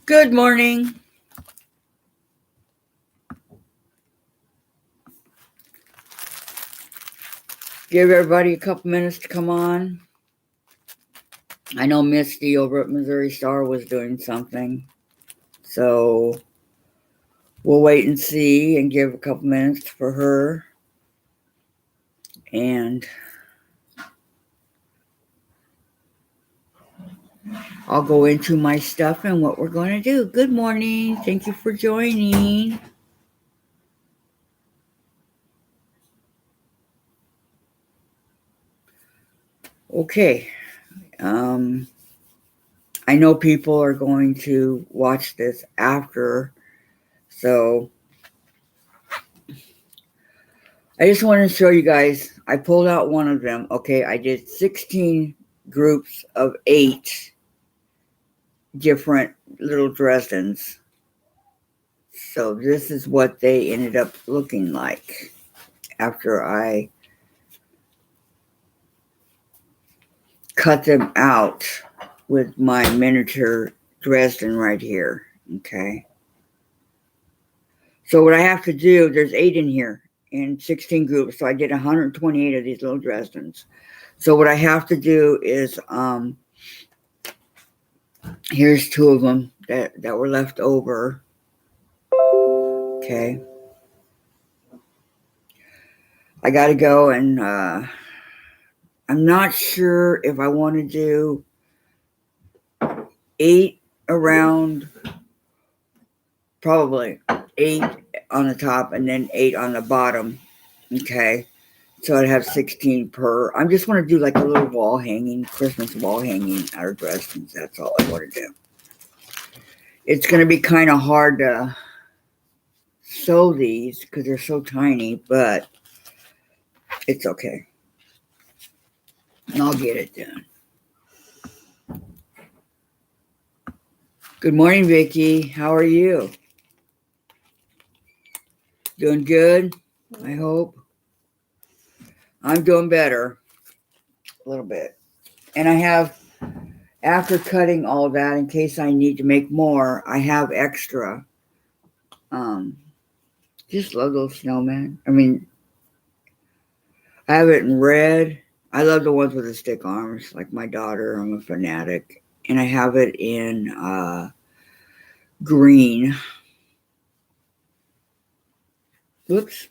Good morning. Give everybody a couple minutes to come on. I know Misty over at Missouri Star was doing something. So we'll wait and see and give a couple minutes for her. And I'll go into my stuff and what we're going to do. Good morning. Thank you for joining. Okay. I know people are going to watch this after, so I just want to show you guys. I pulled out one of them. Okay, I did 16 groups of 8 different little Dresdens. So this is what they ended up looking like after I cut them out with my miniature Dresden right here. Okay. So what I have to do, there's 8 in here in 16 groups. So I did 128 of these little Dresdens. So what I have to do is, here's 2 of them that were left over. Okay. I got to go and I'm not sure if I want to do 8 around, probably 8 on the top and then 8 on the bottom. Okay. So I'd have 16 per. I just want to do like a little wall hanging, Christmas wall hanging out of Dresdens. That's all I want to do. It's going to be kind of hard to sew these because they're so tiny, but it's okay. And I'll get it done. Good morning, Vicki. How are you? Doing good, I hope. I'm doing better a little bit. And I have, after cutting all that, in case I need to make more, I have extra. Just love those snowmen. I mean, I have it in red. I love the ones with the stick arms, like my daughter. I'm a fanatic. And I have it in green. Whoops.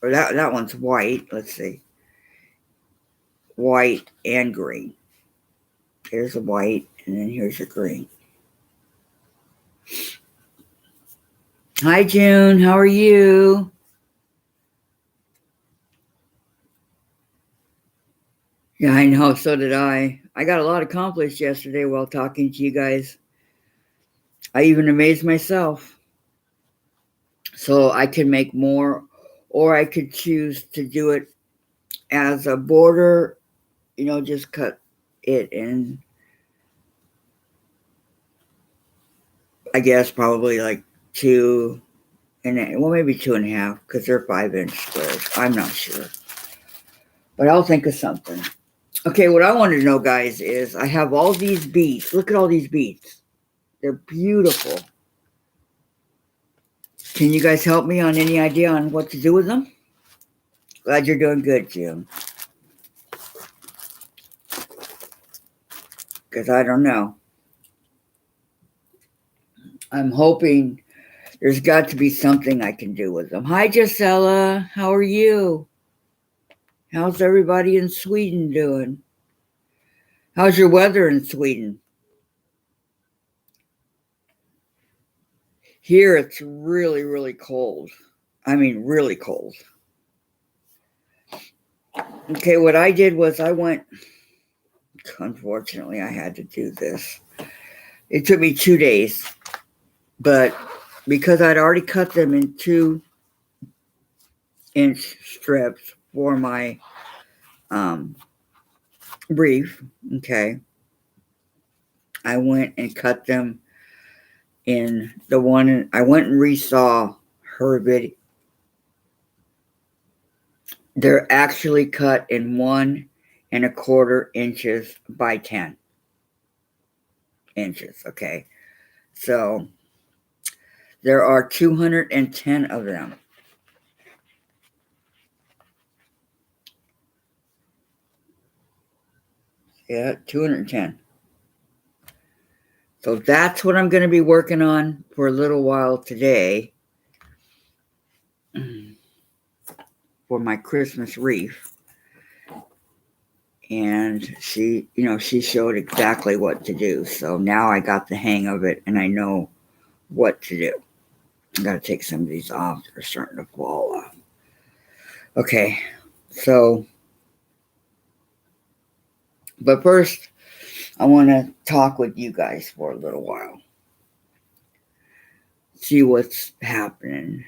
Or that one's white. Let's see. White and green. Here's a white, and then here's a green. Hi, June. How are you? Yeah, I know. So did I. I got a lot accomplished yesterday while talking to you guys. I even amazed myself. So I could make more, or I could choose to do it as a border, just cut it in, I guess, probably like 2 and maybe 2.5, because they're 5-inch squares. I'm not sure. But I'll think of something. Okay, what I want to know, guys, is I have all these beads. Look at all these beads. They're beautiful. Can you guys help me on any idea on what to do with them? Glad you're doing good, Jim. Because I don't know. I'm hoping there's got to be something I can do with them. Hi, Gisela. How are you? How's everybody in Sweden doing? How's your weather in Sweden? Here it's really, really cold. I mean, really cold. Okay, what I did was I went, unfortunately, I had to do this. It took me 2 days, but because I'd already cut them in 2-inch strips for my Wreath, okay, I went and cut them in the one, I went and resaw her video. They're actually cut in 1.25 inches by 10 inches, okay? So there are 210 of them. Yeah, 210. So that's what I'm going to be working on for a little while today for my Christmas wreath. And she showed exactly what to do. So now I got the hang of it and I know what to do. I got to take some of these off. They're starting to fall off. Okay, so, but first, I want to talk with you guys for a little while. See what's happening.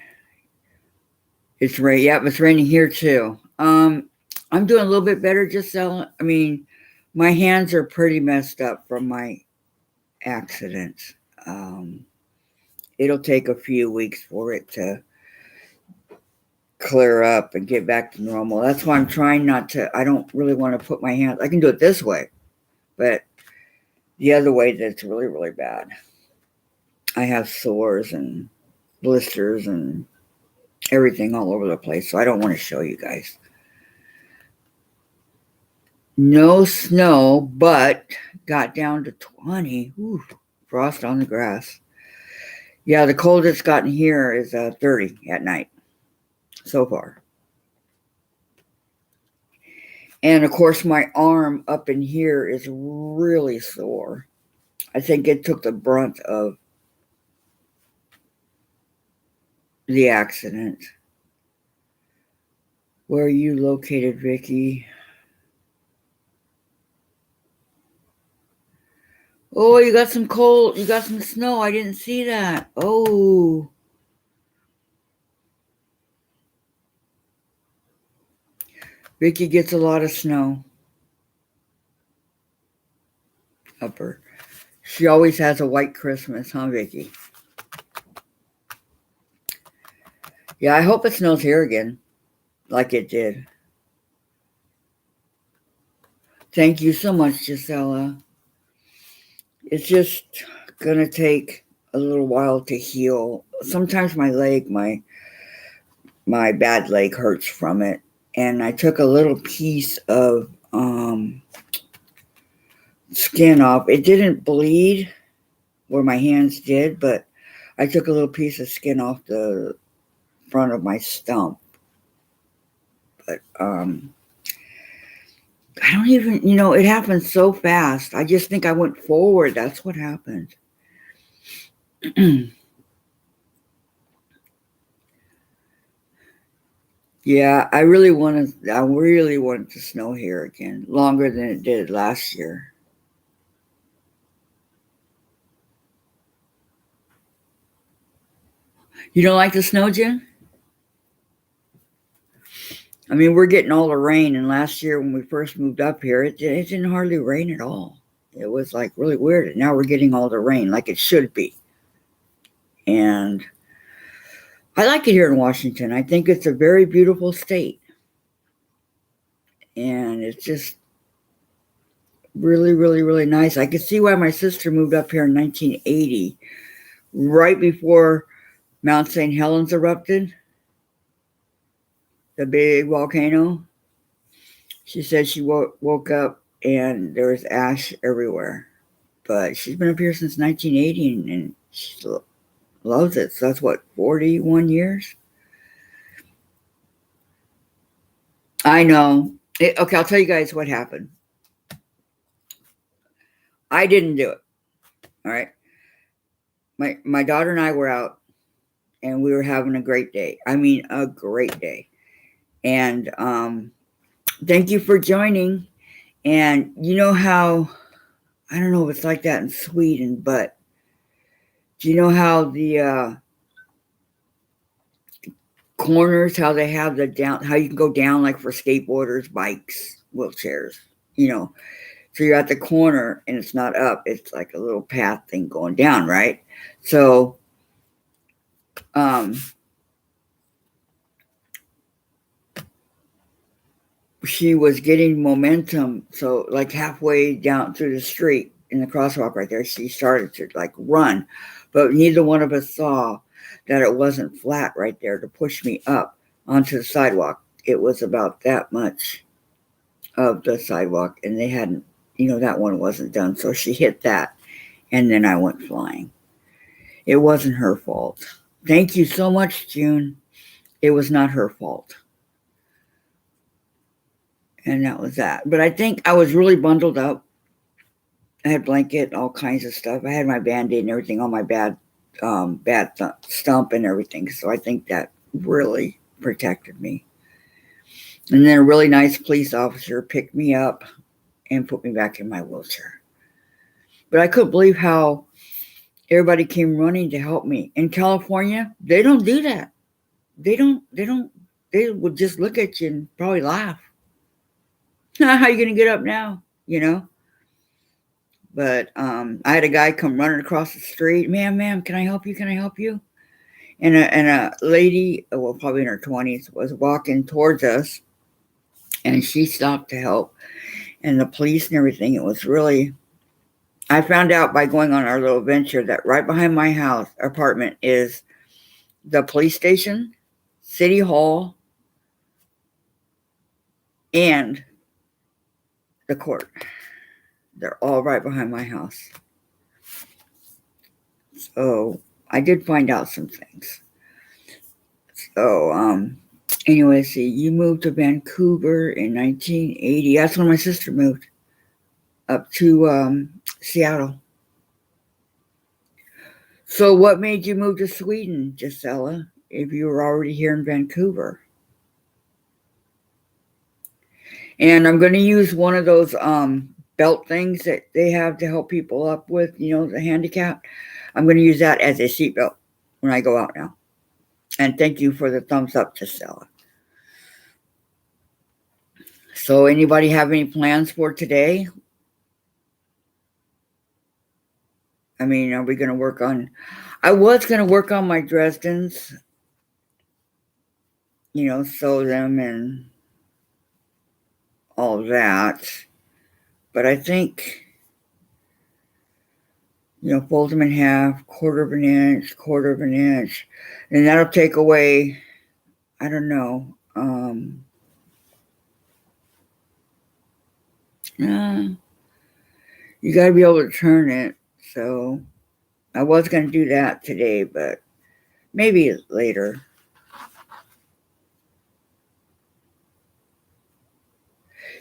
It's raining. Yep, it's raining here too. I'm doing a little bit better. My hands are pretty messed up from my accident. It'll take a few weeks for it to clear up and get back to normal. That's why I'm trying not to. I don't really want to put my hands. I can do it this way, but the other way that's really, really bad. I have sores and blisters and everything all over the place, so I don't want to show you guys. No snow, but got down to 20. Ooh, frost on the grass. Yeah, the coldest gotten here is 30 at night so far. And of course, my arm up in here is really sore. I think it took the brunt of the accident. Where are you located, Vicky? Oh, you got some cold. You got some snow. I didn't see that. Oh. Vicky gets a lot of snow. Upper. She always has a white Christmas, huh, Vicky? Yeah, I hope it snows here again, like it did. Thank you so much, Gisela. It's just gonna take a little while to heal. Sometimes my leg, my bad leg hurts from it, and I took a little piece of skin off. It didn't bleed where my hands did, but I took a little piece of skin off the front of my stump. But I don't even, it happened so fast. I just think I went forward. That's what happened. Yeah, I really want it to snow here again, longer than it did last year. You don't like the snow, Jen? I mean, we're getting all the rain, and last year when we first moved up here, it didn't hardly rain at all. It was like really weird. And now we're getting all the rain like it should be. And I like it here in Washington. I think it's a very beautiful state. And it's just really, really, really nice. I could see why my sister moved up here in 1980, right before Mount St. Helens erupted, the big volcano. She said she woke up and there was ash everywhere. But she's been up here since 1980 and she loves it. So that's what, 41 years? I know. Okay, I'll tell you guys what happened. I didn't do it. All right. My daughter and I were out and we were having a great day. I mean, a great day. And thank you for joining. And you know how, I don't know if it's like that in Sweden, but do you know how the corners, how they have the down, how you can go down like for skateboarders, bikes, wheelchairs, So you're at the corner and it's not up. It's like a little path thing going down, right? So she was getting momentum. So like halfway down through the street, in the crosswalk right there, she started to like run. But neither one of us saw that it wasn't flat right there to push me up onto the sidewalk. It was about that much of the sidewalk, and they hadn't, that one wasn't done. So she hit that, and then I went flying. It wasn't her fault. Thank you so much, June. It was not her fault. And that was that. But I think I was really bundled up. I had blanket, all kinds of stuff. I had my Band-Aid and everything on my bad stump and everything. So I think that really protected me. And then a really nice police officer picked me up and put me back in my wheelchair. But I couldn't believe how everybody came running to help me. In California, they don't do that. They would just look at you and probably laugh. How are you going to get up now? But I had a guy come running across the street. Ma'am, can I help you? Can I help you? And a lady, well, probably in her 20s, was walking towards us, and she stopped to help. And the police and everything, it was really, I found out by going on our little venture that right behind my house apartment is the police station, City Hall, and the court. They're all right behind my house. So I did find out some things. So, anyway, see, you moved to Vancouver in 1980. That's when my sister moved up to Seattle. So what made you move to Sweden, Gisela, if you were already here in Vancouver? And I'm going to use one of those belt things that they have to help people up with, the handicap. I'm going to use that as a seatbelt when I go out now. And thank you for the thumbs up, Gisela. So anybody have any plans for today? I mean, are we going to work on... I was going to work on my Dresdens, sew them and all that. But I think, fold them in half, quarter of an inch. And that'll take away, I don't know, you got to be able to turn it. So I was going to do that today, but maybe later.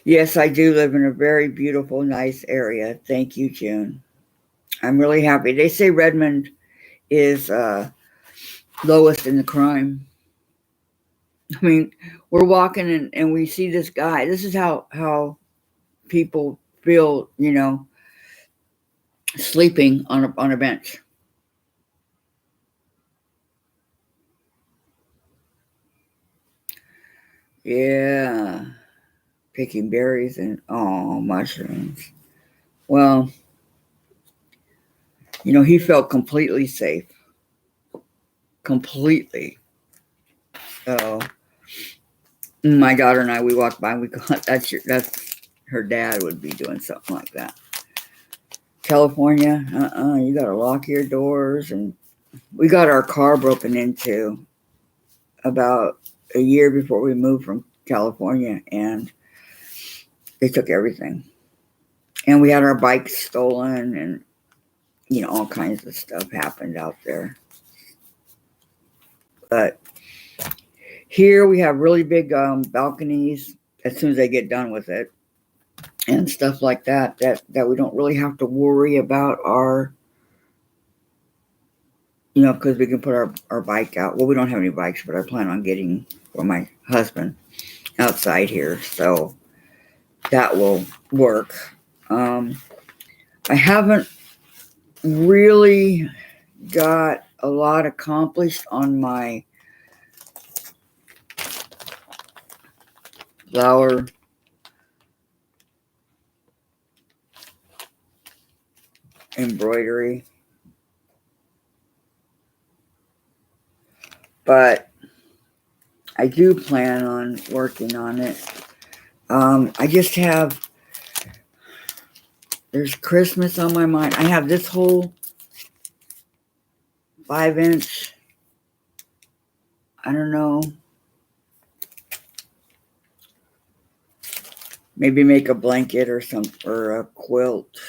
Yes, I do live in a very beautiful, nice area. Thank you, June. I'm really happy. They say Redmond is lowest in the crime. I mean, we're walking and we see this guy. This is how people feel, sleeping on a bench. Yeah. Picking berries and mushrooms. Well, he felt completely safe. Completely. So my daughter and I, we walked by and we thought that's her dad would be doing something like that. California, you gotta lock your doors. And we got our car broken into about a year before we moved from California, and they took everything. And we had our bikes stolen, and all kinds of stuff happened out there. But here we have really big balconies as soon as they get done with it, and stuff like that we don't really have to worry about our, because we can put our bike out. Well, we don't have any bikes, but I plan on getting for my husband outside here, so that will work. I haven't really got a lot accomplished on my flower embroidery, but I do plan on working on it. I just have There's Christmas on my mind. I have this whole 5-inch. I don't know. Maybe make a blanket or a quilt.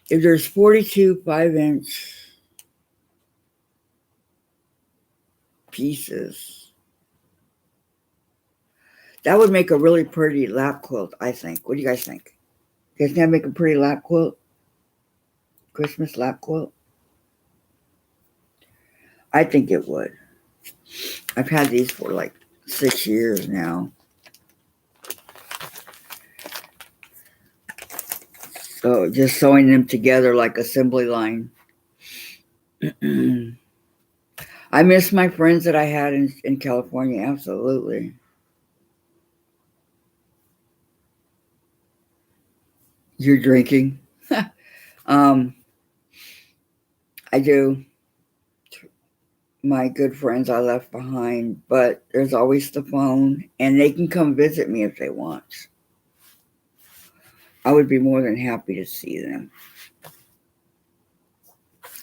If there's 42 5-inch pieces, that would make a really pretty lap quilt, I think. What do you guys think? You guys think I'd make a pretty lap quilt? Christmas lap quilt? I think it would. I've had these for like 6 years now. So just sewing them together like assembly line. I miss my friends that I had in California, absolutely. You're drinking? I do. My good friends I left behind, but there's always the phone, and they can come visit me if they want. I would be more than happy to see them.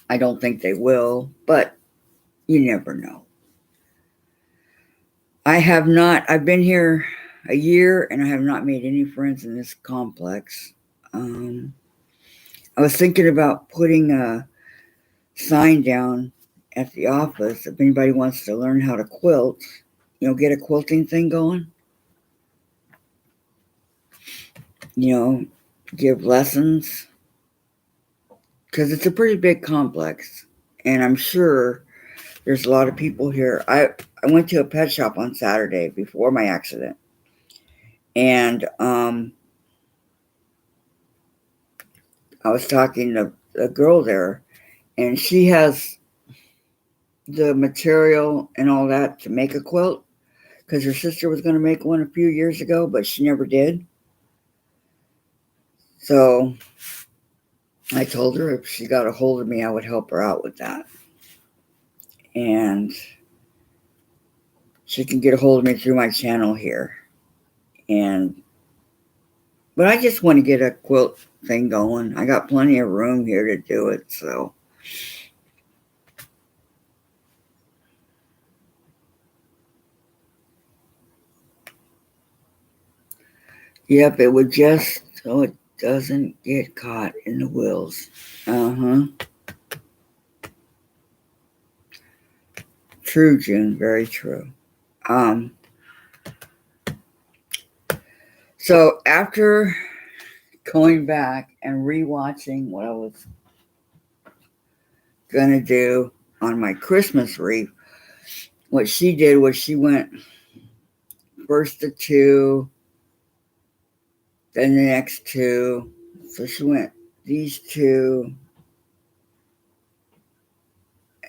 I don't think they will, but you never know. I've been here a year, and I have not made any friends in this complex. I was thinking about putting a sign down at the office if anybody wants to learn how to quilt, get a quilting thing going, give lessons, because it's a pretty big complex, and I'm sure there's a lot of people here. I went to a pet shop on Saturday before my accident, and I was talking to a girl there, and she has the material and all that to make a quilt, because her sister was going to make one a few years ago, but she never did. So I told her if she got a hold of me, I would help her out with that. And she can get a hold of me through my channel here. But I just want to get a quilt thing going. I got plenty of room here to do it, so. Yep, it would just so it doesn't get caught in the wheels. True, June, very true. So after going back and rewatching what I was gonna do on my Christmas wreath, what she did was she went first to 2, then the next 2. So she went these 2,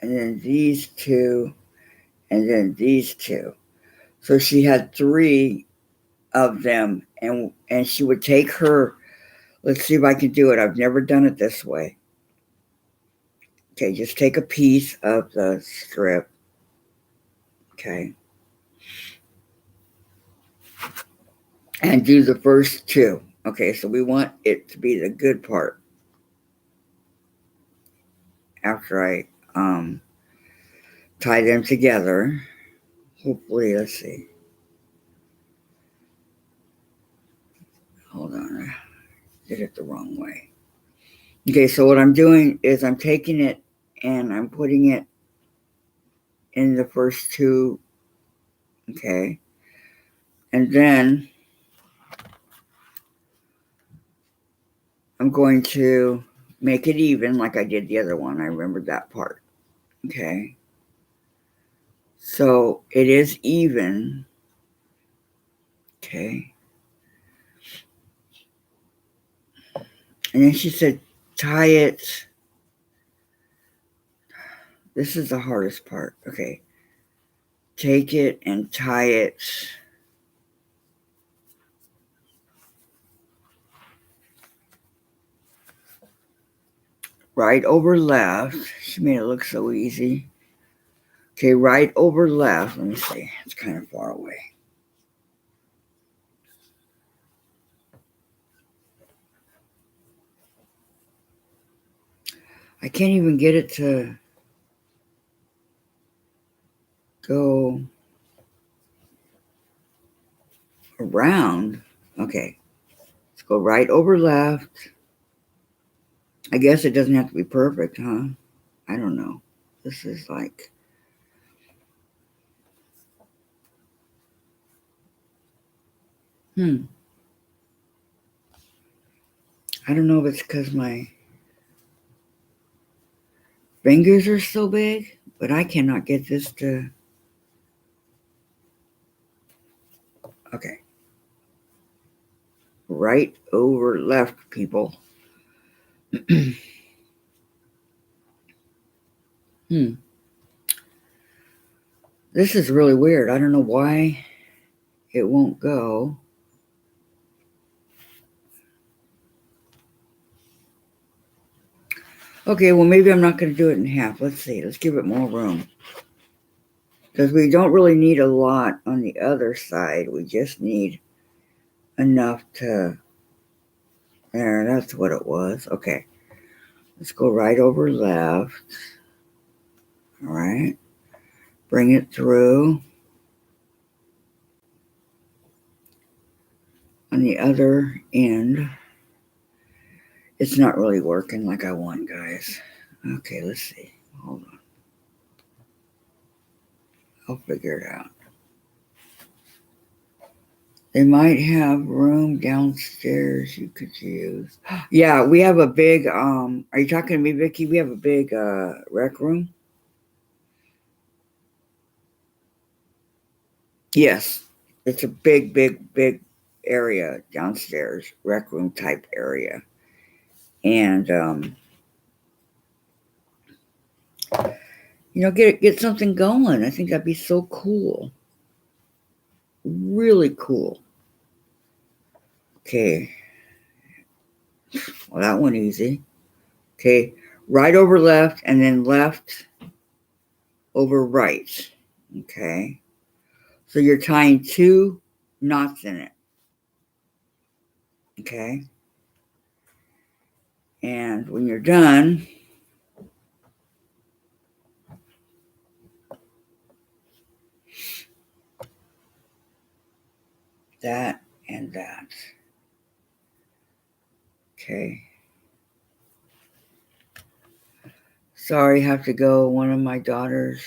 and then these 2, and then these 2. So she had 3 of them, and she would take her. Let's see if I can do it. I've never done it this way. Okay, just take a piece of the strip. Okay. And do the first 2. Okay, so we want it to be the good part. After I tie them together, hopefully, let's see. Hold on, I did it the wrong way. Okay, so what I'm doing is I'm taking it and I'm putting it in the first 2. Okay. And then I'm going to make it even like I did the other one. I remembered that part. Okay. So it is even. Okay. And then she said, tie it. This is the hardest part. Okay. Take it and tie it right over left. She made it look so easy. Okay, right over left. Let me see. It's kind of far away. I can't even get it to go around. Okay, let's go right over left. I guess it doesn't have to be perfect, huh? I don't know. This is like... I don't know if it's because my fingers are so big, but I cannot get this to... Okay. Right over left, people. This is really weird. I don't know why it won't go. Okay, well, maybe I'm not going to do it in half. Let's see. Let's give it more room. Because we don't really need a lot on the other side. We just need enough to... There, that's what it was. Okay. Let's go right over left. All right. Bring it through. On the other end. It's not really working like I want, guys. Okay, let's see. Hold on. I'll figure it out. They might have room downstairs you could use. Yeah, we have a big, are you talking to me, Vicky? We have a big rec room. Yes, it's a big, big, big area downstairs, rec room type area. And, get something going. I think that'd be so cool. Really cool. Okay. Well, that one easy. Okay. Right over left and then left over right. Okay. So you're tying 2 knots in it. Okay. And when you're done, that and that. Okay. Sorry, have to go. One of my daughters.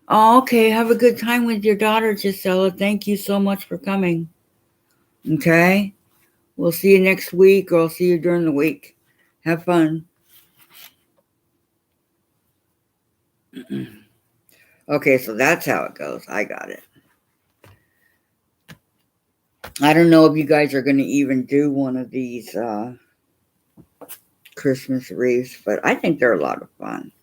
Oh, okay. Have a good time with your daughter, Gisela. Thank you so much for coming. Okay. We'll see you next week, or I'll see you during the week. Have fun. Okay, so that's how it goes. I got it. I don't know if you guys are going to even do one of these Christmas wreaths, but I think they're a lot of fun.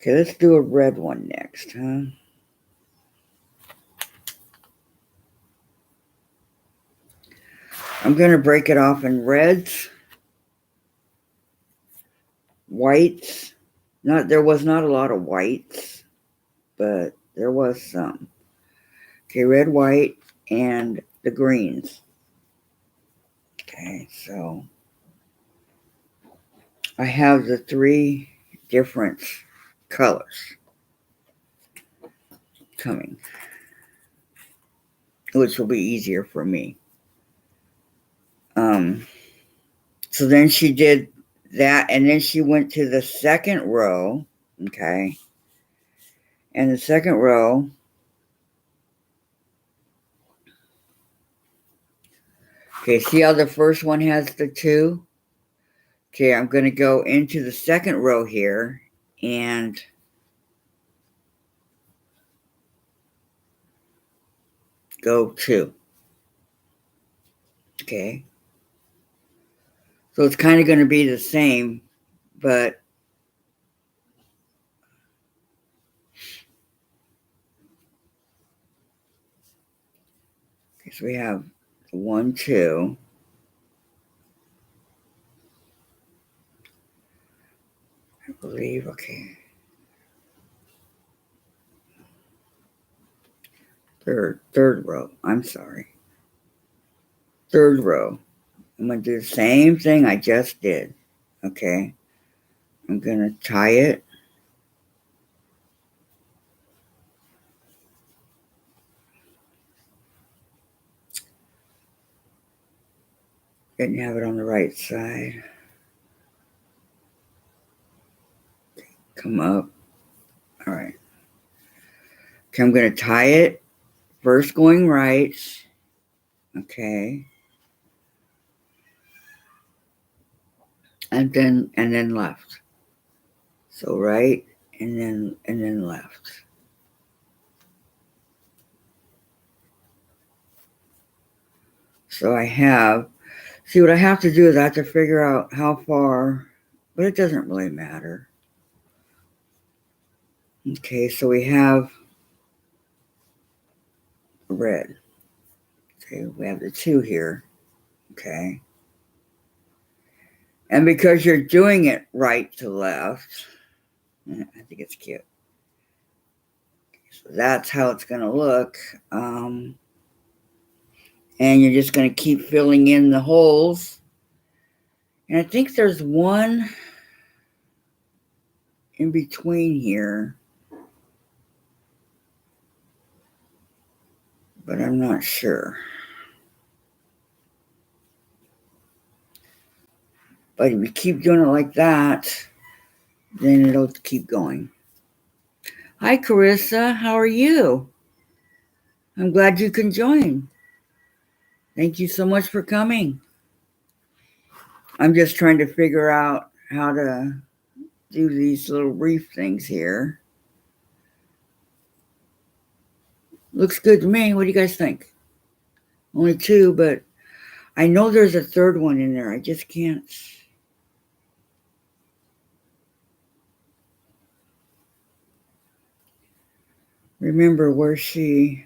Okay, let's do a red one next, huh? I'm going to break it off in reds, whites. There was not a lot of whites, but there was some. Okay, red, white, and the greens. Okay, so I have the 3 different colors coming, which will be easier for me. So then she did that, and then she went to the second row, okay? And the second row, okay, see how the first one has the 2? Okay, I'm going to go into the second row here and go 2. Okay. So it's kind of going to be the same, but okay, so we have 1, 2. I believe, okay. Third row. I'm sorry. Third row. I'm going to do the same thing I just did. Okay. I'm going to tie it. Didn't have it on the right side. Come up. All right. Okay, I'm going to tie it. First going right. Okay. And then left. So right and then left. So I have, see what I have to do is I have to figure out how far, but it doesn't really matter. Okay, so we have red. Okay, we have the 2 here. Okay. And because you're doing it right to left, I think it's cute. So that's how it's going to look. And you're just going to keep filling in the holes. And I think there's one in between here, but I'm not sure. But if you keep doing it like that, then it'll keep going. Hi, Carissa. How are you? I'm glad you can join. Thank you so much for coming. I'm just trying to figure out how to do these little wreath things here. Looks good to me. What do you guys think? Only 2, but I know there's a 3rd one in there. I just can't remember where she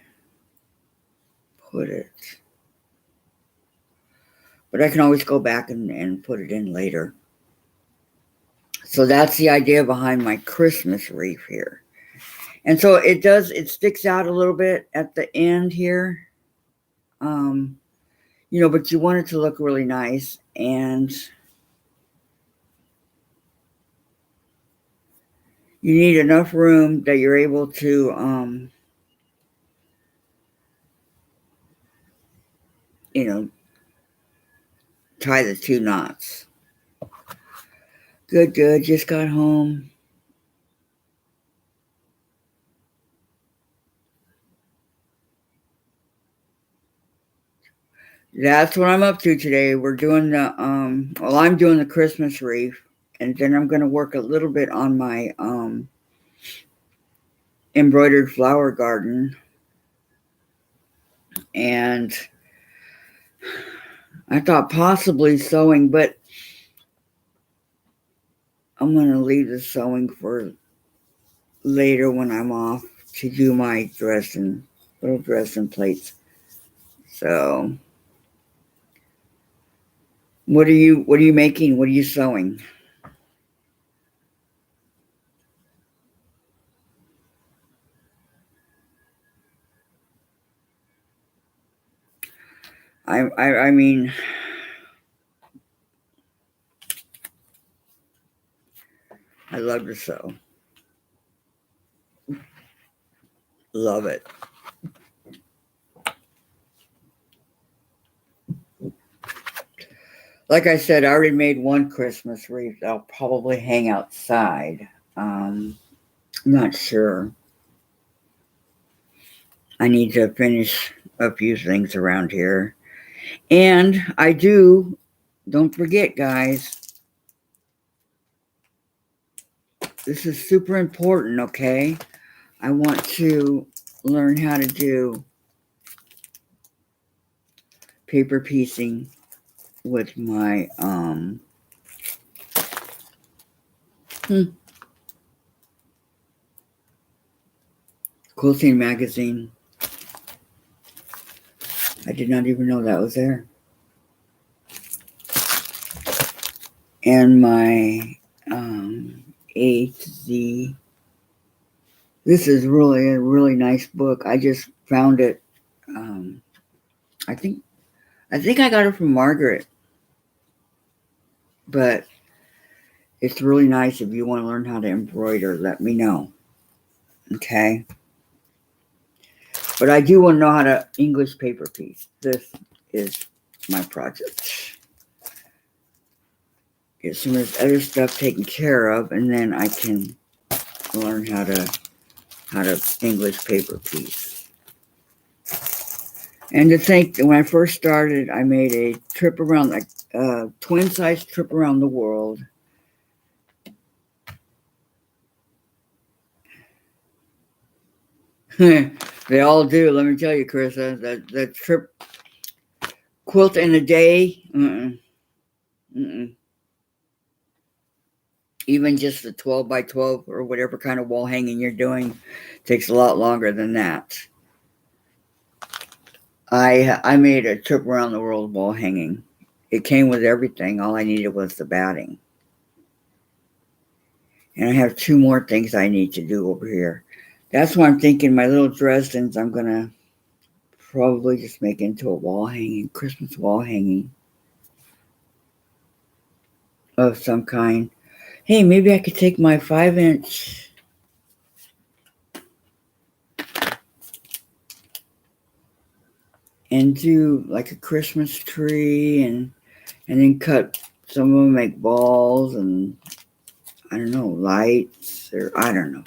put it. But I can always go back and put it in later. So that's the idea behind my Christmas wreath here. And so it sticks out a little bit at the end here. But you want it to look really nice. And you need enough room that you're able to, tie the 2 knots. Good. Just got home. That's what I'm up to today. We're doing I'm doing the Christmas wreath, and then I'm going to work a little bit on my embroidered flower garden. And I thought possibly sewing, but I'm going to leave the sewing for later when I'm off to do my little dressing plates. So, what are you making? What are you sewing? I mean, I love to sew. Love it. Like I said, I already made one Christmas wreath. I'll probably hang outside. Not sure. I need to finish a few things around here. And don't forget, guys, this is super important, okay? I want to learn how to do paper piecing with my quilting magazine. I did not even know that was there. And my A to Z. This is really a really nice book. I just found it. I think I got it from Margaret, but It's really nice. If you want to learn how to embroider, let me know. Okay? But I do want to know how to English paper piece. This is my project. Get some of this other stuff taken care of, and then I can learn how to English paper piece. And to think that when I first started, I made a trip around, like twin size trip around the world. They all do. Let me tell you, Carissa, that trip quilt in a day. Even just the 12 by 12 or whatever kind of wall hanging you're doing takes a lot longer than that. I made a trip around the world wall hanging. It came with everything. All I needed was the batting. And I have 2 more things I need to do over here. That's why I'm thinking my little Dresdens, I'm going to probably just make into a wall hanging, Christmas wall hanging of some kind. Hey, maybe I could take my 5-inch and do like a Christmas tree and then cut some of them, make balls and I don't know, lights or I don't know.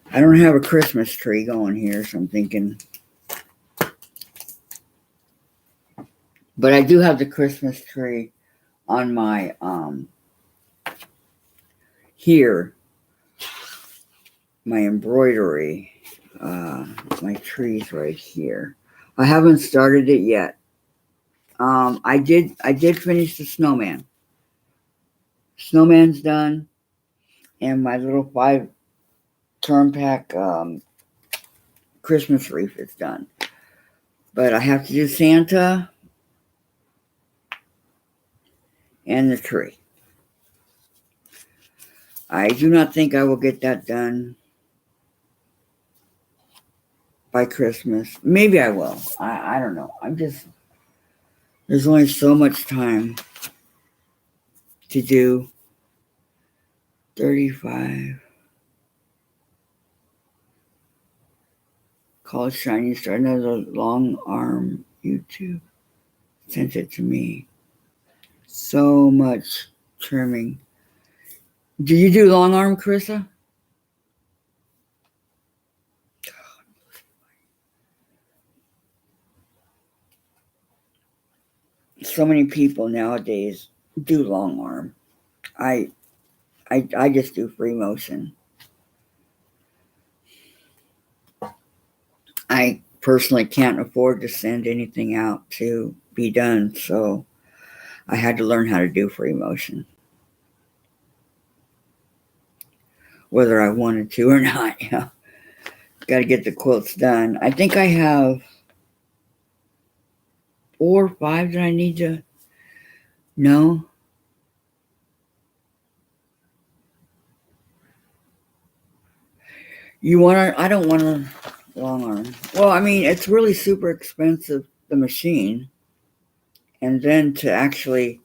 I don't have a Christmas tree going here, so I'm thinking. But I do have the Christmas tree on my here, my embroidery, my trees right here. I haven't started it yet. I did finish the snowman. Snowman's done, and my little 5-turn pack Christmas wreath is done. But I have to do Santa and the tree. I do not think I will get that done by Christmas. Maybe I will. I don't know. There's only so much time to do 35. Called Shiny Star. Another long arm YouTube sent it to me. So much trimming. Do you do long arm, Carissa? So many people nowadays do long arm. I just do free motion. I personally can't afford to send anything out to be done, so I had to learn how to do free motion, whether I wanted to or not. Yeah, got to get the quilts done. I think I have 4 or 5 that I need to know. You want to? I don't want a long arm. Well, I mean, it's really super expensive, the machine, and then to actually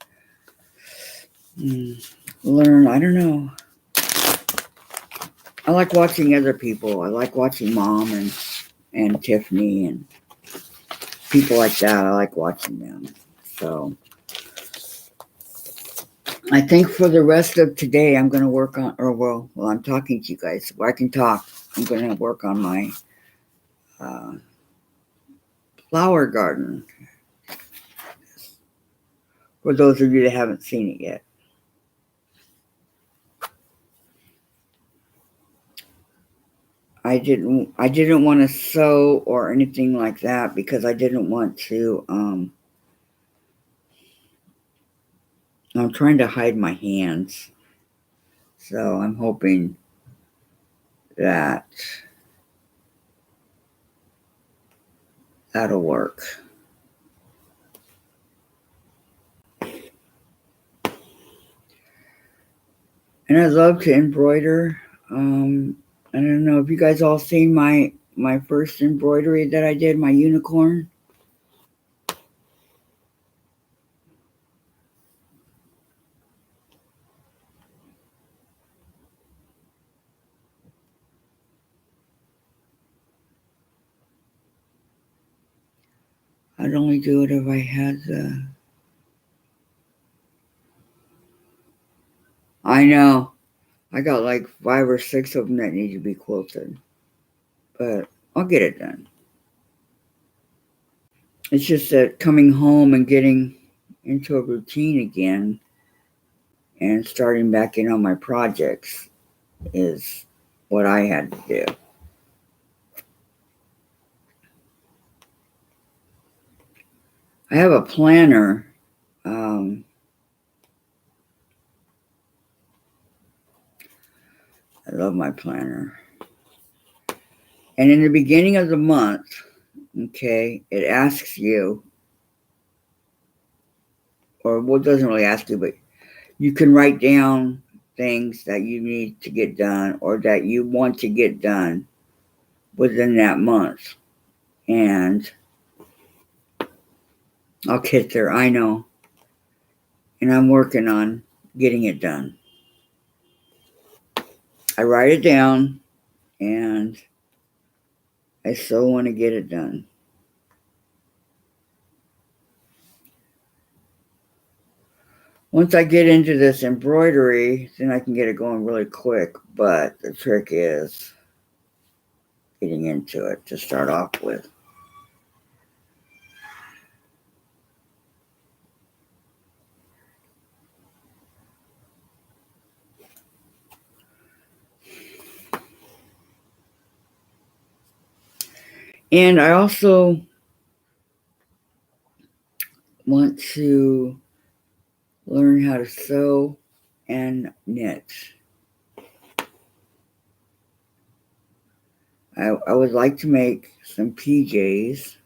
learn. I don't know. I like watching other people. I like watching Mom and Tiffany and people like that. I like watching them. So I think for the rest of today, I'm going to work on, or well, I'm talking to you guys, so I can talk. I'm going to work on my flower garden. For those of you that haven't seen it yet. I didn't want to sew or anything like that because I didn't want to, I'm trying to hide my hands. So I'm hoping that that'll work. And I love to embroider. I don't know if you guys all seen my first embroidery that I did, my unicorn. I'd only do it if I had the... I know. I got like 5 or 6 of them that need to be quilted. But I'll get it done. It's just that coming home and getting into a routine again and starting back in on my projects is what I had to do. I have a planner. I love my planner. And in the beginning of the month, okay, it asks you, or well, it doesn't really ask you, but you can write down things that you need to get done or that you want to get done within that month. And I'll get there, I know. And I'm working on getting it done. I write it down and I so want to get it done. Once I get into this embroidery, then I can get it going really quick. But the trick is getting into it to start off with. And I also want to learn how to sew and knit. I would like to make some PJs,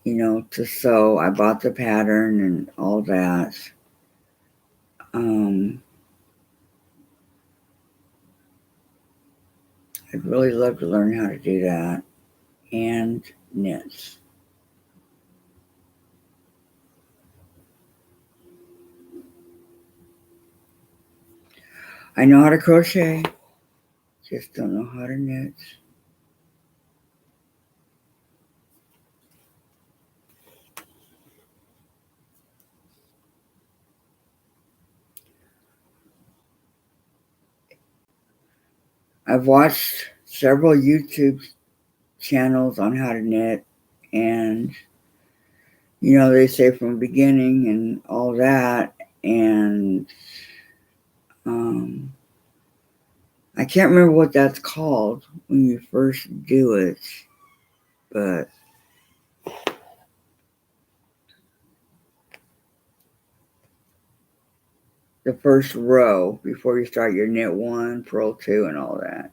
you know, to sew. I bought the pattern and all that. I'd really love to learn how to do that and knit. I know how to crochet, just don't know how to knit. I've watched several YouTube channels on how to knit, and you know, they say from the beginning and all that, and I can't remember what that's called when you first do it, but the first row before you start your knit 1, purl 2, and all that.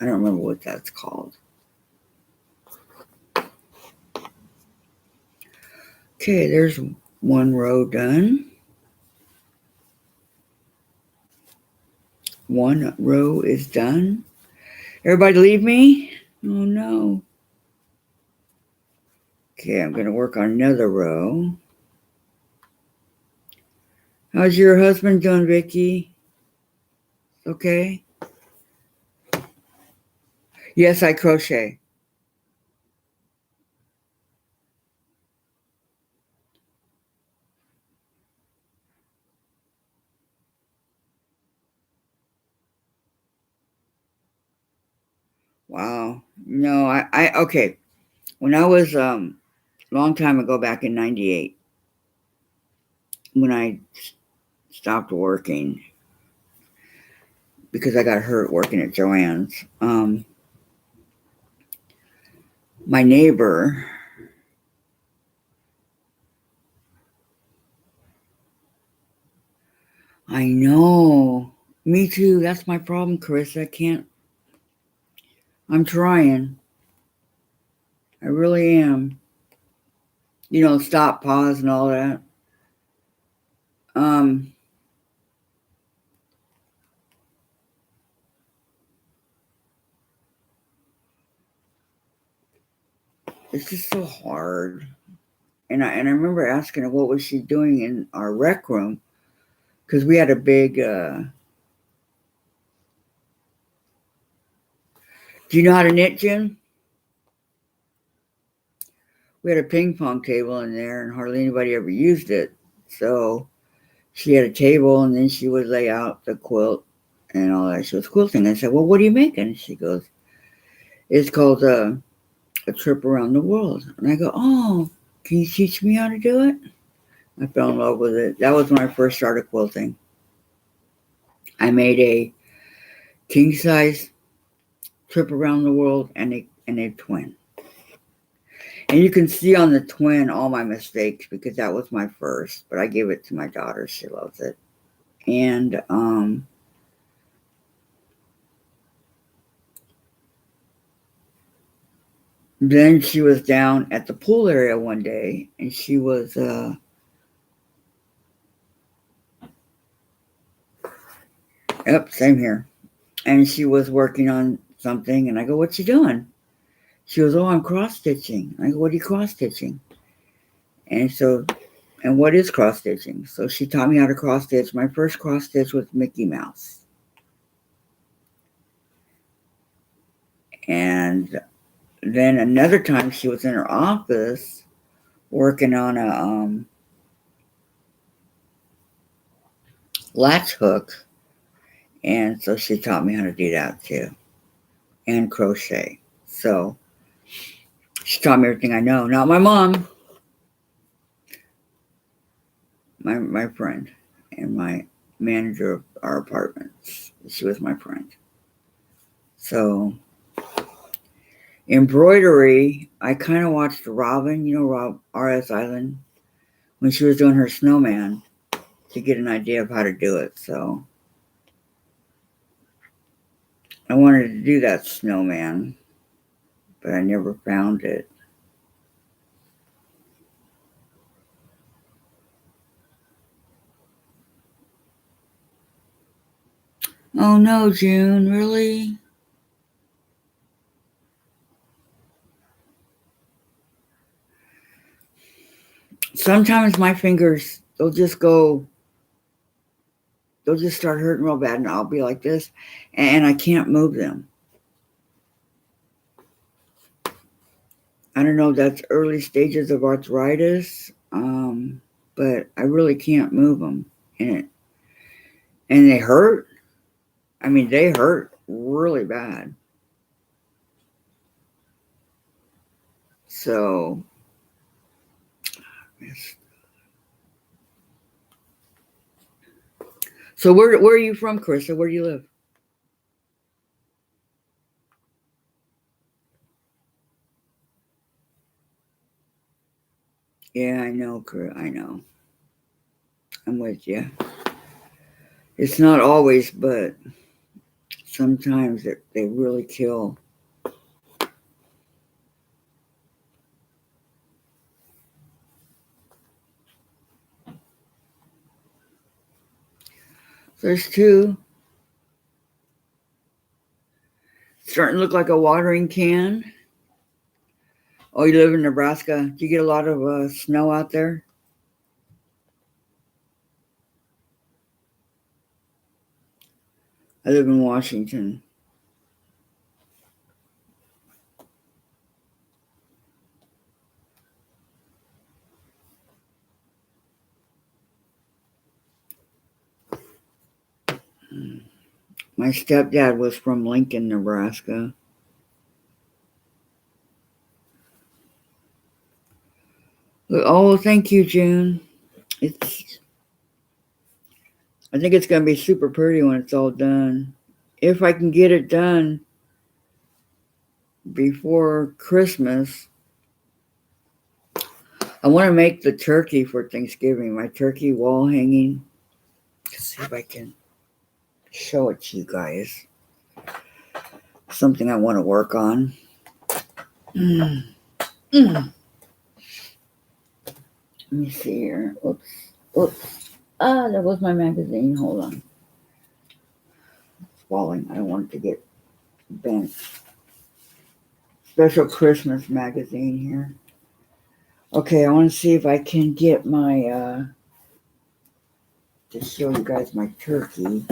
I don't remember what that's called. Okay, there's 1 row done. 1 row is done. Everybody leave me? Oh no. Okay, I'm going to work on another row. How's your husband doing, Vicky? Okay? Yes, I crochet. Wow. No, I okay. When I was long time ago, back in 98, when I stopped working because I got hurt working at Joann's, my neighbor, I know, me too, that's my problem, Chris. I can't, I'm trying. I really am. You know, stop, pause, and all that. It's just so hard. And I remember asking her what was she doing in our rec room, because we had a big. Do you know how to knit, Jim? we had a ping pong table in there, and hardly anybody ever used it. So she had a table, and then she would lay out the quilt and all that. She was quilting. I said, well, what are you making? She goes, it's called a trip around the world. And I go, oh, can you teach me how to do it? I fell in love with it. That was when I first started quilting. I made a king size trip around the world and a twin. And you can see on the twin all my mistakes because that was my first, but I gave it to my daughter. She loves it. And then she was down at the pool area one day, and she was yep, same here. And she was working on something, and I go, what you doing? She goes, oh, I'm cross-stitching. I go, what are you cross-stitching? And what is cross-stitching? So she taught me how to cross-stitch. My first cross-stitch was Mickey Mouse. And then another time she was in her office working on a latch hook. And so she taught me how to do that too. And crochet. So she taught me everything I know. Not my mom. My friend. And my manager of our apartments. She was my friend. So embroidery, I kind of watched Robin, R.S. Island, when she was doing her snowman to get an idea of how to do it. So I wanted to do that snowman, but I never found it. Oh no, June, really? Sometimes my fingers, they'll just start hurting real bad, and I'll be like this, and I can't move them. I don't know if that's early stages of arthritis, but I really can't move them. And they hurt. I mean, they hurt really bad. So, where are you from, Krista? Where do you live? Yeah, I know, I know. I'm with you. It's not always, but sometimes they really kill. There's two. Starting to look like a watering can. Oh, you live in Nebraska. Do you get a lot of snow out there? I live in Washington. My stepdad was from Lincoln, Nebraska. Oh, thank you, June. I think it's going to be super pretty when it's all done. If I can get it done before Christmas, I want to make the turkey for Thanksgiving, my turkey wall hanging. Let's see if I can show it to you guys. Something I want to work on. Let me see here. Oops. That was my magazine. Hold on. It's falling. I don't want it to get bent. Special Christmas magazine here. Okay, I want to see if I can get my, to show you guys my turkey.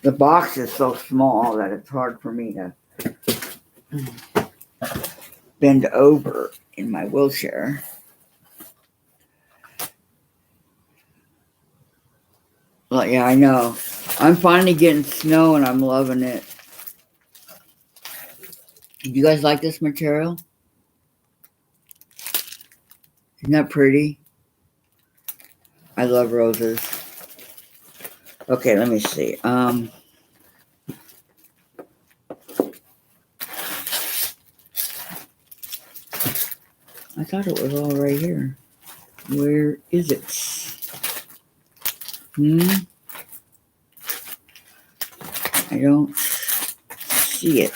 The box is so small that it's hard for me to bend over in my wheelchair. Well, yeah, I know. I'm finally getting snow and I'm loving it. Do you guys like this material? Isn't that pretty? I love roses. Okay, let me see. I thought it was all right here. Where is it? I don't see it.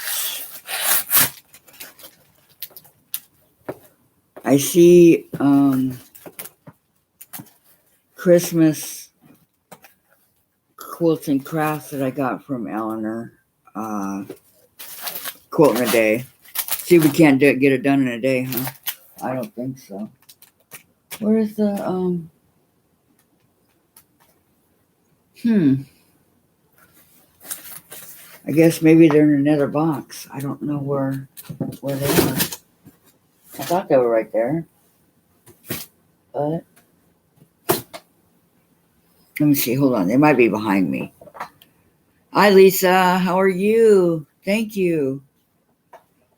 I see Christmas quilts and crafts that I got from Eleanor. Quilt in a day. See, we can't get it done in a day, huh? I don't think so. Where is the I guess maybe they're in another box. I don't know where they are. I thought they were right there. But let me see. Hold on. They might be behind me. Hi, Lisa. How are you? Thank you.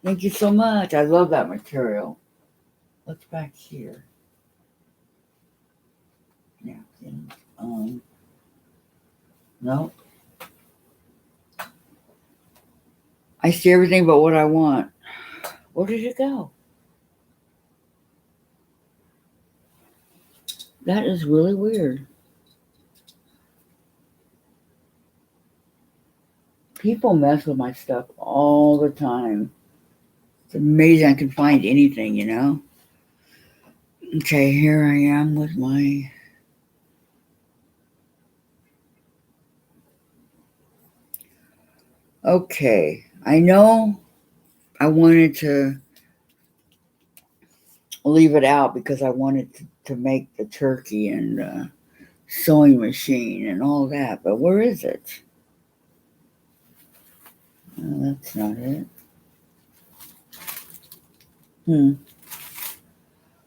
Thank you so much. I love that material. What's back here? Napkins. No. I see everything but what I want. Where did it go? That is really weird. People mess with my stuff all the time. It's amazing I can find anything, you know? Okay, here I am with my... Okay, I know I wanted to leave it out because I wanted to make the turkey and sewing machine and all that, but where is it? That's not it.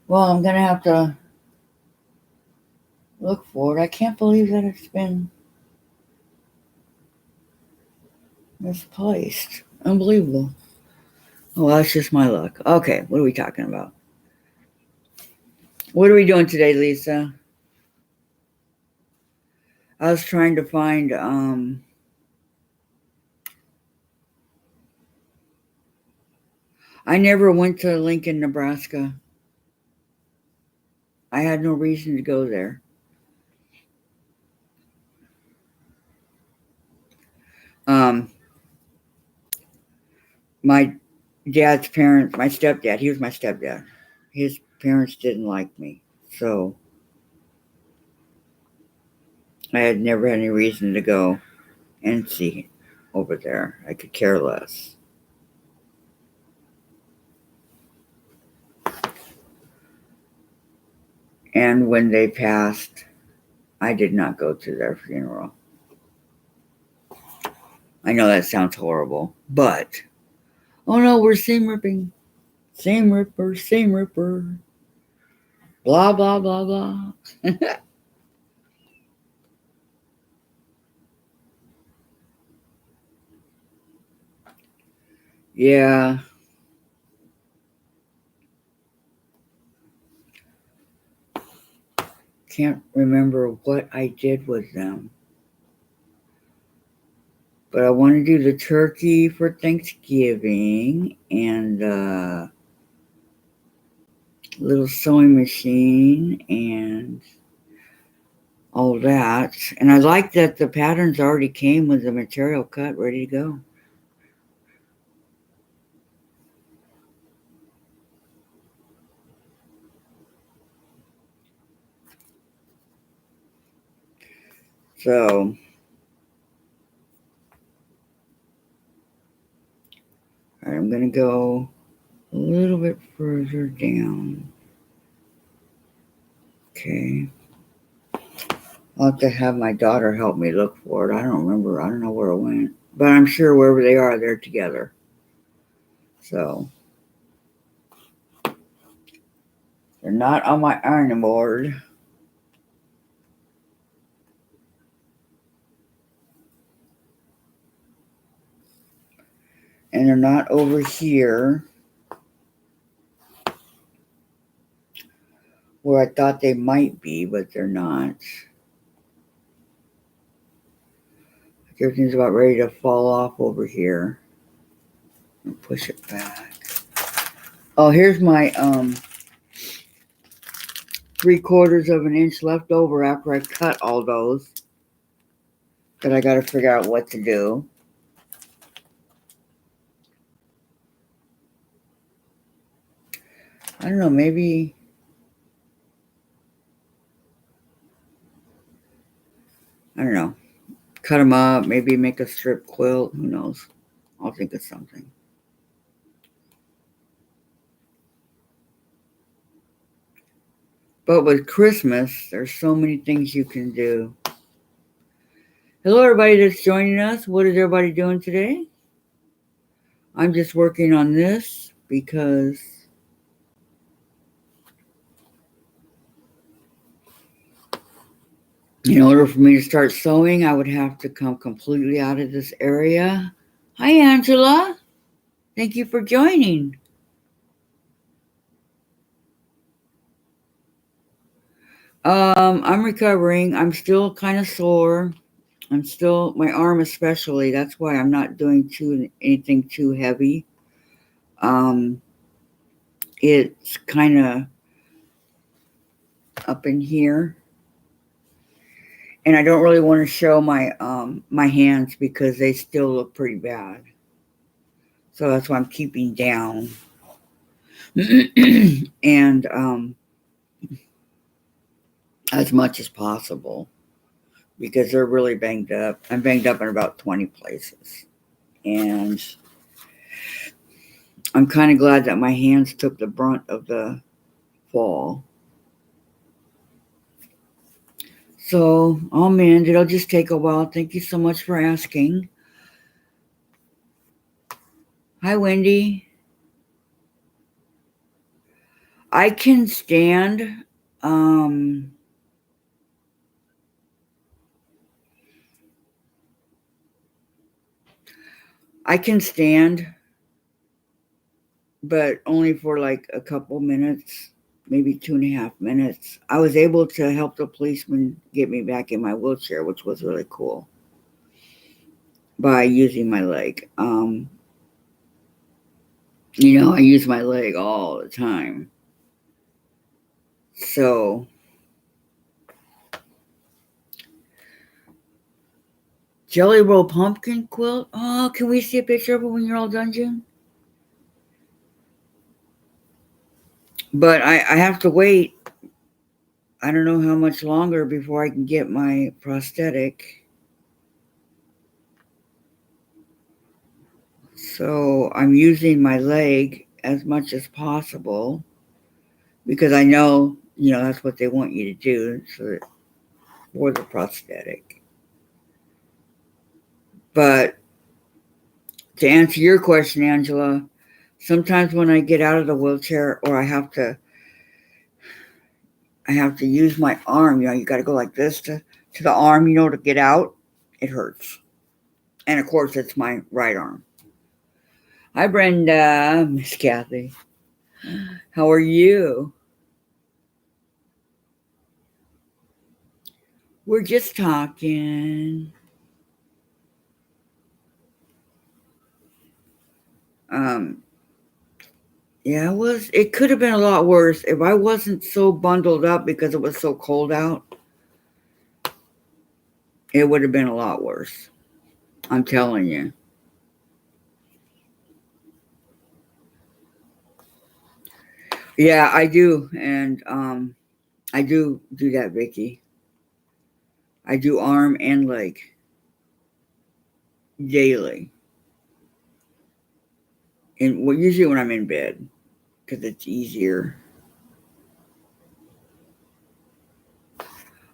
Well, I'm gonna have to look for it. I can't believe that it's been misplaced. Unbelievable. Oh, that's just my luck. Okay, what are we talking about? What are we doing today, Lisa? I was trying to find I never went to Lincoln, Nebraska. I had no reason to go there. My dad's parents, my stepdad, he was my stepdad. His parents didn't like me, so I had never had any reason to go and see over there. I could care less. And when they passed, I did not go to their funeral. I know that sounds horrible, but oh no, we're seam ripping. Seam ripper, seam ripper. Blah, blah, blah, blah. Yeah. Can't remember what I did with them. But I want to do the turkey for Thanksgiving and little sewing machine and all that. And I like that the patterns already came with the material cut, ready to go. So I'm going to go a little bit further down. Okay. I'll have to have my daughter help me look for it. I don't remember. I don't know where it went. But I'm sure wherever they are, they're together. So they're not on my ironing board. And they're not over here where I thought they might be, but they're not. Everything's about ready to fall off over here. I'll push it back. Oh, here's my 3/4 of an inch left over after I cut all those. That I got to figure out what to do. I don't know, maybe. I don't know. Cut them up, maybe make a strip quilt. Who knows? I'll think of something. But with Christmas, there's so many things you can do. Hello, everybody that's joining us. What is everybody doing today? I'm just working on this because in order for me to start sewing, I would have to come completely out of this area. Hi, Angela. Thank you for joining. I'm recovering. I'm still kind of sore. I'm still, my arm especially. That's why I'm not doing anything too heavy. It's kind of up in here. And I don't really want to show my my hands because they still look pretty bad. So that's why I'm keeping down. And as much as possible because they're really banged up. I'm banged up in about 20 places. And I'm kind of glad that my hands took the brunt of the fall. So I'll mend. It'll just take a while. Thank you so much for asking. Hi, Wendy. I can stand. I can stand, but only for like a couple minutes, maybe 2.5 minutes. I was able to help the policeman get me back in my wheelchair, which was really cool, by using my leg. I use my leg all the time. So, Jelly Roll Pumpkin Quilt. Oh, can we see a picture of it when you're all done, June? But I have to wait. I don't know how much longer before I can get my prosthetic. So I'm using my leg as much as possible because I know, that's what they want you to do for the prosthetic. But to answer your question, Angela, sometimes when I get out of the wheelchair or I have to use my arm, you got to go like this to the arm, to get out. It hurts. And of course, it's my right arm. Hi, Brenda, Miss Kathy. How are you? We're just talking. Yeah, it could have been a lot worse if I wasn't so bundled up because it was so cold out. It would have been a lot worse. I'm telling you. Yeah, I do. And I do that, Vicky. I do arm and leg daily. And usually when I'm in bed because it's easier.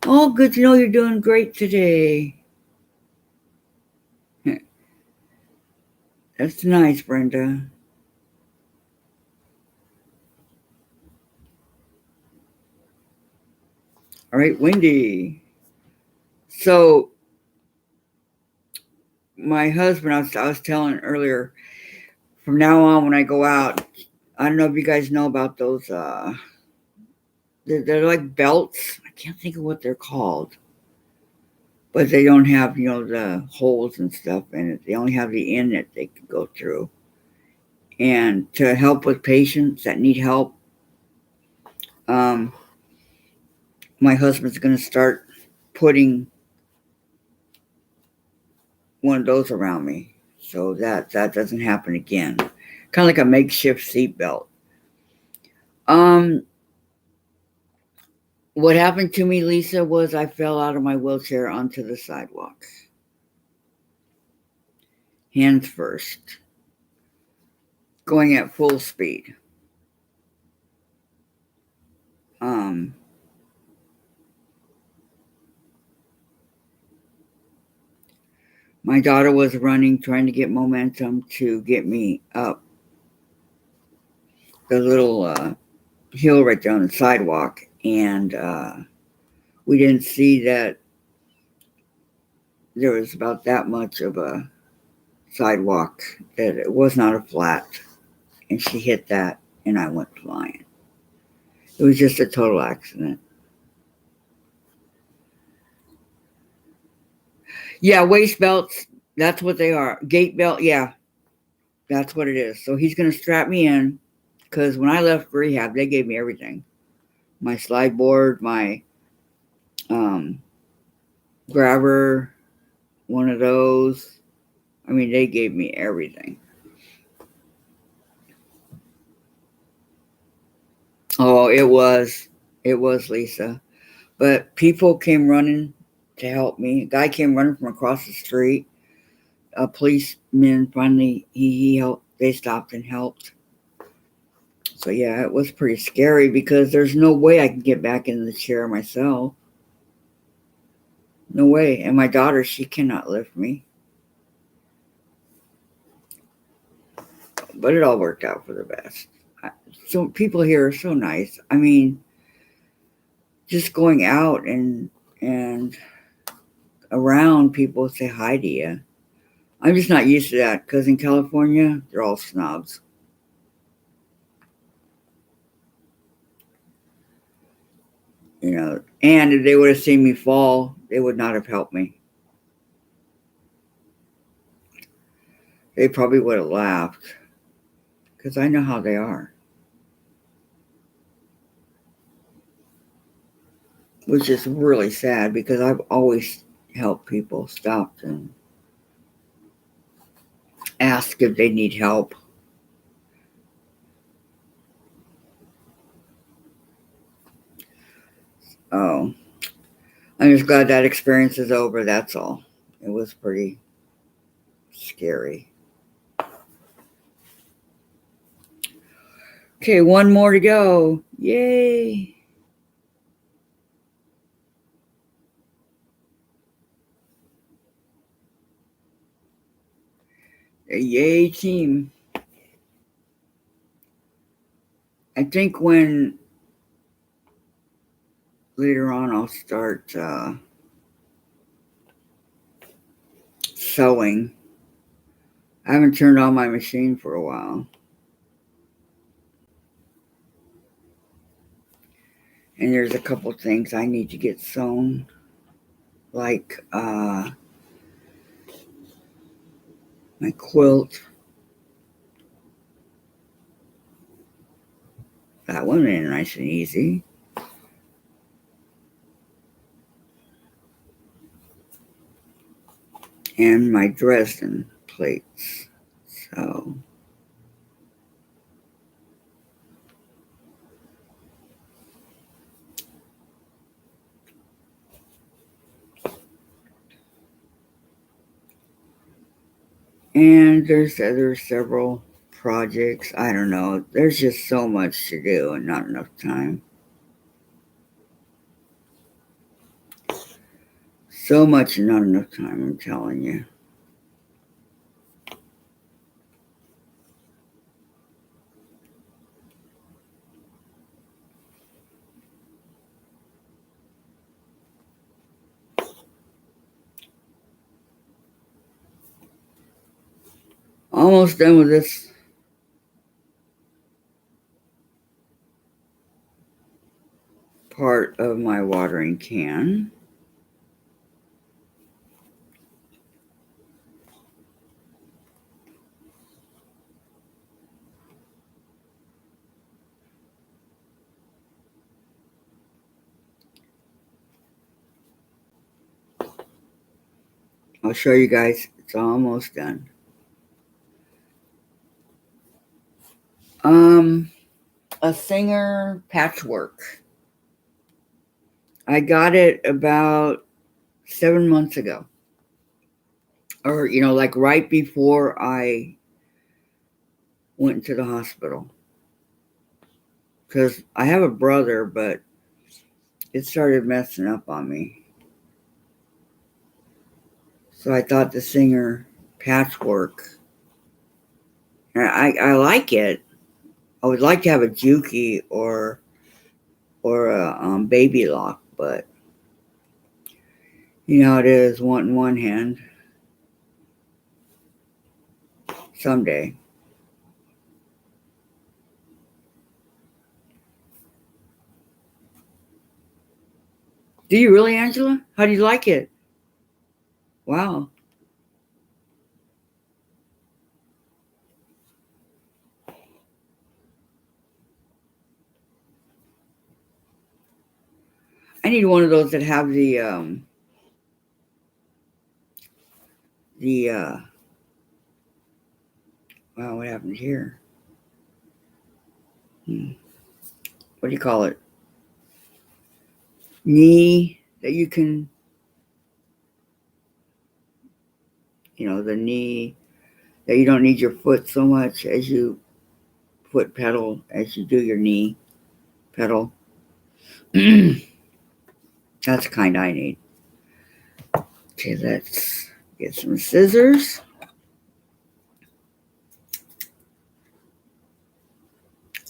Oh, good to know you're doing great today. That's nice, Brenda. All right, Wendy. So, my husband, I was telling earlier, from now on when I go out, I don't know if you guys know about those, they're like belts. I can't think of what they're called. But they don't have, the holes and stuff in it. They only have the end that they can go through. And to help with patients that need help, um, my husband's going to start putting one of those around me so that doesn't happen again. Kind of like a makeshift seat belt. Um, what happened to me, Lisa, was I fell out of my wheelchair onto the sidewalk. Hands first, going at full speed. Um, my daughter was running, trying to get momentum to get me up the little hill right there on the sidewalk, and we didn't see that there was about that much of a sidewalk, that it was not a flat, and she hit that, and I went flying. It was just a total accident. Yeah, waist belts, that's what they are. Gait belt, yeah, that's what it is. So he's going to strap me in, because when I left rehab, they gave me everything. My slide board, my um, grabber, one of those. I mean, they gave me everything. Oh, it was Lisa. But people came running to help me. A guy came running from across the street. A policeman finally he helped. They stopped and helped. So yeah, it was pretty scary because there's no way I can get back in the chair myself. No way. And my daughter, she cannot lift me. But it all worked out for the best. So people here are so nice. I mean, just going out and around, people say hi to you. I'm just not used to that because in California, they're all snobs. And if they would have seen me fall, they would not have helped me. They probably would have laughed because I know how they are, which is really sad because I've always helped people, stopped and asked if they need help. Oh, I'm just glad that experience is over. That's all. It was pretty scary. Okay, one more to go. Yay. A yay team. I think when later on I'll start sewing. I haven't turned on my machine for a while. And there's a couple things I need to get sewn. Like my quilt. That one in nice and easy. And my Dresden plates. So and there's several projects. I don't know. There's just so much to do and not enough time. So much, not enough time, I'm telling you. Almost done with this part of my watering can. I'll show you guys. It's almost done. A Singer patchwork. I got it about 7 months ago. Or, like right before I went to the hospital. Because I have a brother, but it started messing up on me. So I thought the Singer patchwork. And I like it. I would like to have a Juki or a baby lock, but you know how it is, wanting one hand someday. Do you really, Angela? How do you like it? Wow. I need one of those that have the wow, what happened here? What do you call it? Knee that you can, the knee that you don't need your foot so much as you foot pedal as you do your knee pedal. That's the kind I need. Okay, let's get some scissors.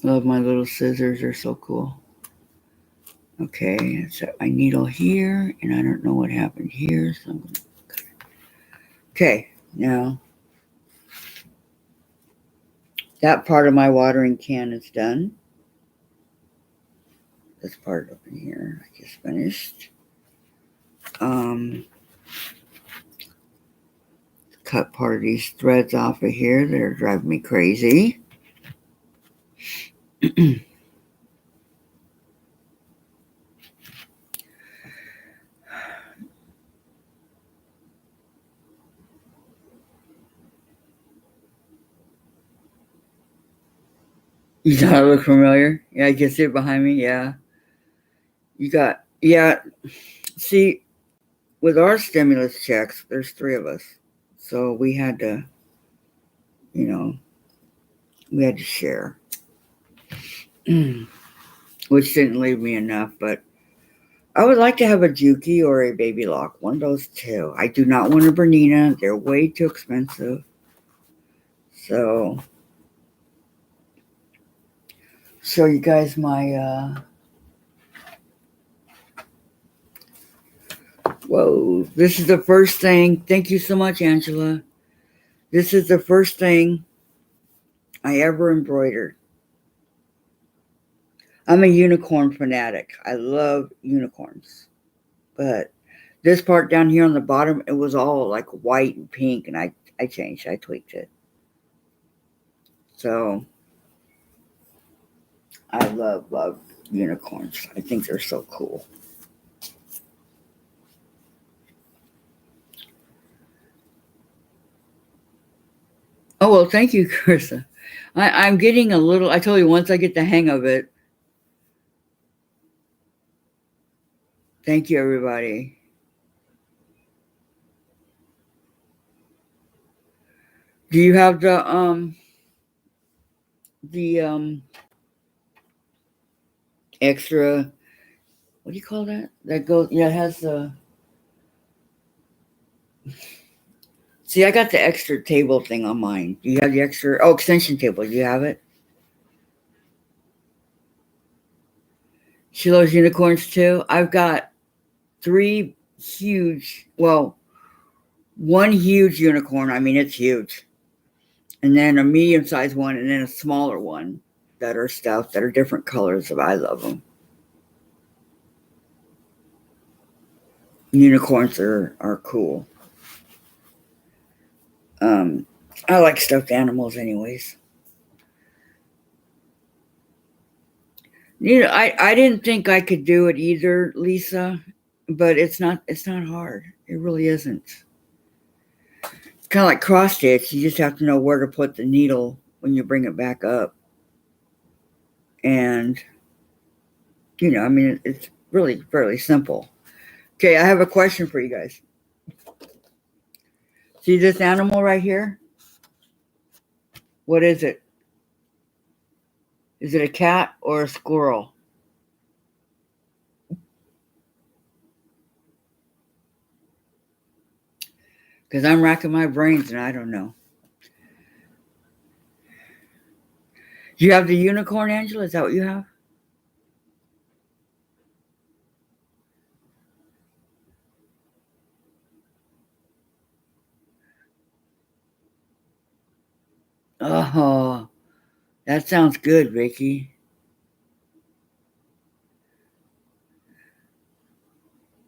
Love my little scissors, they're so cool. Okay, so my needle here, and I don't know what happened here, so I'm going to cut it. Okay, now that part of my watering can is done. This part up in here, I just finished. Cut part of these threads off of here that are driving me crazy. You thought it looked familiar? Yeah, I can see it behind me. Yeah. Yeah. See, with our stimulus checks, there's 3 of us. So we had to, we had to share. Which didn't leave me enough, but I would like to have a Juki or a baby lock. One of those 2. I do not want a Bernina. They're way too expensive. So, show you guys my, whoa. This is the first thing. Thank you so much, Angela. This is the first thing I ever embroidered. I'm a unicorn fanatic. I love unicorns. But this part down here on the bottom, it was all like white and pink, and I changed. I tweaked it. So I love unicorns. I think they're so cool. Oh, well, thank you, Carissa. I'm getting a little, I told you, once I get the hang of it. Thank you, everybody. Do you have the extra, what do you call that? That goes, yeah, it has the See, I got the extra table thing on mine. Do you have the extra? Oh, extension table. Do you have it? She loves unicorns too. I've got 3 huge, well, one huge unicorn. I mean, it's huge. And then a medium sized one, and then a smaller one that are stuffed that are different colors. I love them. Unicorns are cool. I like stuffed animals, anyways. I didn't think I could do it either, Lisa, but it's not hard. It really isn't. It's kind of like cross stitch. You just have to know where to put the needle when you bring it back up. And I mean, it's really fairly simple. Okay, I have a question for you guys. See this animal right here? What is it? Is it a cat or a squirrel? Because I'm racking my brains and I don't know. Do you have the unicorn, Angela? Is that what you have? Oh, that sounds good, Vicky.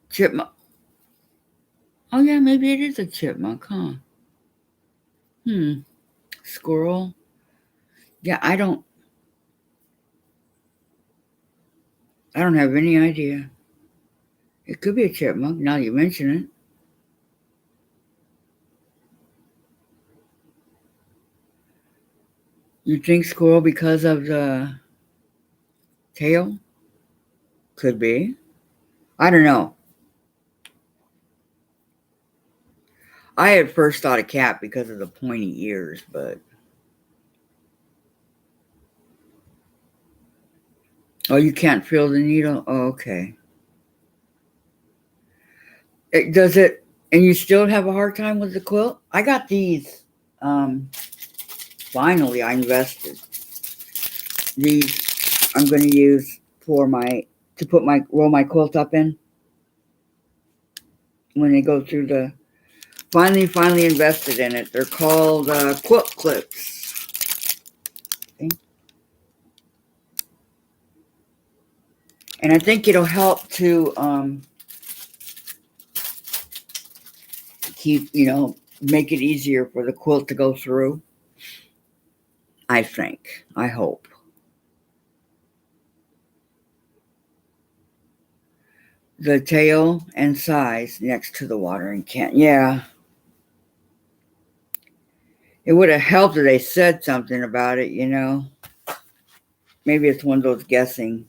Chipmunk. Oh, yeah, maybe it is a chipmunk, huh? Squirrel. Yeah, I don't have any idea. It could be a chipmunk now you mention it. You think squirrel because of the tail? Could be. I don't know. I had first thought a cat because of the pointy ears, but oh, you can't feel the needle? Oh, okay. Does it, and you still have a hard time with the quilt? I got these. Finally, I invested. These I'm going to use to roll my quilt up in when they go through the. Finally invested in it. They're called quilt clips. Okay. And I think it'll help to make it easier for the quilt to go through. I think. I hope. The tail and size next to the watering can. Yeah. It would have helped if they said something about it, Maybe it's one of those guessing.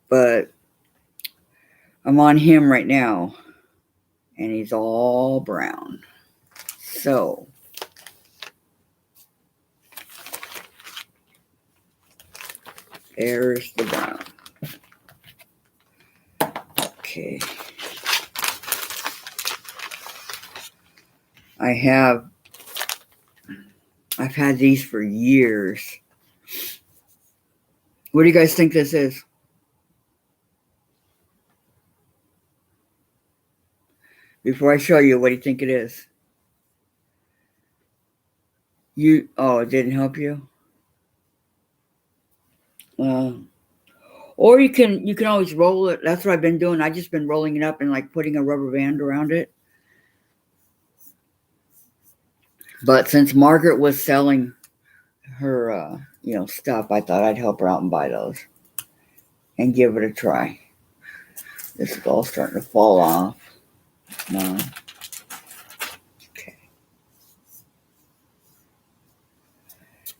But I'm on him right now. And he's all brown. So there's the brown. Okay. I've had these for years. What do you guys think this is? Before I show you, what do you think it is? It didn't help you? Or you can always roll it. That's what I've been doing. I've just been rolling it up and like putting a rubber band around it. But since Margaret was selling her stuff, I thought I'd help her out and buy those and give it a try. This is all starting to fall off. No. Okay.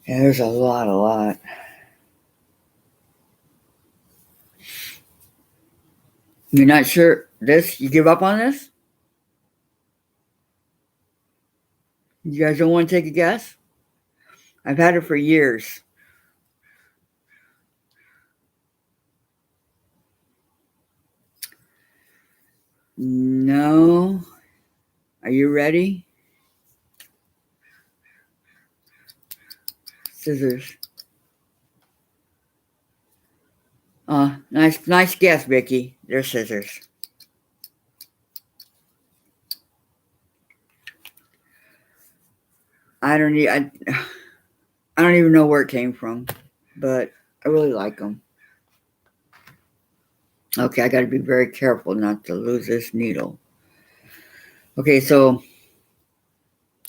Yeah, there's a lot. You're not sure this? You give up on this? You guys don't want to take a guess? I've had it for years. you ready? Scissors. Nice guess, Vicky. They're scissors. I don't even know where it came from, but I really like them. Okay, I got to be very careful not to lose this needle. Okay, so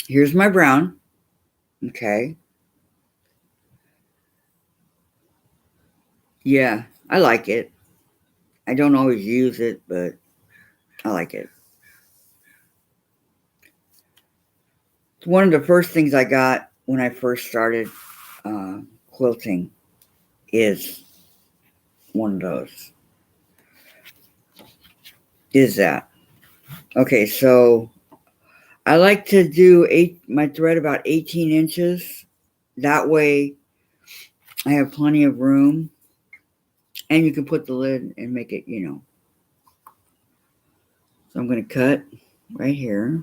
here's my brown. Okay. Yeah, I like it. I don't always use it, but I like it. It's one of the first things I got when I first started quilting is one of those. Is that. Okay, so I like to do my thread about 18 inches. That way I have plenty of room. And you can put the lid and make it, So I'm going to cut right here.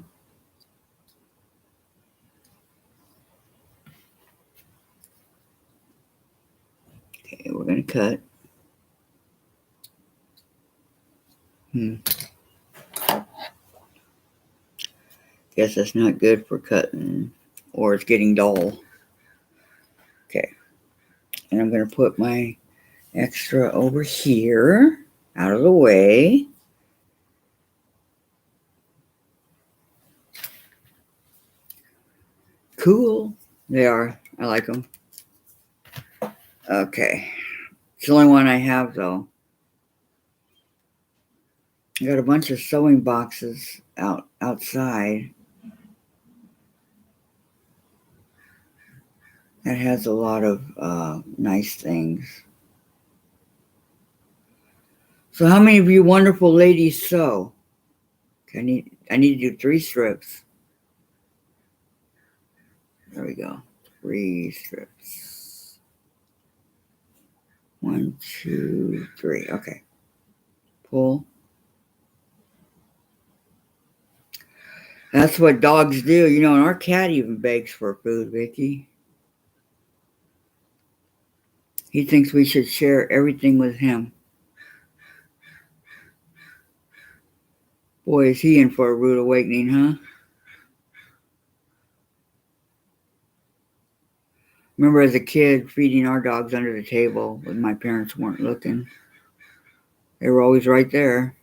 Okay, we're going to cut. Guess that's not good for cutting, or it's getting dull. Okay, and I'm going to put my extra over here, out of the way. Cool. They are. I like them. Okay. It's the only one I have, though. I got a bunch of sewing boxes outside that has a lot of nice things. So how many of you wonderful ladies sew? Okay, I need to do 3 strips. There we go. 3 strips. 1, 2, 3. Okay. Pull. That's what dogs do. And our cat even begs for food, Vicky. He thinks we should share everything with him. Boy, is he in for a rude awakening, huh? Remember as a kid feeding our dogs under the table when my parents weren't looking. They were always right there.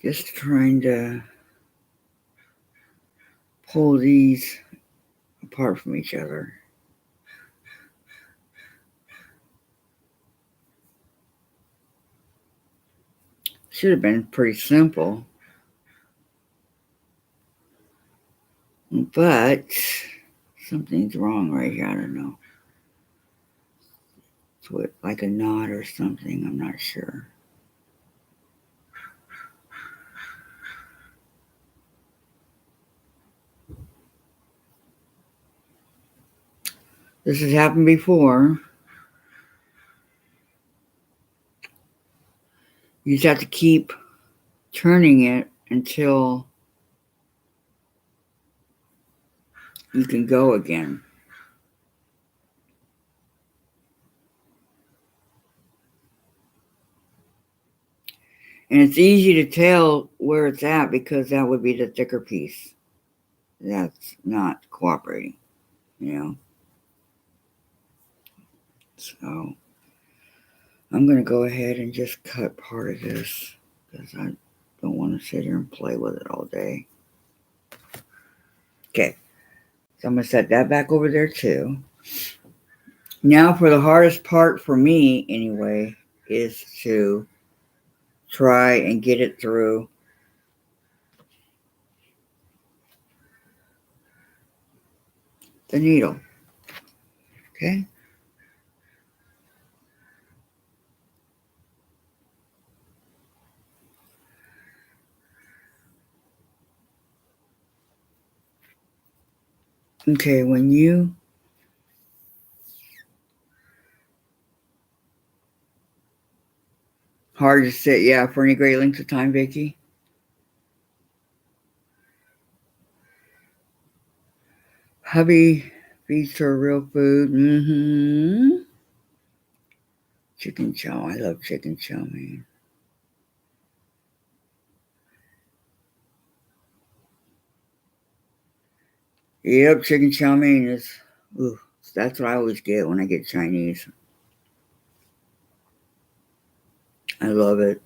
Just trying to pull these apart from each other. Should have been pretty simple. But something's wrong right here. I don't know. It's like a knot or something. I'm not sure. This has happened before. You just have to keep turning it until you can go again. And it's easy to tell where it's at because that would be the thicker piece. That's not cooperating, So I'm going to go ahead and just cut part of this because I don't want to sit here and play with it all day. Okay, so I'm going to set that back over there too. Now for the hardest part for me anyway is to try and get it through the needle. Okay. Okay, when you Hard to sit, yeah, for any great length of time, Vicky. Hubby feeds her real food. Mm-hmm. Chicken chow. I love chicken chow mein. Yep, chicken chow mein is. Ooh, that's what I always get when I get Chinese. I love it.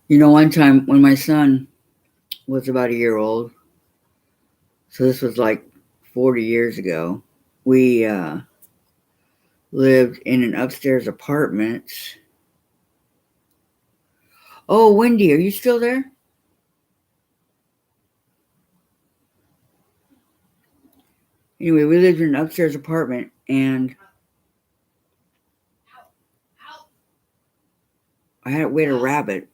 You know, one time when my son was about a year old, so this was like 40 years ago, we lived in an upstairs apartment. Oh, Wendy, are you still there? Anyway, we lived in an upstairs apartment, and we had a rabbit,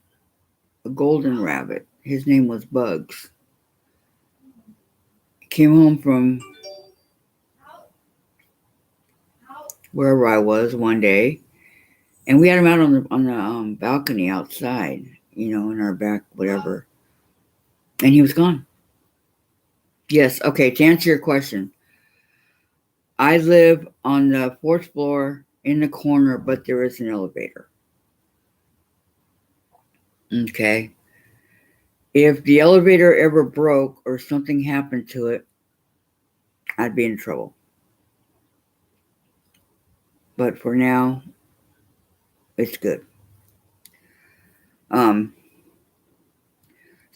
a golden rabbit. His name was Bugs. He came home from wherever I was one day, and we had him out on the balcony outside, in our back, whatever, and he was gone. Yes, okay. To answer your question, I live on the fourth floor in the corner, but there is an elevator. Okay. If the elevator ever broke or something happened to it, I'd be in trouble. But for now, it's good. So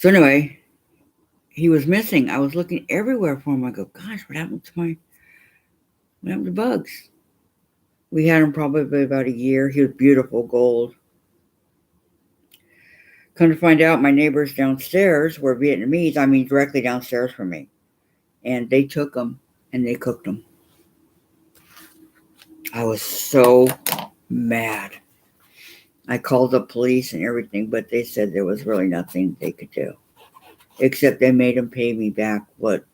anyway, he was missing. I was looking everywhere for him. I go, gosh, what happened to Bugs? We had him probably about a year. He was beautiful gold. Come to find out, my neighbors downstairs were Vietnamese. I mean, directly downstairs from me. And they took him and they cooked him. I was so mad. I called the police and everything, but they said there was really nothing they could do. Except they made him pay me back what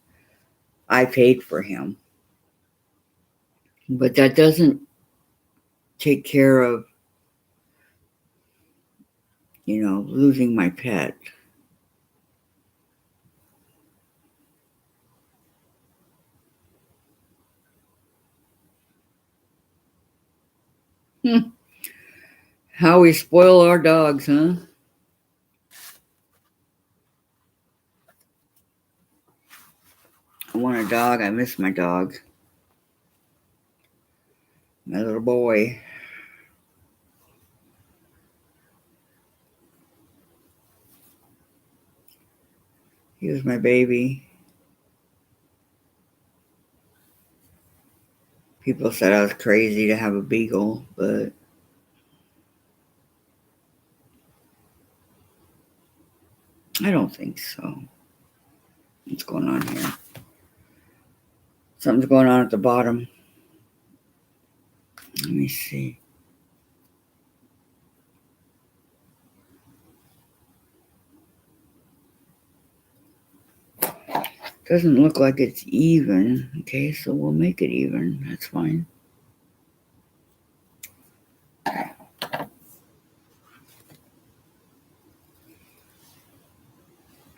I paid for him. But that doesn't take care of, losing my pet. How we spoil our dogs, huh? I want a dog. I miss my dog. My little boy. He was my baby. People said I was crazy to have a beagle, but I don't think so. What's going on here? Something's going on at the bottom. Let me see. Doesn't look like it's even. Okay, so we'll make it even. That's fine.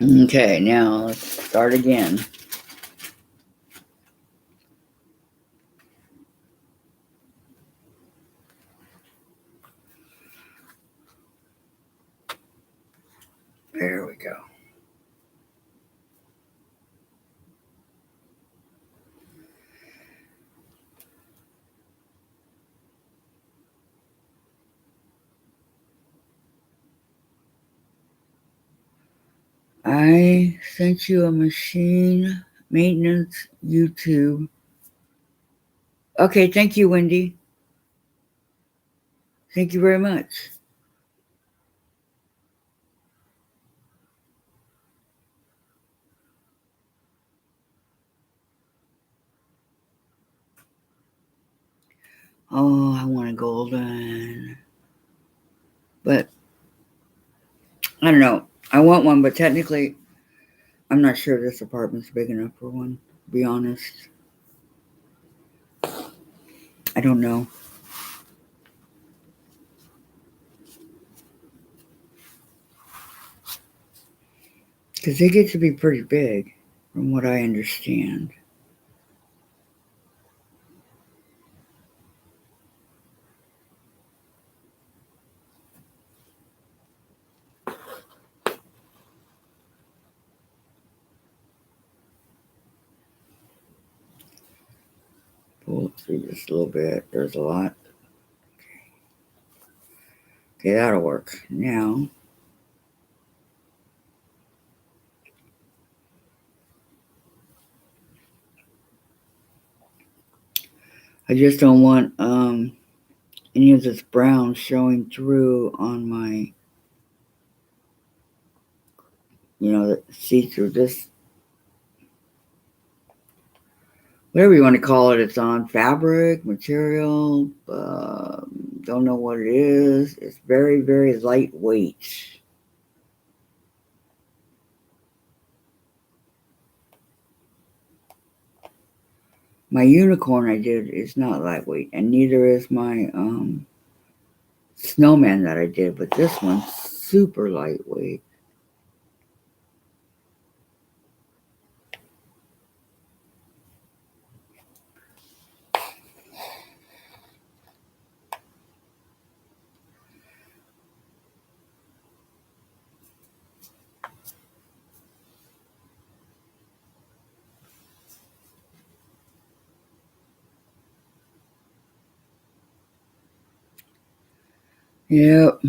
Okay, now let's start again. There we go. I sent you a machine maintenance YouTube. Okay, thank you, Wendy. Thank you very much. Oh, I want a golden. But I don't know. I want one, but technically, I'm not sure this apartment's big enough for one, to be honest. I don't know. Because they get to be pretty big, from what I understand. Pull it through just a little bit. There's a lot. Okay, that'll work. Now, I just don't want any of this brown showing through on my, see through this, whatever you want to call it. It's on fabric, material, don't know what it is. It's very, very lightweight. My unicorn I did is not lightweight, and neither is my snowman that I did, but this one's super lightweight. Yep.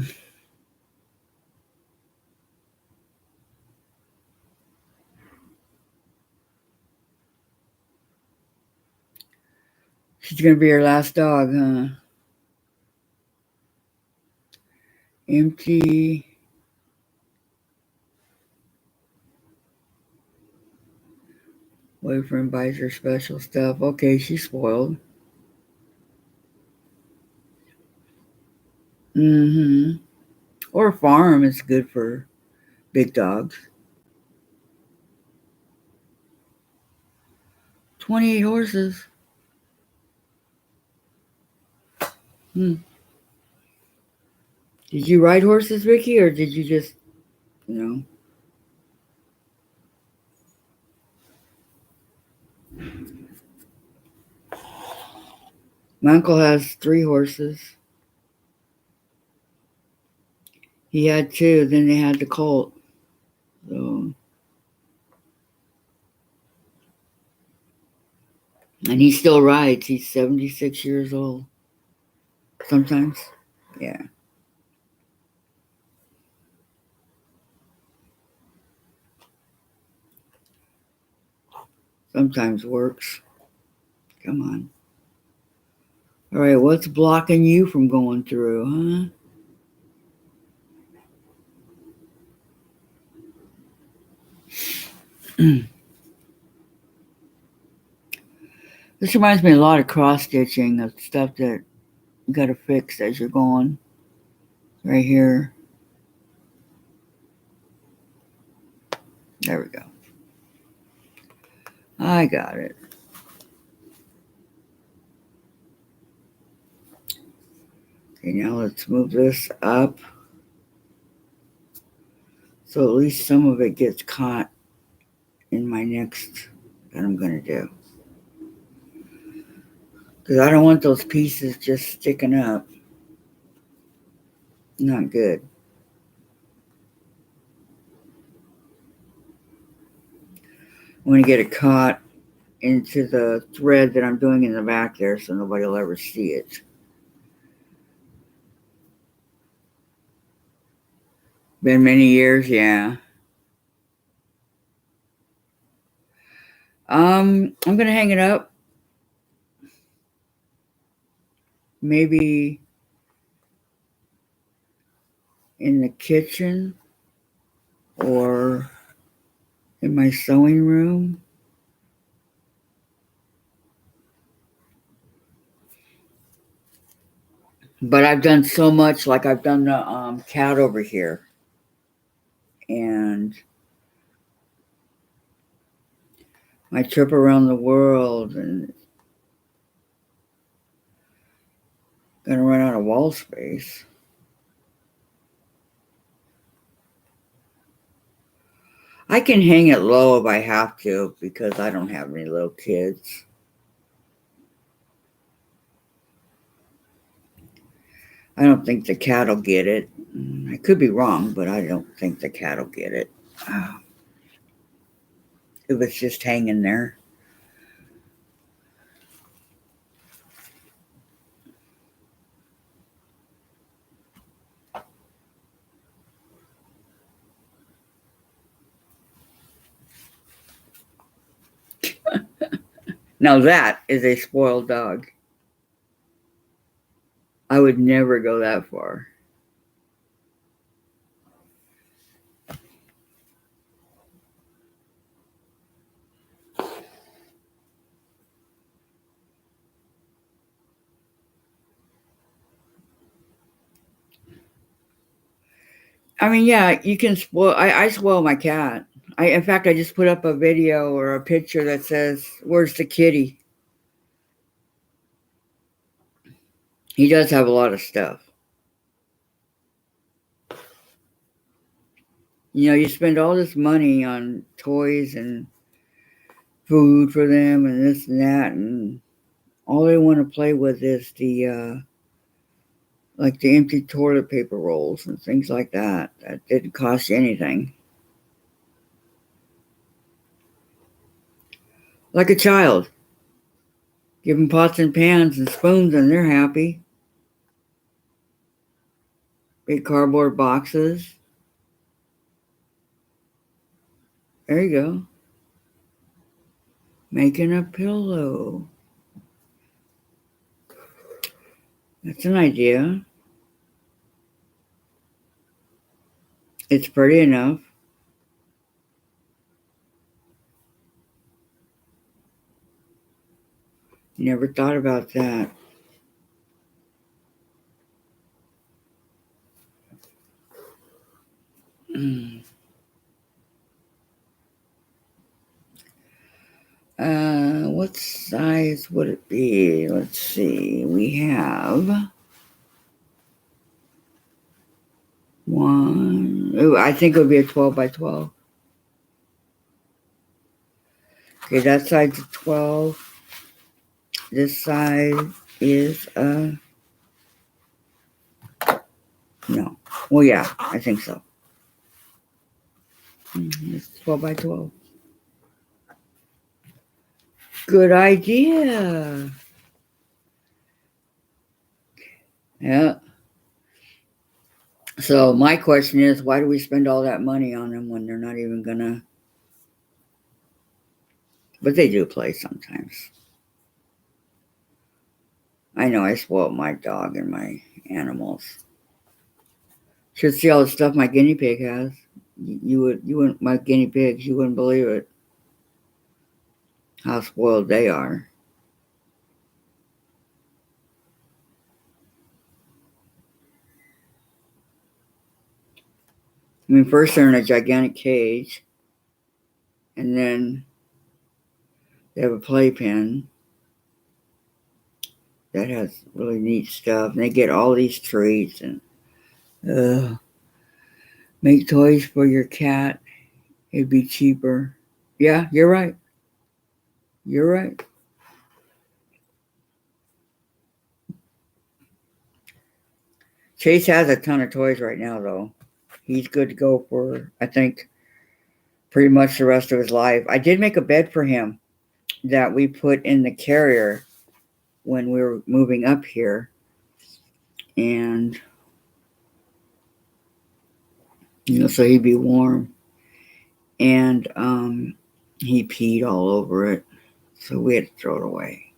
She's gonna be your last dog, huh? Empty. Boyfriend buys her special stuff. Okay, she's spoiled. Mm-hmm. Or a farm is good for big dogs. 28 horses. Hmm. Did you ride horses, Vicky, or did you just, you know? My uncle has 3 horses. He had 2, then they had the colt. So, and he still rides. He's 76 years old. Sometimes. Yeah. Sometimes works. Come on. All right, what's blocking you from going through, huh? This reminds me a lot of cross stitching of stuff that you got to fix as you're going. Right here. There we go. I got it. Okay, now let's move this up. So at least some of it gets caught in my next that I'm going to do. Because I don't want those pieces just sticking up. Not good. I want to get it caught into the thread that I'm doing in the back there so nobody will ever see it. Been many years, yeah. I'm going to hang it up. Maybe in the kitchen or in my sewing room. But I've done so much, like I've done the cat over here. And my trip around the world. And Gonna run out of wall space. I can hang it low if I have to because I don't have any little kids. I don't think the cat will get it. I could be wrong, but I don't think the cat will get it. If it's just hanging there. Now that is a spoiled dog. I would never go that far. I mean, yeah, you can spoil. I spoil my cat. In fact, I just put up a video or a picture that says, "Where's the kitty?" He does have a lot of stuff. You spend all this money on toys and food for them and this and that, and all they want to play with is the empty toilet paper rolls and things like that. That didn't cost you anything. Like a child. Give them pots and pans and spoons and they're happy. Big cardboard boxes. There you go. Making a pillow. That's an idea. It's pretty enough. Never thought about that. What size would it be? Let's see. We have one. Ooh, I think it would be a 12 by 12. Okay, that side's a 12. This side is a... No. Well, yeah, I think so. It's 12 by 12. Good idea. Yeah. So my question is, why do we spend all that money on them when they're not even gonna... But they do play sometimes. I know I spoiled my dog and my animals. Should see all the stuff my guinea pig has. You wouldn't, my guinea pigs, you wouldn't believe it. How spoiled they are. I mean, first they're in a gigantic cage, and then they have a playpen that has really neat stuff, and they get all these treats and make toys for your cat. It'd be cheaper. Yeah, you're right. You're right. Chase has a ton of toys right now, though. He's good to go for, I think, pretty much the rest of his life. I did make a bed for him that we put in the carrier when we were moving up here. And, so he'd be warm. And he peed all over it. So we had to throw it away.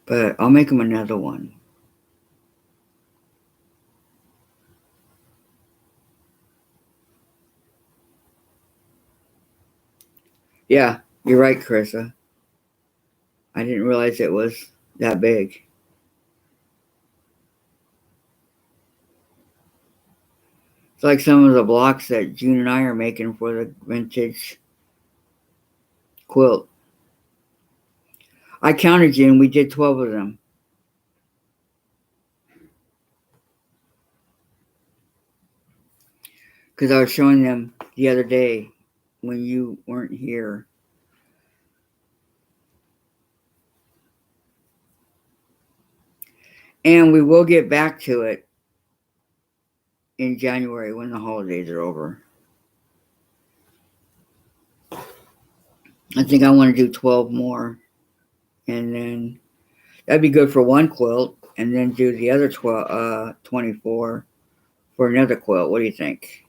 But I'll make him another one. Yeah, you're right, Carissa. I didn't realize it was that big. It's like some of the blocks that June and I are making for the vintage quilt. I counted you and we did 12 of them. because I was showing them the other day when you weren't here. And we will get back to it in January when the holidays are over. I think I want to do 12 more. And then that'd be good for one quilt. And then do the other 24 for another quilt. What do you think?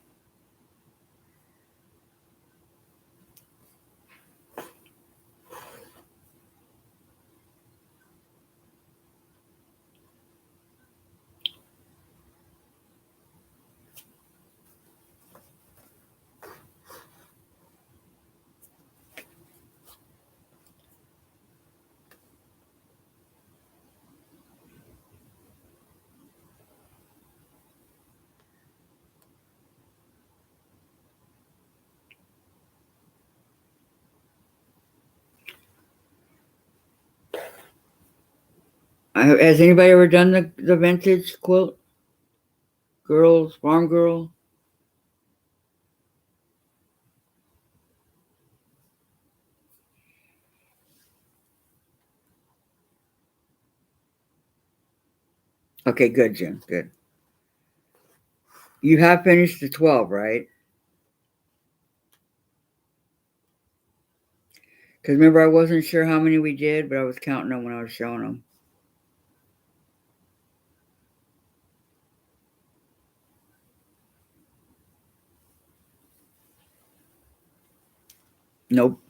Has anybody ever done the vintage quilt? Girls, farm girl? Okay, good, Jim. Good. You have finished the 12, right? Because remember, I wasn't sure how many we did, but I was counting them when I was showing them. Nope.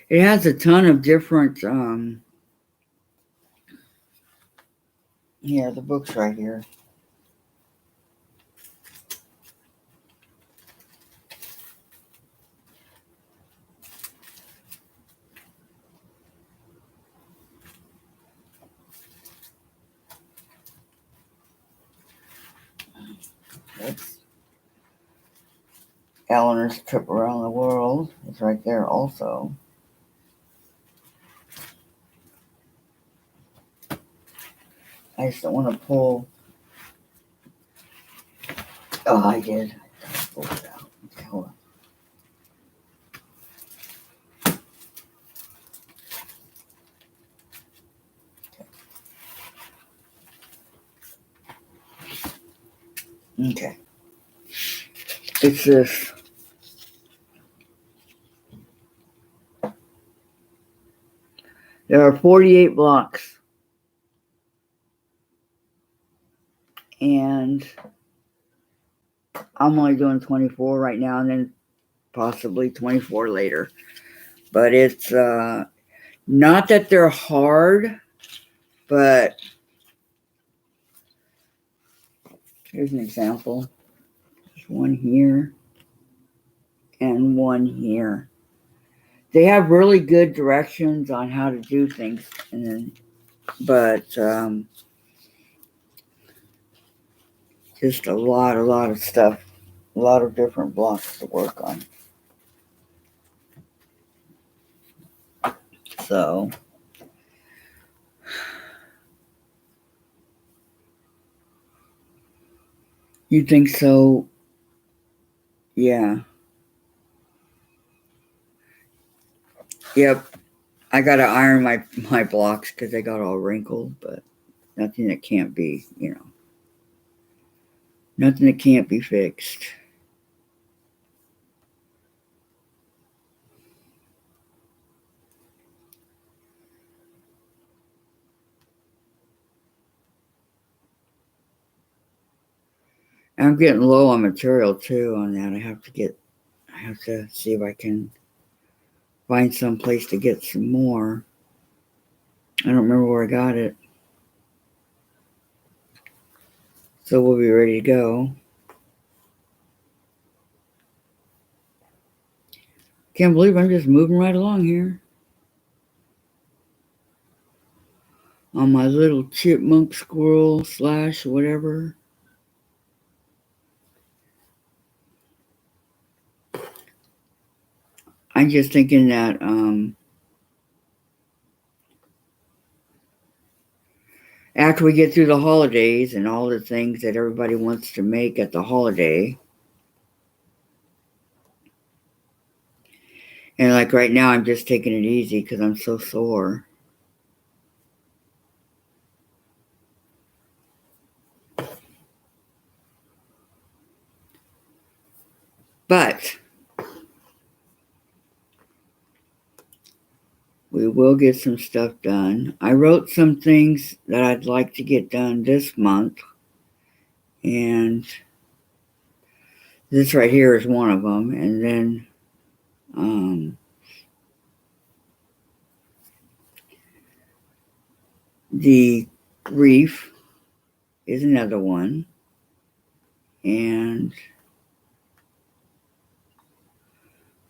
It has a ton of different, here, the book's right here. That's Eleanor's Trip Around the World. It's right there also. I just don't want to pull. Oh, I did. I pulled it out. Okay, hold on. Okay. It's this. There are 48 blocks. And I'm only doing 24 right now and then possibly 24 later. But it's not that they're hard, but here's an example. There's one here and one here. They have really good directions on how to do things, but just a lot of stuff, a lot of different blocks to work on. So you think so? Yeah. Yep. I gotta iron my blocks because they got all wrinkled, but nothing that can't be, nothing that can't be fixed. I'm getting low on material too on that. I have to see if I can find some place to get some more. I don't remember where I got it. So we'll be ready to go. Can't believe I'm just moving right along here. On my little chipmunk squirrel / whatever. I'm just thinking that after we get through the holidays and all the things that everybody wants to make at the holiday. And like right now, I'm just taking it easy because I'm so sore. But we will get some stuff done. I wrote some things that I'd like to get done this month. And this right here is one of them. And then the Wreath is another one. And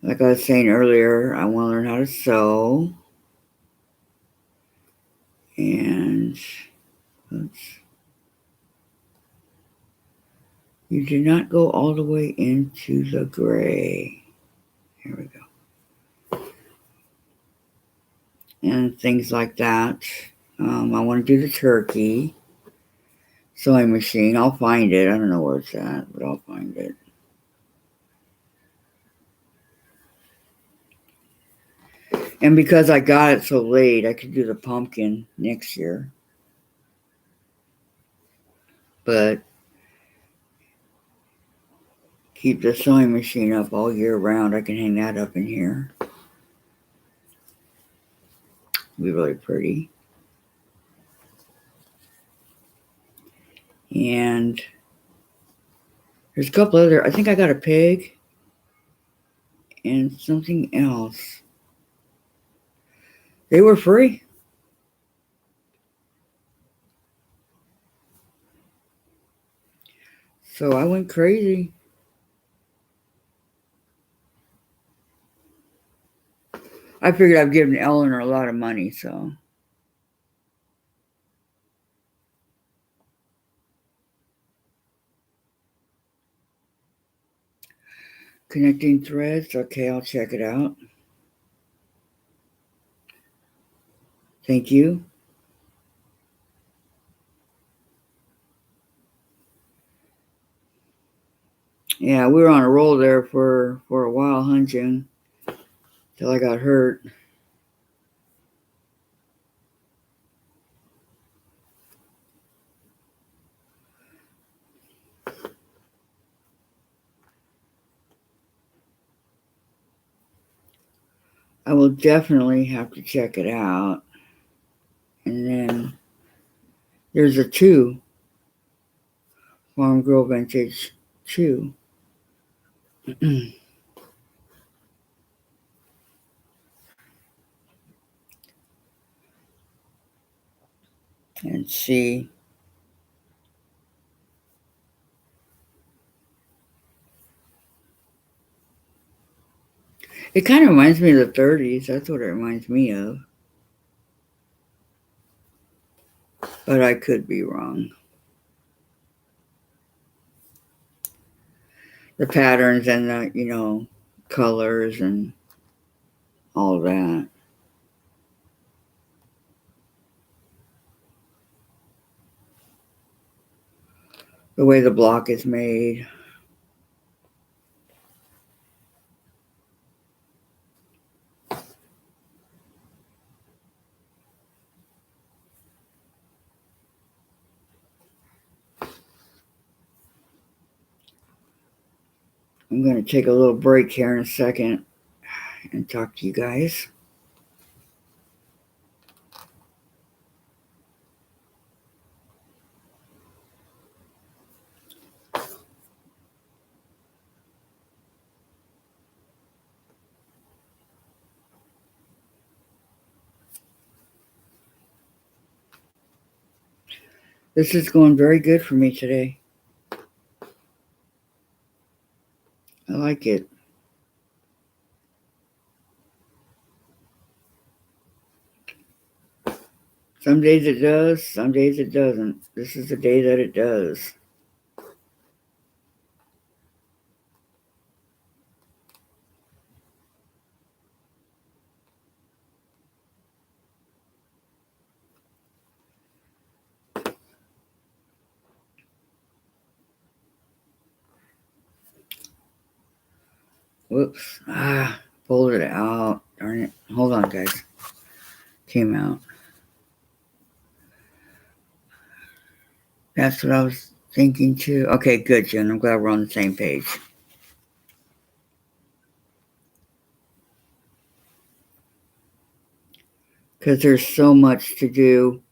like I was saying earlier, I want to learn how to sew. And oops, you did not go all the way into the gray. Here we go. And things like that. I want to do the turkey sewing machine. I'll find it. I don't know where it's at, but I'll find it. And because I got it so late, I could do the pumpkin next year. But keep the sewing machine up all year round. I can hang that up in here. It'll be really pretty. And there's a couple other, I think I got a pig and something else. They were free. So I went crazy. I figured I've given Eleanor a lot of money, so. Connecting threads. Okay, I'll check it out. Thank you. Yeah, we were on a roll there for a while, hunching, till I got hurt. I will definitely have to check it out. And then there's a 2 Farm Girl Vintage 2. And see. It kind of reminds me of the 30s. That's what it reminds me of. But I could be wrong. The patterns and the, colors and all that. The way the block is made. I'm going to take a little break here in a second and talk to you guys. This is going very good for me today. I like it. Some days it does, some days it doesn't. This is the day that it does. Whoops. Pulled it out. Darn it. Hold on, guys. Came out. That's what I was thinking too. Okay, good, Jen. I'm glad we're on the same page. Because there's so much to do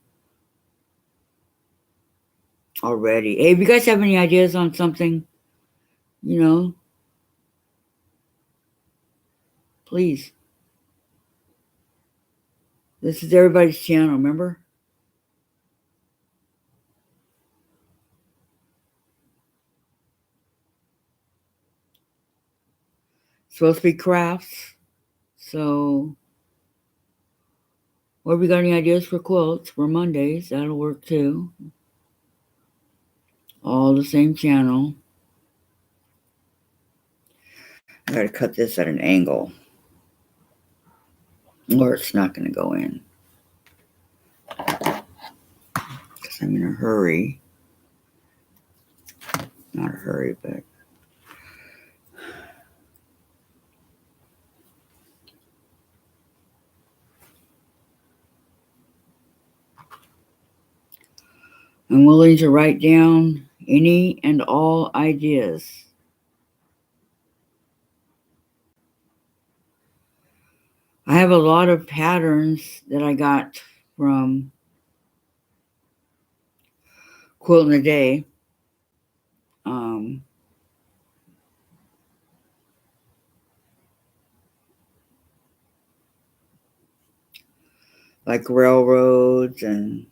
already. Hey, if you guys have any ideas on something, please. This is everybody's channel, remember? It's supposed to be crafts. So, or if we got any ideas for quilts for Mondays, that'll work too. All the same channel. I gotta cut this at an angle, or it's not gonna go in. Because I'm in a hurry. Not a hurry, but. I'm willing to write down any and all ideas. I have a lot of patterns that I got from Quilting a Day. Like railroads and,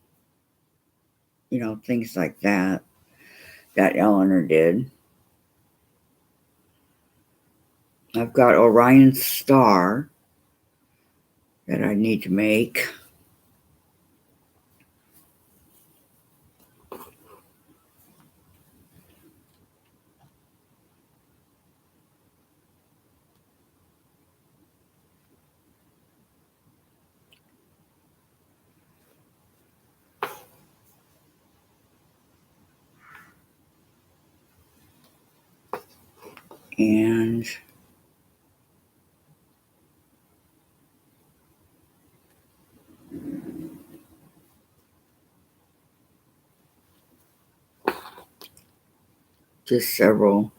things like that Eleanor did. I've got Orion's Star that I need to make. And just several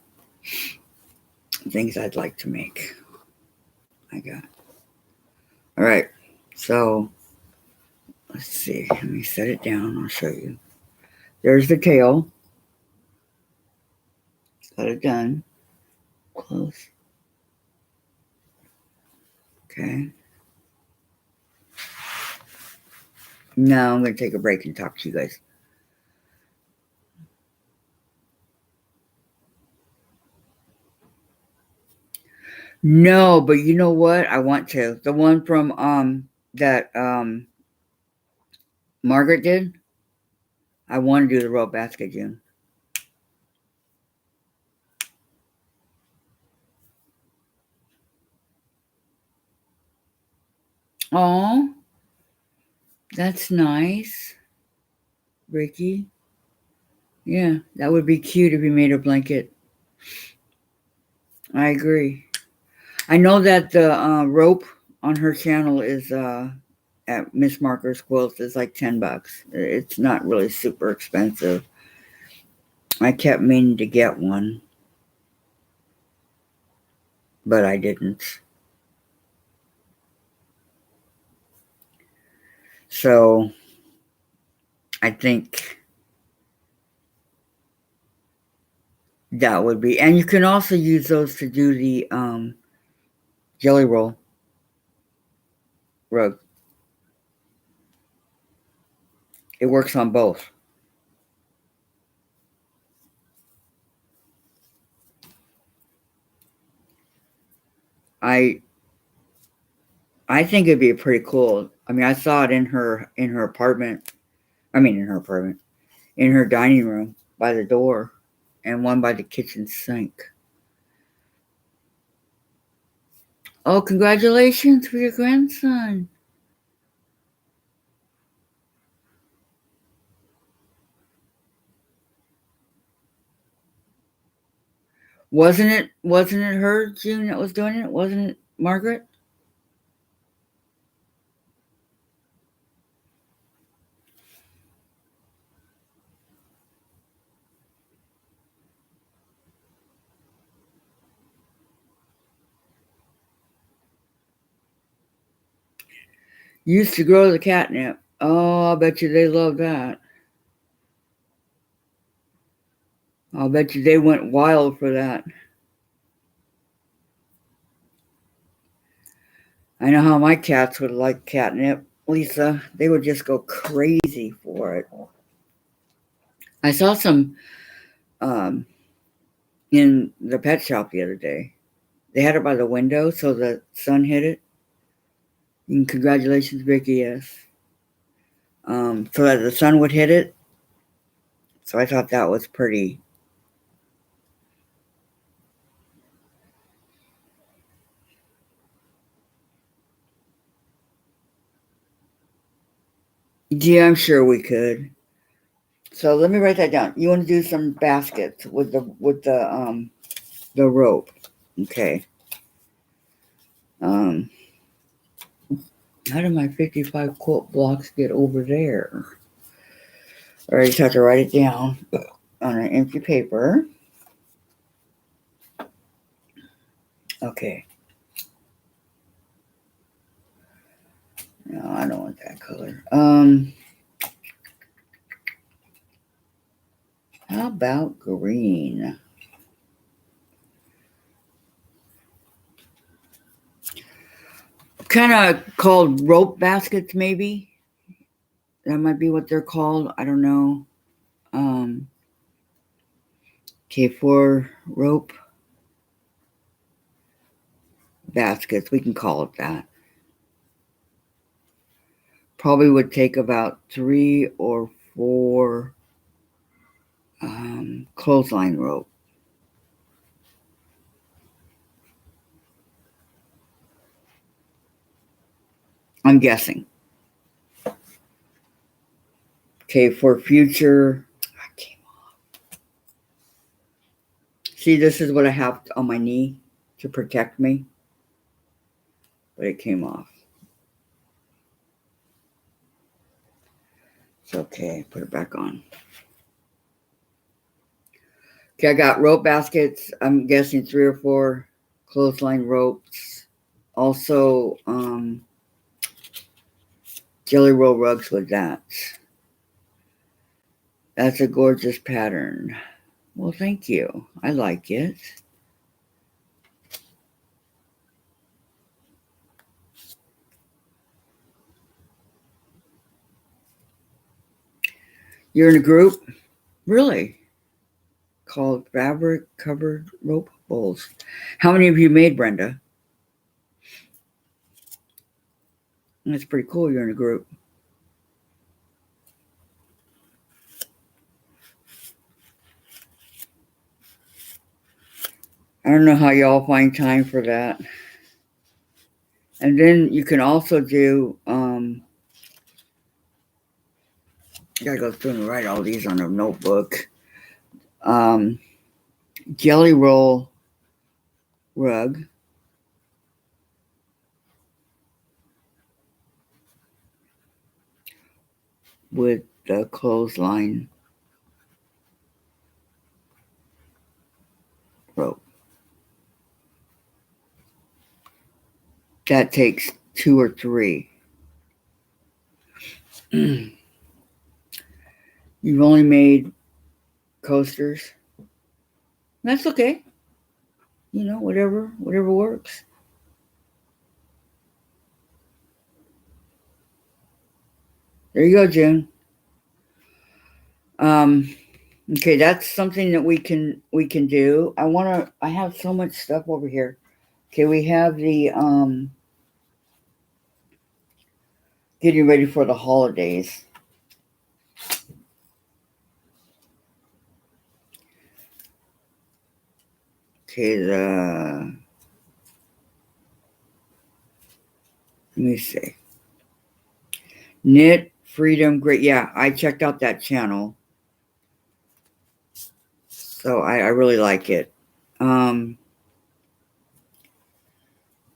things I'd like to make. I got. All right. So let's see. Let me set it down. I'll show you. There's the tail. Got it done. Close. Okay. Now I'm going to take a break and talk to you guys. No, but you know what? I want to. The one from that Margaret did. I want to do the rope basket, June. Oh, that's nice, Ricky. Yeah, that would be cute if you made a blanket. I agree. I know that the rope on her channel is at Miss Marker's Quilts is like $10. It's not really super expensive. I kept meaning to get one, but I didn't. So I think that would be, and you can also use those to do the jelly roll rug. It works on both. I think it'd be pretty cool. I mean, I saw it in her apartment. I mean, in her dining room by the door, and one by the kitchen sink. Oh, congratulations for your grandson. Wasn't it her, June, that was doing it? Wasn't it Margaret? Used to grow the catnip. Oh, I bet you they love that. I'll bet you they went wild for that. I know how my cats would like catnip, Lisa. They would just go crazy for it. I saw some um, in the pet shop the other day. They had it by the window so the sun hit it. And congratulations, Vicky, yes. So that the sun would hit it. So I thought that was pretty. Yeah, I'm sure we could. So let me write that down. You want to do some baskets with the rope, okay? Um, how did my 55 quilt blocks get over there? Or I just have to write it down on an empty paper. Okay. No, I don't want that color. How about green? Kind of called rope baskets, maybe. That might be what they're called. I don't know. K4 rope baskets. We can call it that. Probably would take about 3 or 4 clothesline rope. I'm guessing. Okay, for future. See, this is what I have on my knee to protect me. But it came off. It's okay. Put it back on. Okay, I got rope baskets. I'm guessing 3 or 4 clothesline ropes. Also, jelly roll rugs with that. That's a gorgeous pattern. Well, thank you. I like it. You're in a group? Really? Called Fabric Covered Rope Bowls. How many have you made, Brenda? That's pretty cool. You're in a group. I don't know how y'all find time for that. And then you can also do, I gotta go through and write all these on a notebook. Jelly roll rug. With the clothesline rope. That takes 2 or 3. You've only made coasters. That's okay. You know, whatever works. There you go, June. Okay, that's something that we can do. I have so much stuff over here. Okay, we have the getting ready for the holidays. Okay, let me see. Knit Freedom Great. Yeah, I checked out that channel. So I really like it. Okay,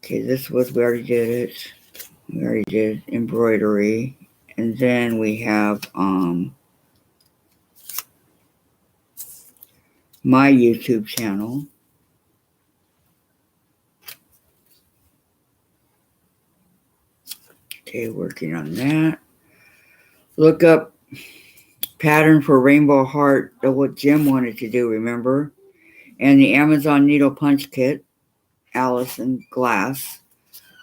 this was, we already did it. We already did embroidery. And then we have my YouTube channel. Okay, working on that. Look up pattern for rainbow heart, what Jim wanted to do, remember? And the Amazon needle punch kit, Allison Glass.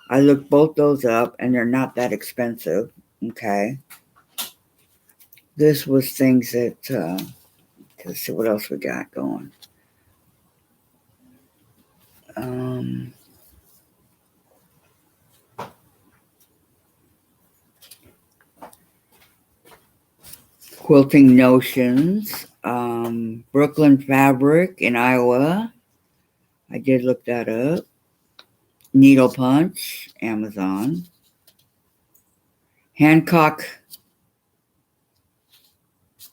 I looked both those up and they're not that expensive. Okay. This was things that, let's see what else we got going. Quilting Notions, Brooklyn Fabric in Iowa. I did look that up. Needle Punch, Amazon. Hancock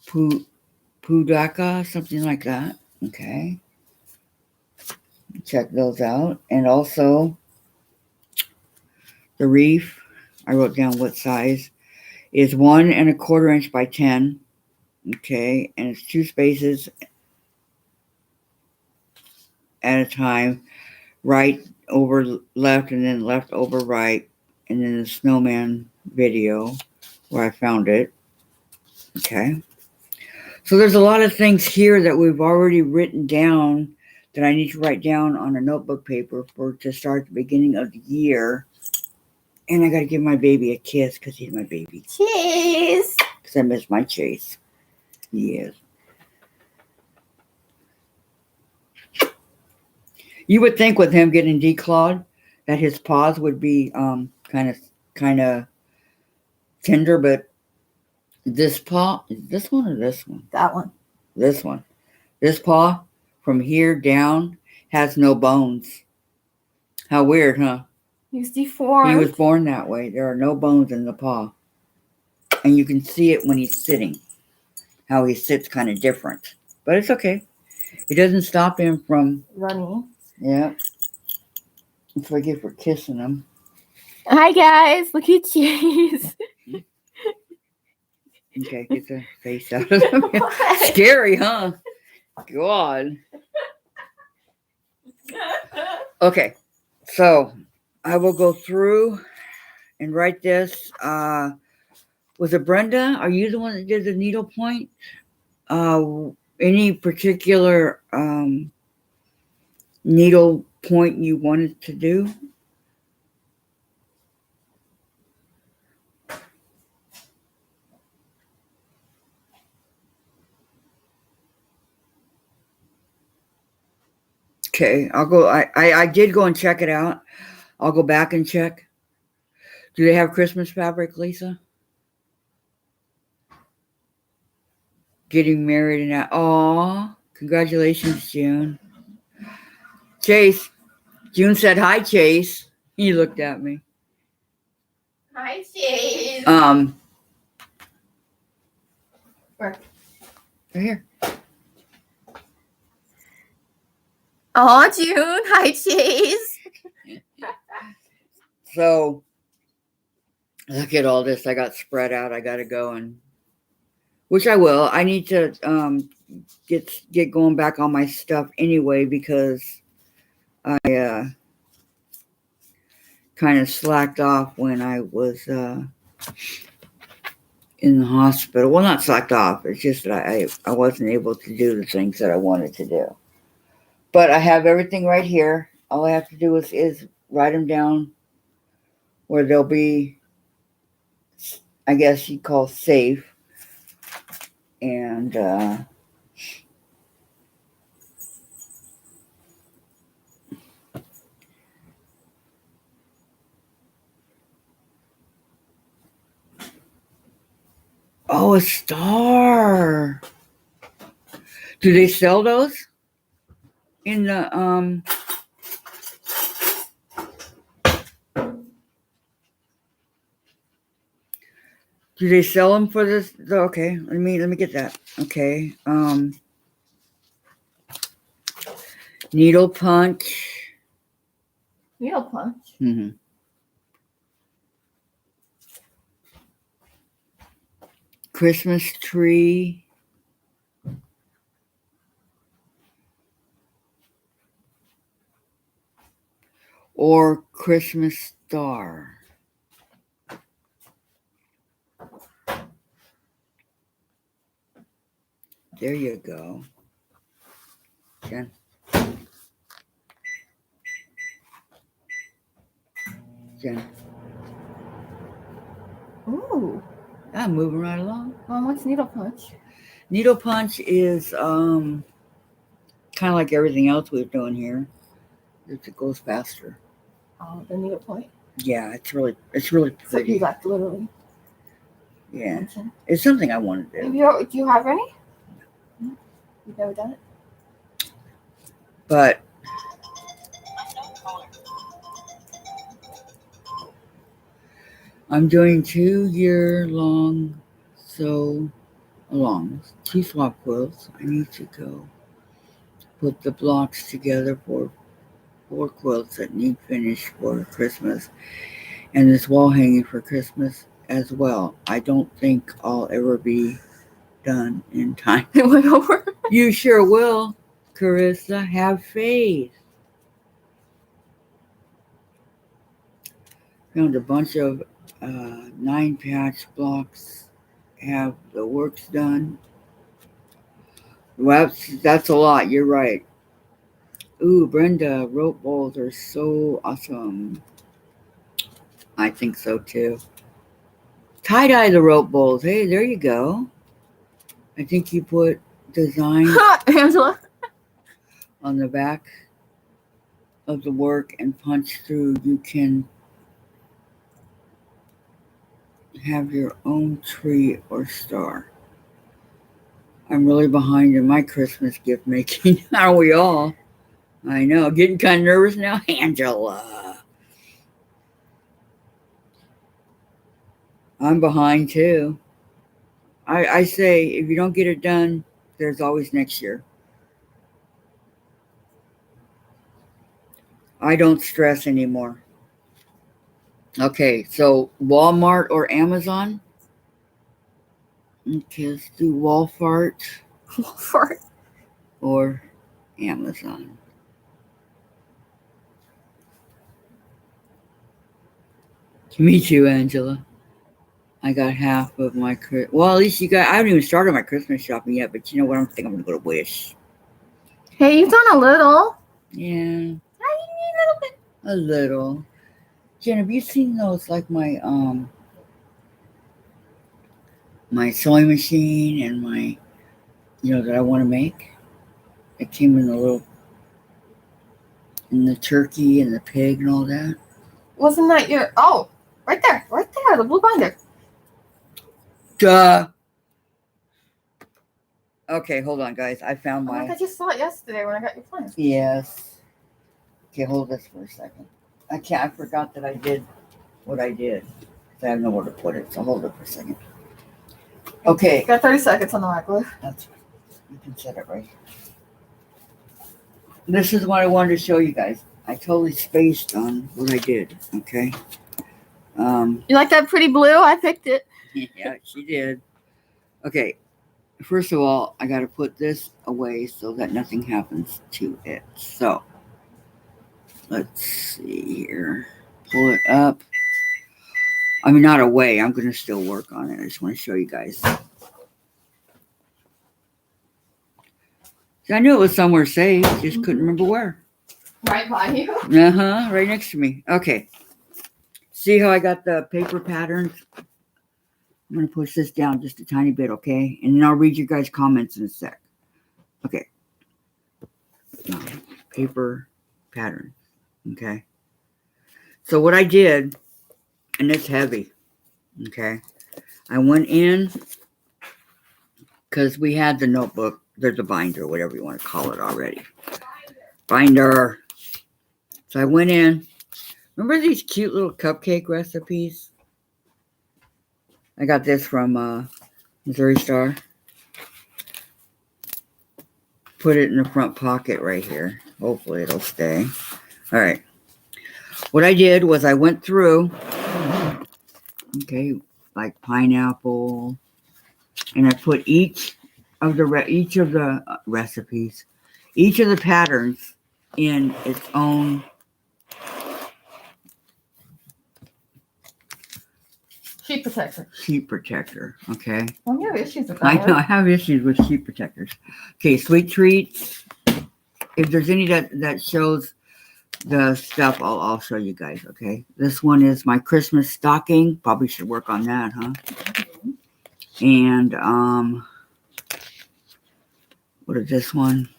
Pudaka, something like that. Okay. Check those out. And also the Wreath, I wrote down what size, is 1 1/4 inch by 10. Okay. And it's 2 spaces at a time. Right over left and then left over right. And then the snowman video where I found it. Okay. So there's a lot of things here that we've already written down that I need to write down on a notebook paper for to start the beginning of the year. And I got to give my baby a kiss because he's my baby. Chase! Because I miss my Chase. He is. You would think with him getting declawed that his paws would be kind of tender, but this paw, this one or this one? That one. This one. This paw from here down has no bones. How weird, huh? He's deformed. He was born that way. There are no bones in the paw. And you can see it when he's sitting. How he sits kind of different. But it's okay. It doesn't stop him from running. Yeah. That's what I get for kissing him. Hi, guys. Look at Chase. Okay, get the face out of him. Scary, huh? God. Okay, so I will go through and write this. Was it Brenda? Are you the one that did the needlepoint? Any particular needle point you wanted to do? Okay, I'll go. I did go and check it out. I'll go back and check. Do they have Christmas fabric, Lisa? Getting married and that. Aw, congratulations, June. Chase. June said hi, Chase. He looked at me. Hi, Chase. Where? Right here. Oh, June. Hi, Chase. So, look at all this. I got spread out. I got to go and, which I will. I need to get going back on my stuff anyway because I kind of slacked off when I was in the hospital. Well, not slacked off. It's just that I wasn't able to do the things that I wanted to do. But I have everything right here. All I have to do is write them down where they'll be, I guess you'd call safe. And oh, a star. Do they sell those in the do they sell them for this? Okay, let me get that. Okay. Needle punch. Needle punch. Mm-hmm. Christmas tree. Or Christmas star. There you go. Jen. Jen. Ooh. I'm moving right along. What's needle punch? Needle punch is kind of like everything else we're doing here. It goes faster. Oh, the needle point. Yeah, it's really pretty. So you like literally. Yeah, Punching. it's something I want to do. Do you have any? You've never done it? But I'm doing 2-year-long sew along 2 swap quilts. I need to go put the blocks together for 4 quilts that need finished for Christmas, and this wall hanging for Christmas as well. I don't think I'll ever be done in time. It went over. You sure will, Carissa. Have faith. Found a bunch of 9-patch blocks. Have the works done. Well, that's a lot. You're right. Ooh, Brenda, rope bowls are so awesome. I think so too. Tie-dye the rope bowls. Hey, there you go. I think you put design Angela. on the back of the work and punch through. You can have your own tree or star. I'm really behind in my Christmas gift making. Aren't we all? I know. Getting kind of nervous now. Angela. I'm behind too. I say if you don't get it done, there's always next year. I don't stress anymore. Okay, so Walmart or Amazon? Okay, let's do Walmart or Amazon. Me too, Angela. I got half of my well, at least you got. I haven't even started my Christmas shopping yet, but you know what? I think I'm gonna go to Wish. Hey, you've done a little. Yeah, A a little. Jen, have you seen those? Like my my sewing machine and my, that I want to make. It came in in the turkey and the pig and all that. Wasn't that your? Oh, right there, the blue binder. Duh. Okay, hold on, guys. I found my. I just saw it yesterday when I got your plan. Yes. Okay, hold this for a second. I forgot that I did what I did. I have nowhere to put it, so hold it for a second. Okay. Got 30 seconds on the microwave. That's right. You can set it right here. This is what I wanted to show you guys. I totally spaced on what I did, okay? You like that pretty blue? I picked it. Yeah, she did. Okay, first of all, I got to put this away so that nothing happens to it. So, let's see here. Pull it up. I mean, not away. I'm going to still work on it. I just want to show you guys. I knew it was somewhere safe. Just couldn't remember where. Right by you? Uh-huh. Right next to me. Okay. See how I got the paper patterns? I'm going to push this down just a tiny bit, okay? And then I'll read you guys' comments in a sec. Okay. Paper pattern. Okay. So what I did, and it's heavy, okay? I went in, because we had the notebook, the binder, whatever you want to call it already. Binder. So I went in. Remember these cute little cupcake recipes? I got this from Missouri Star. put it in the front pocket right here. Hopefully it'll stay. All right. What I did was I went through, okay, like pineapple, and I put each of the recipes, each of the patterns in its own Sheet protector. sheet protector. Okay. Well, you have issues with that. I know I have issues with sheet protectors. Okay, sweet treats. If there's any that shows the stuff, I'll show you guys. Okay. This one is my Christmas stocking. Probably should work on that, huh? And what is this one?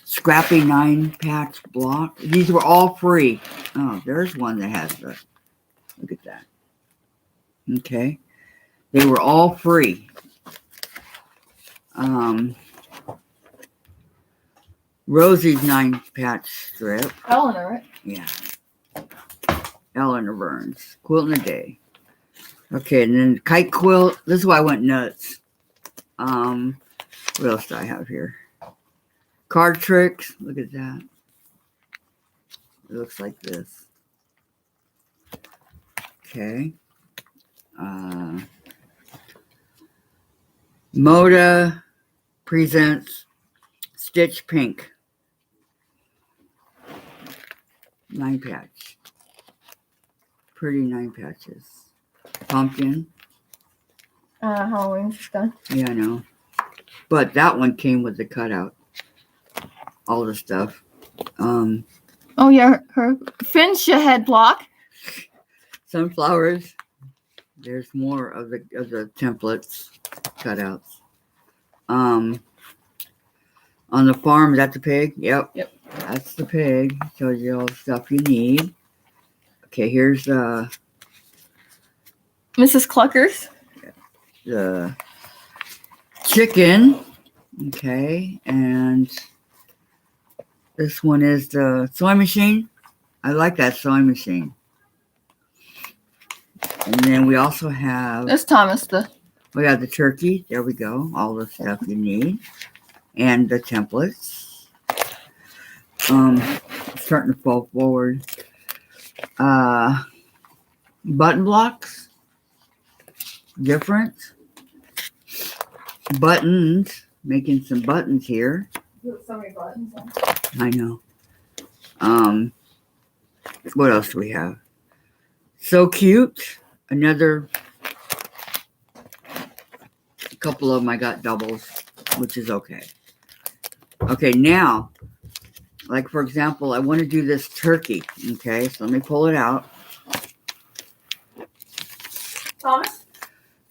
Scrappy 9-patch block. These were all free. Oh, there's one that has the. Look at that. Okay. They were all free. Rosie's 9-patch strip. Eleanor, right? Yeah. Eleanor Burns. Quilt in a day. Okay, and then kite quilt. This is why I went nuts. What else do I have here? Card tricks. Look at that. It looks like this. Okay. Moda presents Stitch Pink 9-patch. Pretty 9 patches. Pumpkin. Halloween's done. Yeah, I know. But that one came with the cutout. All the stuff. Oh yeah, her Finch head block. Sunflowers. There's more of the templates, cutouts. On the farm, is that the pig? Yep. Yep. That's the pig. Shows you all the stuff you need. Okay, here's Mrs. Cluckers. the chicken. Okay, and this one is the sewing machine. I like that sewing machine. And then we also have. There's Thomas. We have the turkey. There we go. All the stuff you need. And the templates. Starting to fall forward. Button blocks. Different. Buttons. Making some buttons here. So many buttons. I know. What else do we have? So cute. Another couple of them I got doubles, which is okay. Okay, now, like for example, I want to do this turkey. Okay, so let me pull it out. Thomas?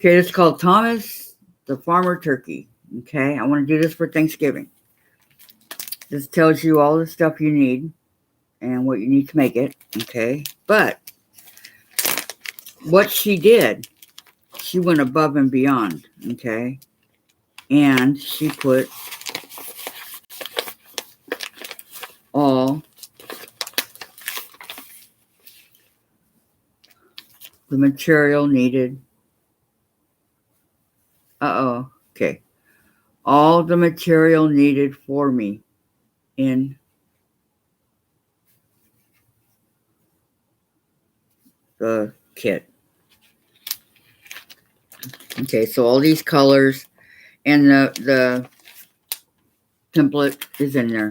Okay, it's called Thomas the Farmer Turkey. Okay, I want to do this for Thanksgiving. This tells you all the stuff you need and what you need to make it. Okay, but what she did, she went above and beyond, okay? And she put all the material needed. Okay. All the material needed for me in the kit. Okay, so all these colors and the template is in there.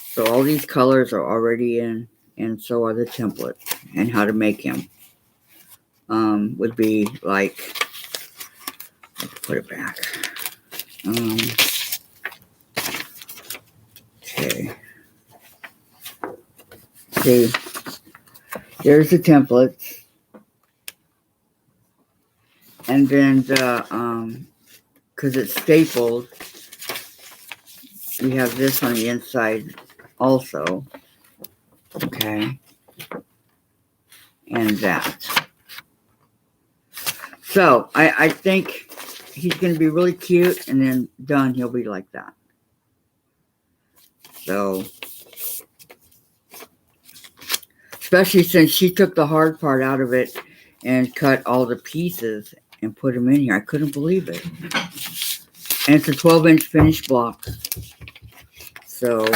So all these colors are already in, and so are the template and how to make him. Would be like, let's put it back. Okay. See, there's the templates. And then the, because it's stapled, we have this on the inside also. Okay. And that. So, I think he's going to be really cute, and then done, he'll be like that. So, especially since she took the hard part out of it and cut all the pieces and put them in here. I couldn't believe it. And it's a 12-inch finished block. So,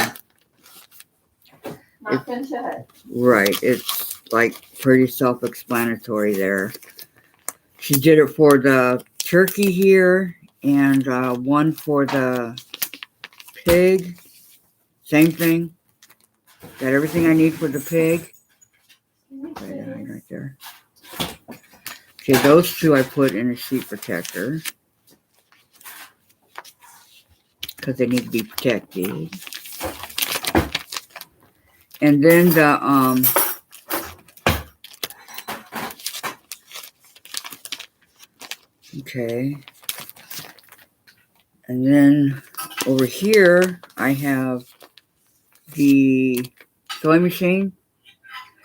Not into it. right, it's like pretty self-explanatory there. She did it for the turkey here and one for the pig. Same thing. Got everything I need for the pig. Right there. Okay, those two I put in a sheet protector because they need to be protected. And then the okay. And then over here I have the sewing machine.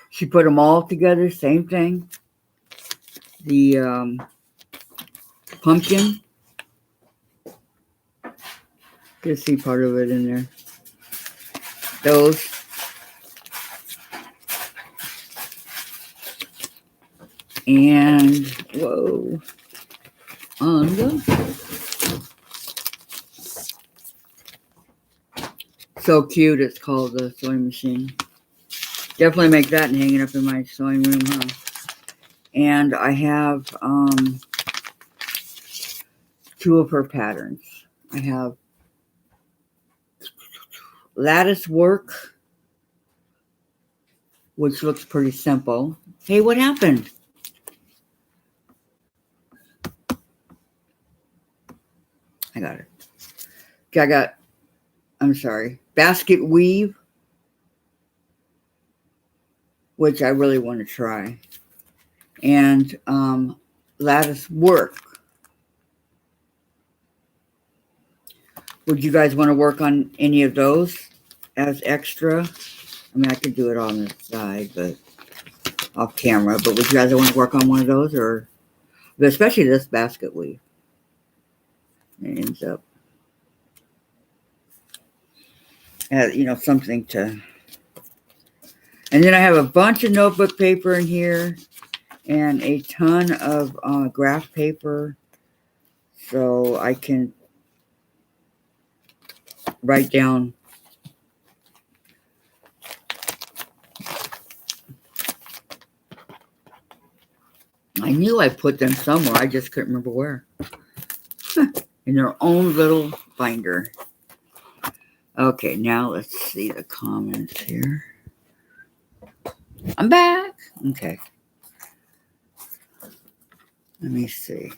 She put them all together, same thing. The pumpkin. You see part of it in there. Those. And whoa. So cute. It's called the sewing machine. Definitely make that and hang it up in my sewing room, huh? And I have two of her patterns. I have lattice work, which looks pretty simple. Hey, what happened? I got it. Okay, I'm sorry, basket weave, which I really want to try. And lattice work. Would you guys want to work on any of those as extra? I mean, I could do it on the side, but off camera. But would you guys want to work on one of those, or especially this basket weave? It ends up, something to. And then I have a bunch of notebook paper in here, and a ton of graph paper, so I can write down. I knew I put them somewhere. I just couldn't remember where. In their own little binder. Okay, now let's see the comments here. I'm back. Okay. Let me see.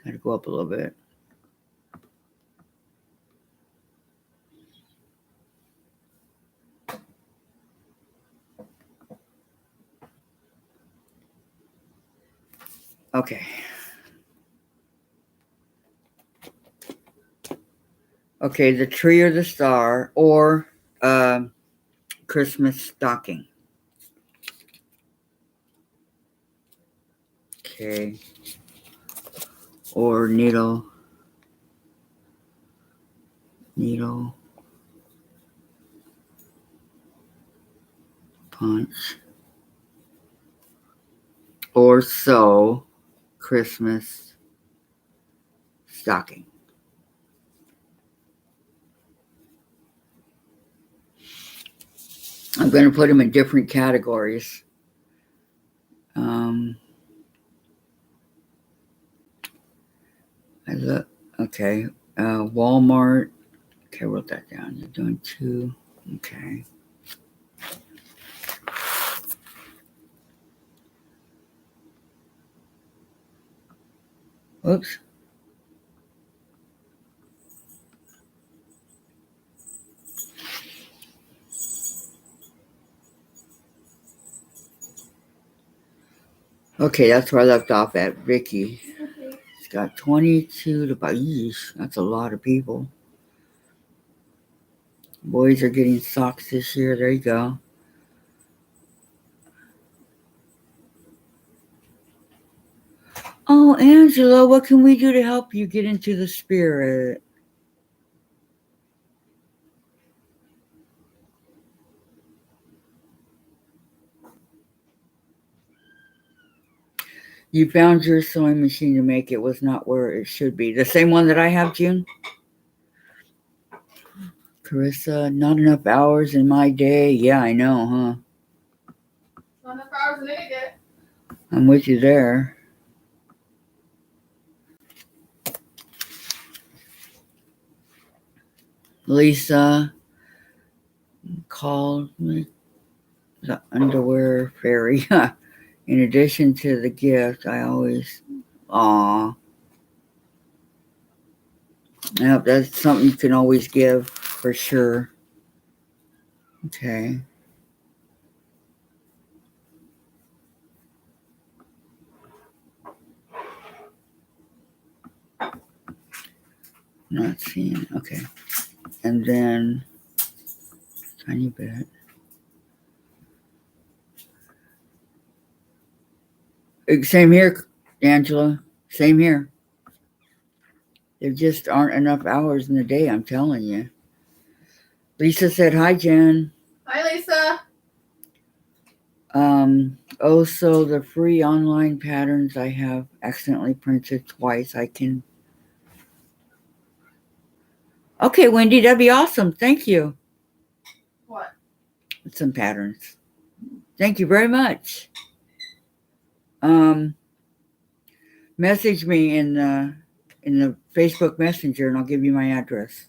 Gotta go up a little bit. Okay. Okay, the tree or the star, or Christmas stocking. Okay. Or needle, punch. Or sew, Christmas stocking. I'm going to put them in different categories. Okay, Walmart. Okay, I wrote that down. You're doing 2. Okay. Oops. Okay, that's where I left off at. Vicky. Okay. It's got 22 to buy. That's a lot of people. Boys are getting socks this year. There you go. Oh, Angela, what can we do to help you get into the spirit? You found your sewing machine to make it was not where it should be. The same one that I have, June? Carissa, not enough hours in my day. Yeah, I know, huh? Not enough hours in any day. I'm with you there. Lisa called me the underwear fairy. In addition to the gift, I always, aw. Yep, that's something you can always give for sure. Okay. Not seeing. Okay. And then, tiny bit. Same here, Angela. Same here. There just aren't enough hours in the day, I'm telling you. Lisa said, hi, Jen. Hi, Lisa. So the free online patterns I have accidentally printed twice. I can. Okay, Wendy, that'd be awesome. Thank you. What? Some patterns. Thank you very much. Message me in the Facebook Messenger, and I'll give you my address.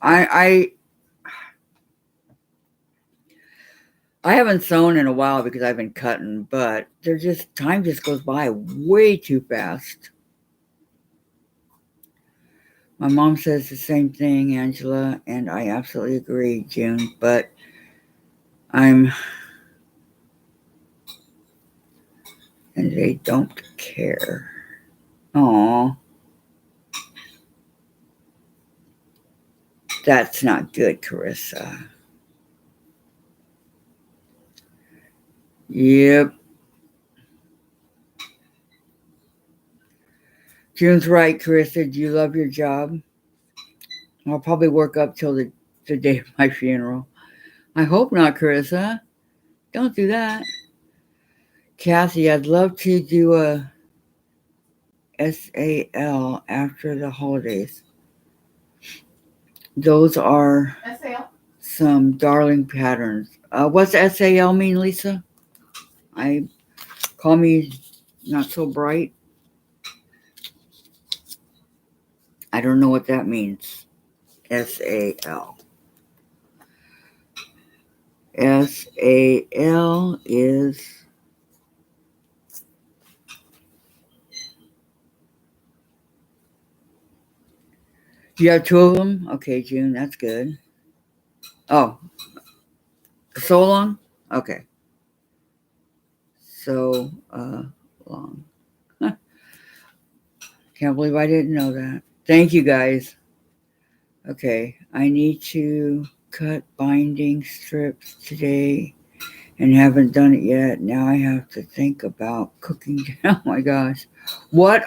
I haven't sewn in a while because I've been cutting, but time just goes by way too fast. My mom says the same thing, Angela, and I absolutely agree, June, but and they don't care. Aw. That's not good, Carissa. Yep. June's right, Carissa. Do you love your job? I'll probably work up till the day of my funeral. I hope not, Carissa. Don't do that. Kathy, I'd love to do a SAL after the holidays. Those are SAL? some darling patterns. What's SAL mean, Lisa? Call me not so bright. I don't know what that means. SAL. SAL is you have two of them? Okay, June, that's good. Oh, so long? Okay. So long. Can't believe I didn't know that. Thank you, guys. Okay, I need to cut binding strips today and haven't done it yet. Now I have to think about cooking. Oh my gosh. What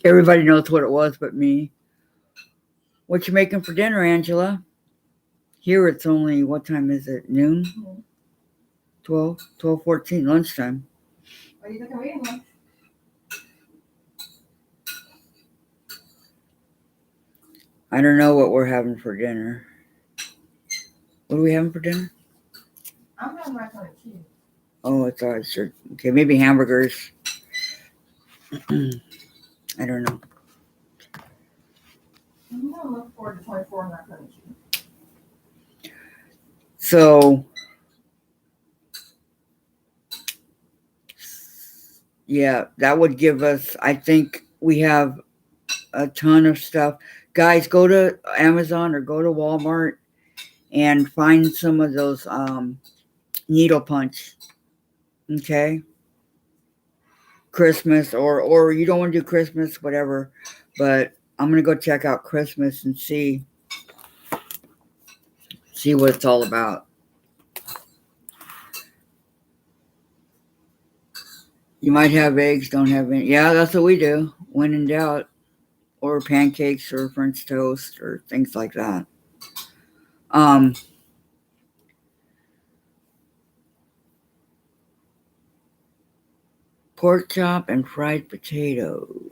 everybody knows what it was but me. What you making for dinner, Angela? Here it's only, what time is it? Noon? 12:14, lunchtime. What do you think I'm eating lunch? I don't know what we're having for dinner. What are we having for dinner? I'm having macaroni and cheese. Oh, it's all right, sure. Okay, maybe hamburgers. I don't know. I'm going to look forward to 24 macaroni and cheese. So, yeah, that would give us, I think we have a ton of stuff. Guys, go to Amazon or go to Walmart and find some of those needle punch. Okay? Christmas or you don't want to do Christmas, whatever. But I'm going to go check out Christmas and see what it's all about. You might have eggs, don't have any. Yeah, that's what we do. When in doubt. Or pancakes or French toast or things like that. Pork chop and fried potatoes.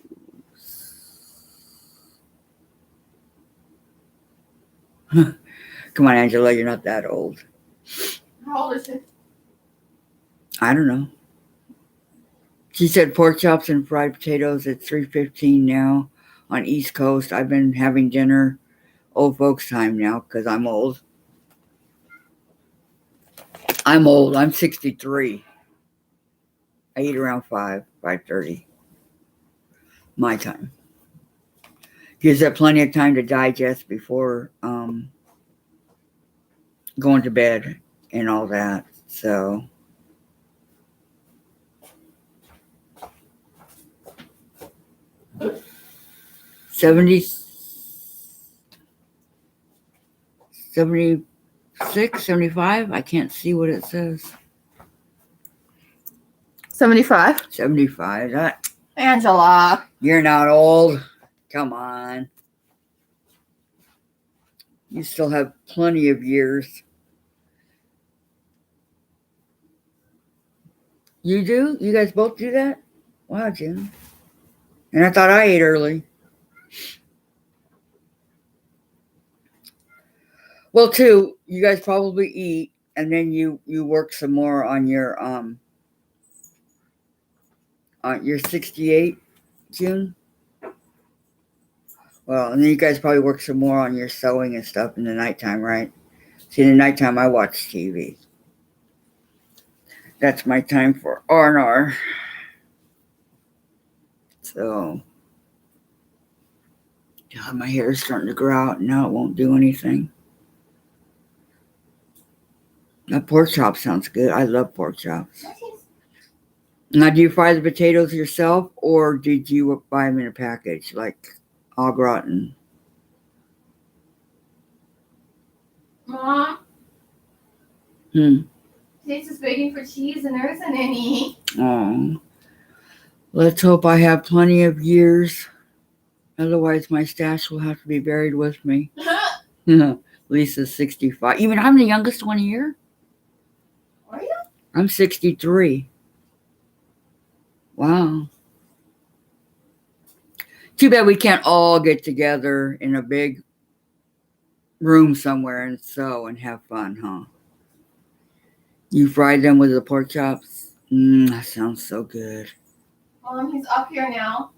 Come on, Angela, you're not that old. How old is she? I don't know. She said pork chops and fried potatoes at 3:15 now on East Coast. I've been having dinner old folks time now because I'm old. I'm old. I'm 63. I eat around 5:30 my time. Gives that plenty of time to digest before going to bed and all that. So 70, 76, 75. I can't see what it says. 75. 75. That Angela. you're not old. Come on. You still have plenty of years. You do? You guys both do that? Wow, Jim. And I thought I ate early. Well, too, you guys probably eat and then you work some more on your 68, June. Well, and then you guys probably work some more on your sewing and stuff in the nighttime, right? See, in the nighttime I watch TV. That's my time for R&R. So, God, my hair is starting to grow out and now it won't do anything. That pork chop sounds good. I love pork chops. Now, do you fry the potatoes yourself or did you buy them in a package like au gratin? Mom, Jace is begging for cheese and there isn't any. Oh, let's hope I have plenty of years. Otherwise, my stash will have to be buried with me. Lisa's 65. Even I'm the youngest one here. Are you? I'm 63. Wow. Too bad we can't all get together in a big room somewhere and sew and have fun, huh? You fried them with the pork chops? That sounds so good. Mom, he's up here now.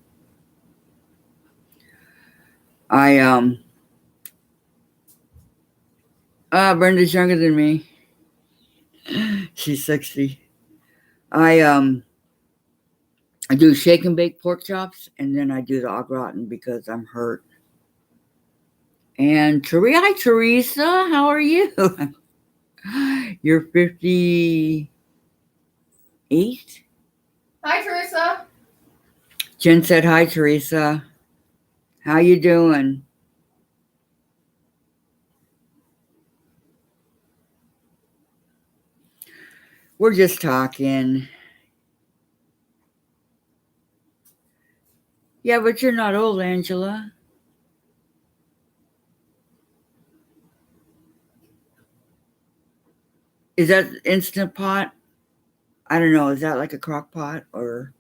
Brenda's younger than me. She's 60. I do shake and bake pork chops and then I do the au gratin because I'm hurt. And hi Teresa, how are you? You're 58? Hi, Teresa. Jen said hi, Teresa. How you doing? We're just talking. Yeah, but you're not old, Angela. Is that Instant Pot? I don't know. Is that like a crock pot or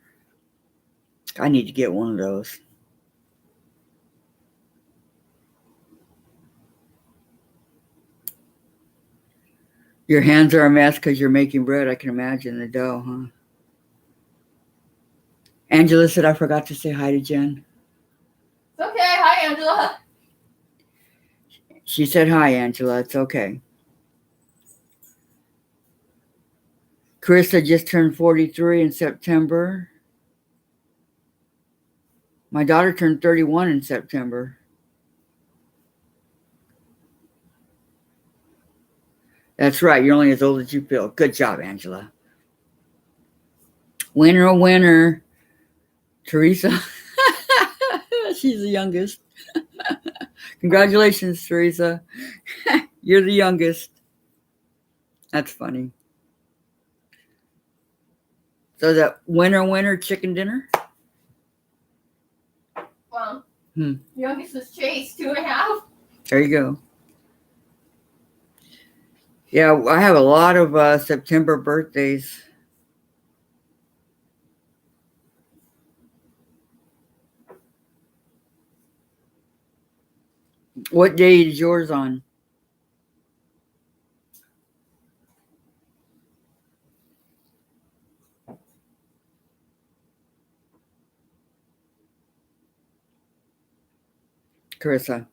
I need to get one of those. Your hands are a mess because you're making bread. I can imagine the dough, huh? Angela said I forgot to say hi to Jen. It's okay. Hi, Angela. She said hi, Angela. It's okay. Carissa just turned 43 in September. My daughter turned 31 in September. That's right. You're only as old as you feel. Good job, Angela. Winner, oh winner. Teresa. She's the youngest. Congratulations, Teresa. You're the youngest. That's funny. So that winner chicken dinner? Well, youngest is Chase, 2.5. There you go. Yeah, I have a lot of September birthdays. What day is yours on? Carissa.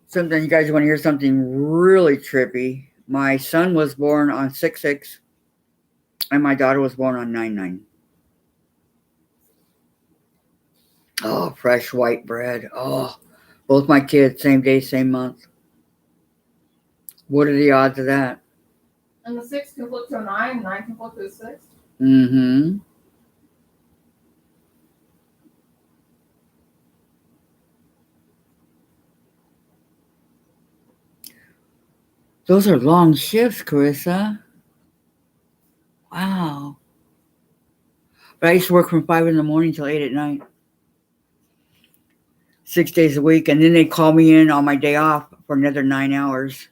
Something you guys want to hear something really trippy. My son was born on 6/6 and my daughter was born on 9/9. Oh, fresh white bread. Oh, both my kids, same day, same month. What are the odds of that? And the 6 can flip to a 9, 9 can flip to a 6. Mm-hmm. Those are long shifts, Carissa. Wow. But I used to work from 5 in the morning till 8 at night. 6 days a week. And then they'd call me in on my day off for another 9 hours.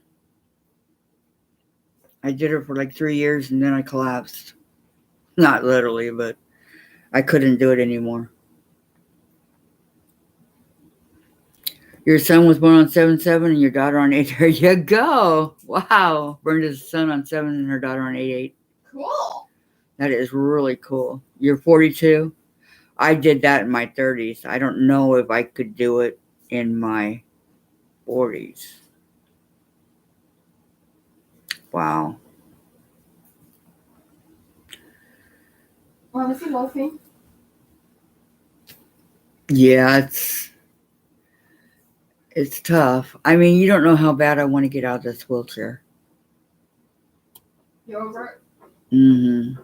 I did it for like 3 years and then I collapsed. Not literally, but I couldn't do it anymore. Your son was born on 7/7 and your daughter on 8. There you go. Wow. Brenda's son on 7 and her daughter on 8/8. Cool. That is really cool. You're 42? I did that in my 30s. I don't know if I could do it in my 40s. Wow. Well, is he loafing? Yeah, it's tough. I mean, you don't know how bad I want to get out of this wheelchair. You over it? Mm-hmm.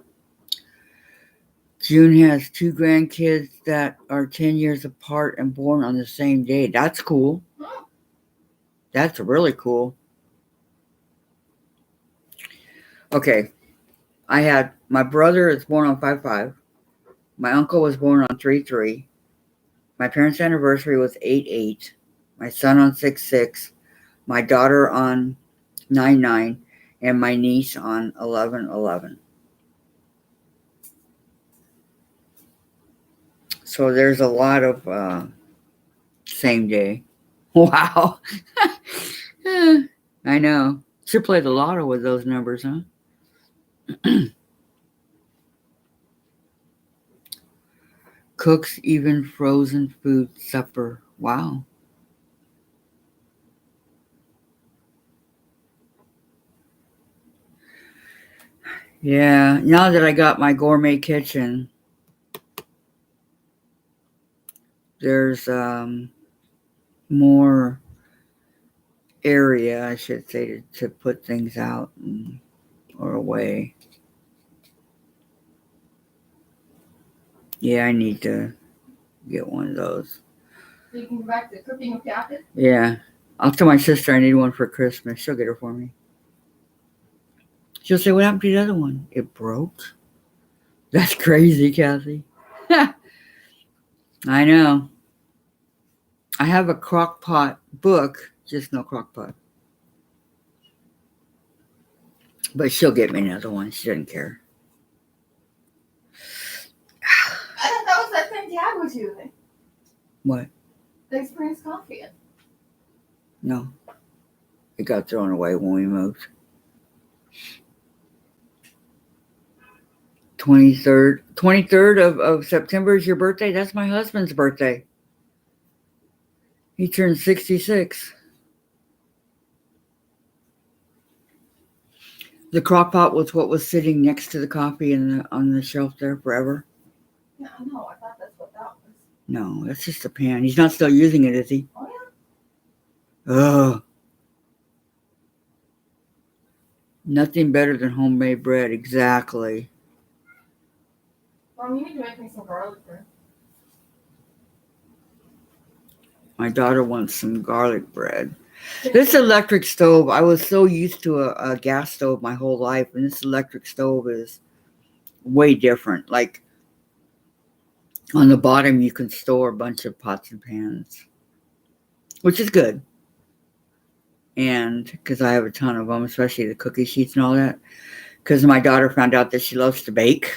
June has 2 grandkids that are 10 years apart and born on the same day. That's cool. That's really cool. Okay. I had my brother is born on 5/5. My uncle was born on 3/3. My parents' anniversary was 8/8. My son on 6/6. My daughter on 9/9. And my niece on 11/11. So there's a lot of same day. Wow. I know. Should play the lotto with those numbers, huh? Cooks even frozen food supper. Wow. Yeah, now that I got my gourmet kitchen, there's more area, I should say, to put things out or away. Yeah, I need to get one of those. So you can go back to cooking with Captain? Yeah. I'll tell my sister I need one for Christmas. She'll get it for me. She'll say, what happened to the other one? It broke? That's crazy, Kathy. I know. I have a crock pot book, just no crock pot. But she'll get me another one. She doesn't care. I thought that was that thing Dad was using. What? The experience coffee. No. It got thrown away when we moved. 23rd of September is your birthday? That's my husband's birthday. He turned 66. The crock pot was what was sitting next to the coffee on the shelf there forever. Yeah, no, I thought that's what that was. No, that's just a pan. He's not still using it, is he? Oh, yeah? Ugh. Nothing better than homemade bread. Exactly. Mom, you need to make me some garlic bread. My daughter wants some garlic bread. This electric stove, I was so used to a gas stove my whole life, and this electric stove is way different. Like, on the bottom, you can store a bunch of pots and pans, which is good. And because I have a ton of them, especially the cookie sheets and all that. Because my daughter found out that she loves to bake.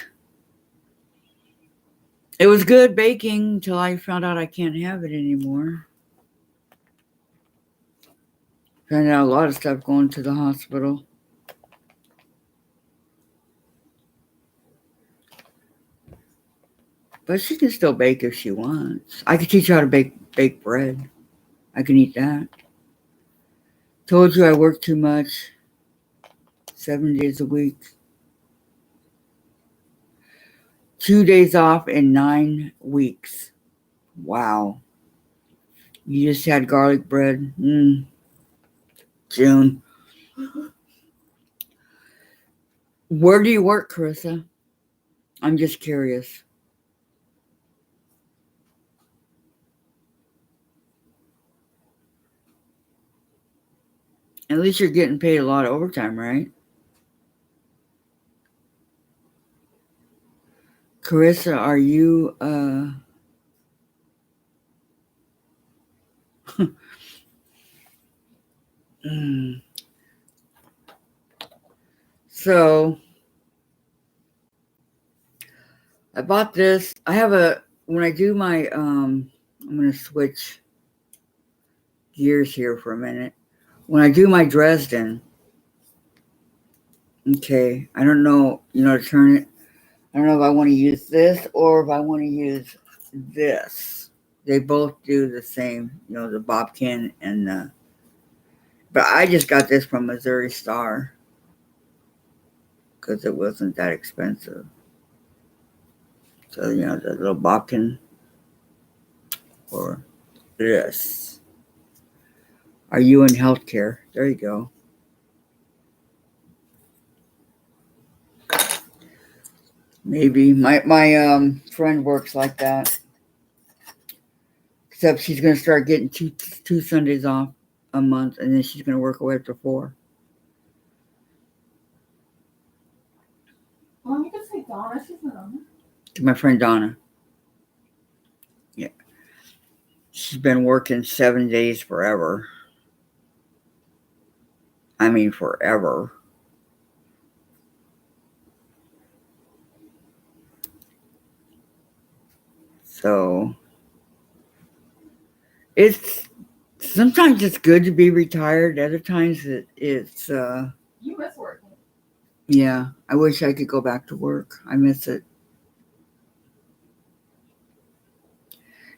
It was good baking until I found out I can't have it anymore. Found out a lot of stuff going to the hospital. But she can still bake if she wants. I could teach her how to bake bread. I can eat that. Told you I work too much. 7 days a week. 2 days off in 9 weeks. Wow. You just had garlic bread. June. Where do you work, Carissa? I'm just curious. At least you're getting paid a lot of overtime, right? Carissa, are you so I bought this. I have when I do my I'm gonna switch gears here for a minute. When I do my Dresden, okay, I don't know, to turn it. I don't know if I want to use this or if I want to use this. They both do the same, the Bobkin and the. But I just got this from Missouri Star because it wasn't that expensive. So, the little Bobkin or this. Are you in healthcare? There you go. Maybe my friend works like that. Except she's gonna start getting two Sundays off a month, and then she's gonna work away up to 4. Well, you can say Donna. She's not on there. To my friend Donna. Yeah, she's been working 7 days forever. I mean, forever. So it's sometimes it's good to be retired. Other times it's You miss working. yeah. I wish I could go back to work. I miss it,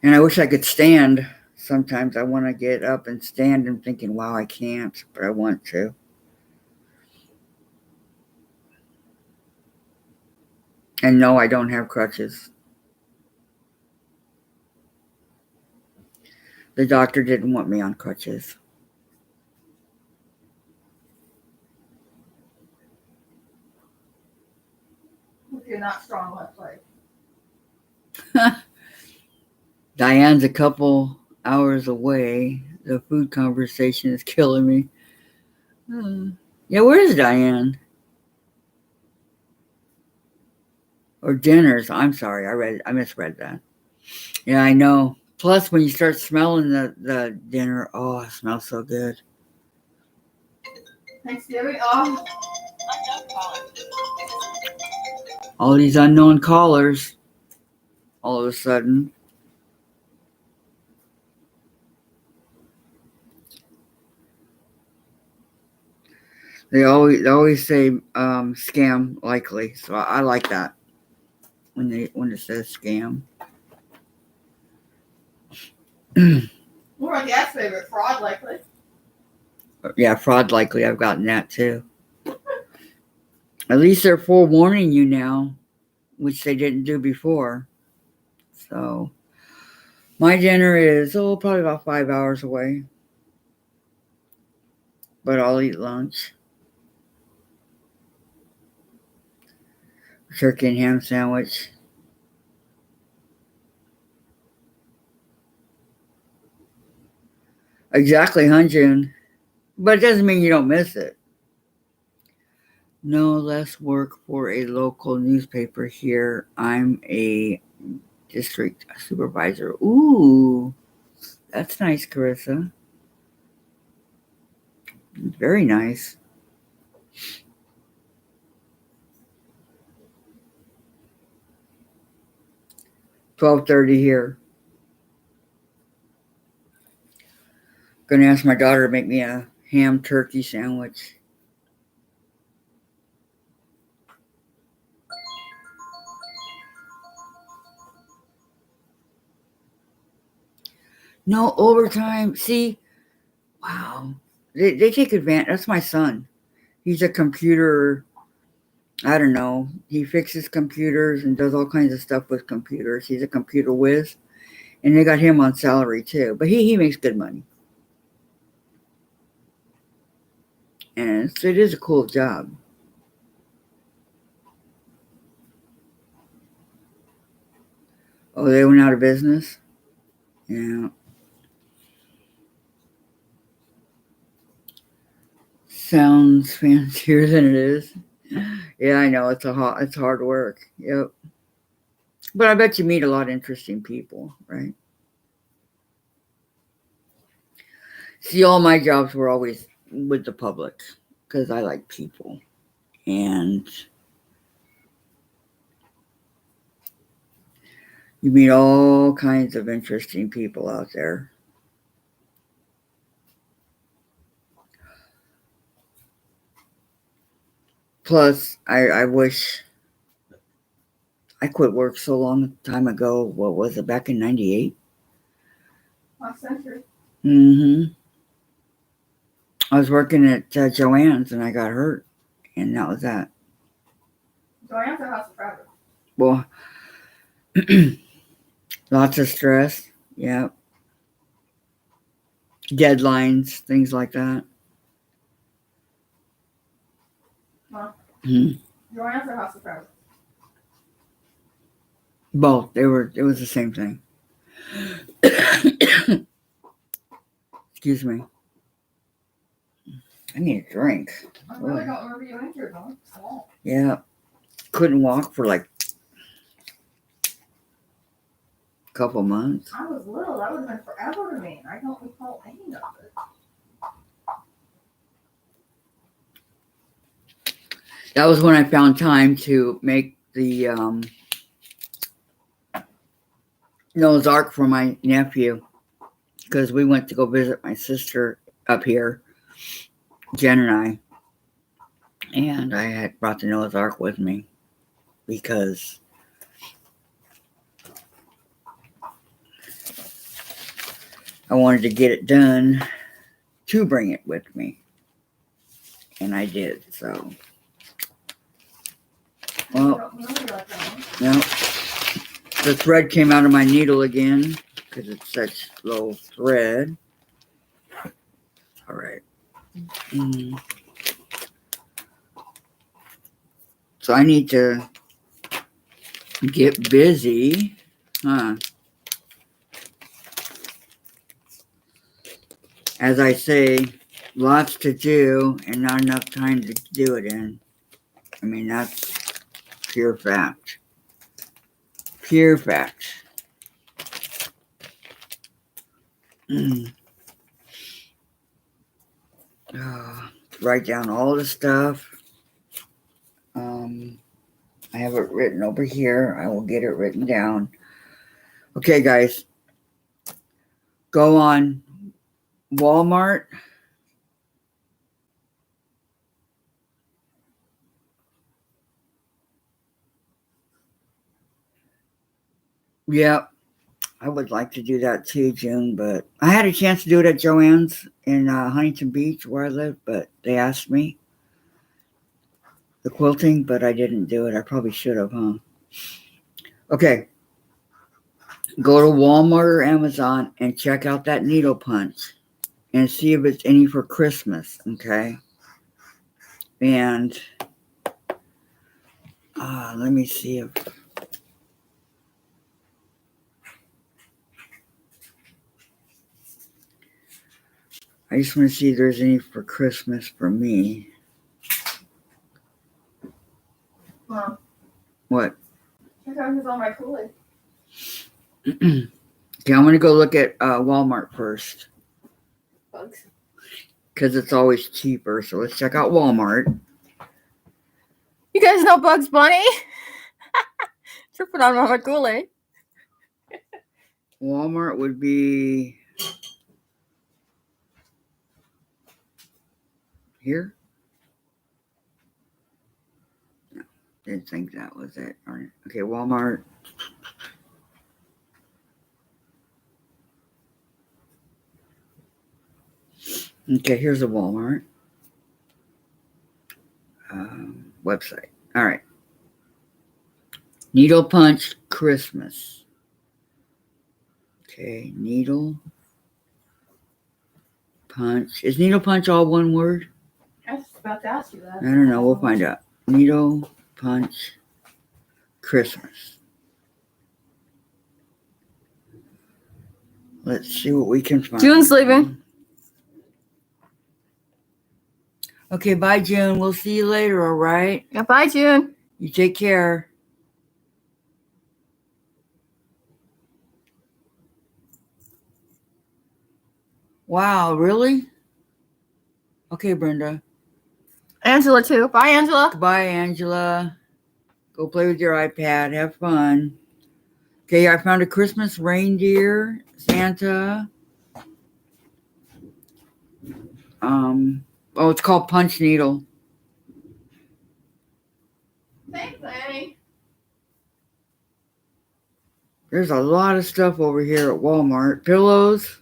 and I wish I could stand. Sometimes I want to get up and stand. And thinking, wow, I can't, but I want to. And no, I don't have crutches. The doctor didn't want me on crutches. If you're not strong left leg. Diane's a couple hours away. The food conversation is killing me. Yeah, where is Diane? Or dinners. I'm sorry, I misread that. Yeah, I know. Plus, when you start smelling the dinner, oh, it smells so good. Thanksgiving. Oh. All these unknown callers. All of a sudden. They always say scam likely, so I like that when it says scam. More my dad's favorite, fraud likely. Yeah, fraud likely. I've gotten that too. At least they're forewarning you now, which they didn't do before. So my dinner is probably about 5 hours away, but I'll eat lunch. Turkey and ham sandwich. Exactly, huh, June? But it doesn't mean you don't miss it. No less work for a local newspaper here. I'm a district supervisor. Ooh, that's nice, Carissa. Very nice. 12:30 here. Gonna ask my daughter to make me a ham turkey sandwich. No overtime. See, wow. They take advantage. That's my son. He's a computer. I don't know. He fixes computers and does all kinds of stuff with computers. He's a computer whiz. And they got him on salary too. But he makes good money. And it is a cool job. Oh, they went out of business? Yeah. Sounds fancier than it is. Yeah, I know. It's hard work. Yep. But I bet you meet a lot of interesting people, right? See, all my jobs were always with the public because I like people. And you meet all kinds of interesting people out there. Plus, I wish I quit work so long time ago. What was it, back in 98? Last century. Mm-hmm. I was working at Joann's and I got hurt. And that was that. Joanne's a house of private. Well, lots of stress. Yeah. Deadlines, things like that. Huh? Mm-hmm. Joanne's a house of private. Both. It was the same thing. Excuse me. I need a drink. I really don't remember you injured, no? Yeah. Couldn't walk for like a couple months. I was little. That would have been forever to me. I don't recall any of it. That was when I found time to make the Noah's Ark for my nephew because we went to go visit my sister up here, Jen and I had brought the Noah's Ark with me because I wanted to get it done to bring it with me, and I did. So, well, no. The thread came out of my needle again because it's such low thread. All right. So I need to get busy. As I say, lots to do and not enough time to do it in. I mean, that's pure fact. Pure fact. Write down all the stuff. I have it written over here. I will get it written down. Okay, guys. Go on Walmart. Yep. I would like to do that too, June, but I had a chance to do it at Joann's in Huntington Beach where I live, but they asked me the quilting, but I didn't do it. I probably should have, huh? Okay. Go to Walmart or Amazon and check out that needle punch and see if it's any for Christmas, okay? And let me see if I just want to see if there's any for Christmas for me. Huh? What? I thought he was on my Kool-Aid. Okay, I'm going to go look at Walmart first. Bugs. Because it's always cheaper. So let's check out Walmart. You guys know Bugs Bunny? Tripping on my Kool-Aid. Walmart would be here. No, didn't think that was it. All right. Okay, Walmart. Okay, here's a Walmart website. All right. Needle Punch Christmas. Okay, Needle Punch. Is Needle Punch all one word? I was about to ask you that. I don't know. We'll find out. Needle Punch Christmas. Let's see what we can find. June's leaving. Okay, bye, June. We'll see you later, all right? Yeah, bye, June. You take care. Wow, really? Okay, Brenda. Angela, too. Bye, Angela. Goodbye, Angela. Go play with your iPad. Have fun. Okay, I found a Christmas reindeer, Santa. Oh, it's called Punch Needle. Thanks, Annie. There's a lot of stuff over here at Walmart. Pillows.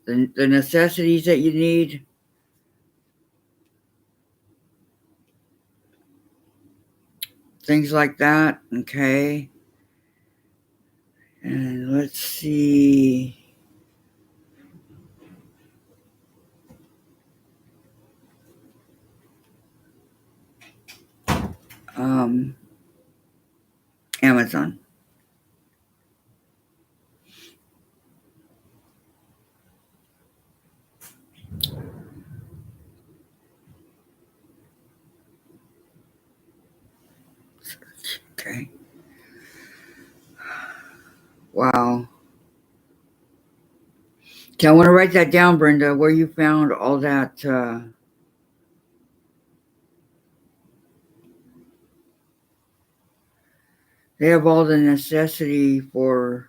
The necessities that you need. Things like that. Okay. And let's see. Amazon. Okay. Wow. Okay, I want to write that down, Brenda, where you found all that. They have all the necessity for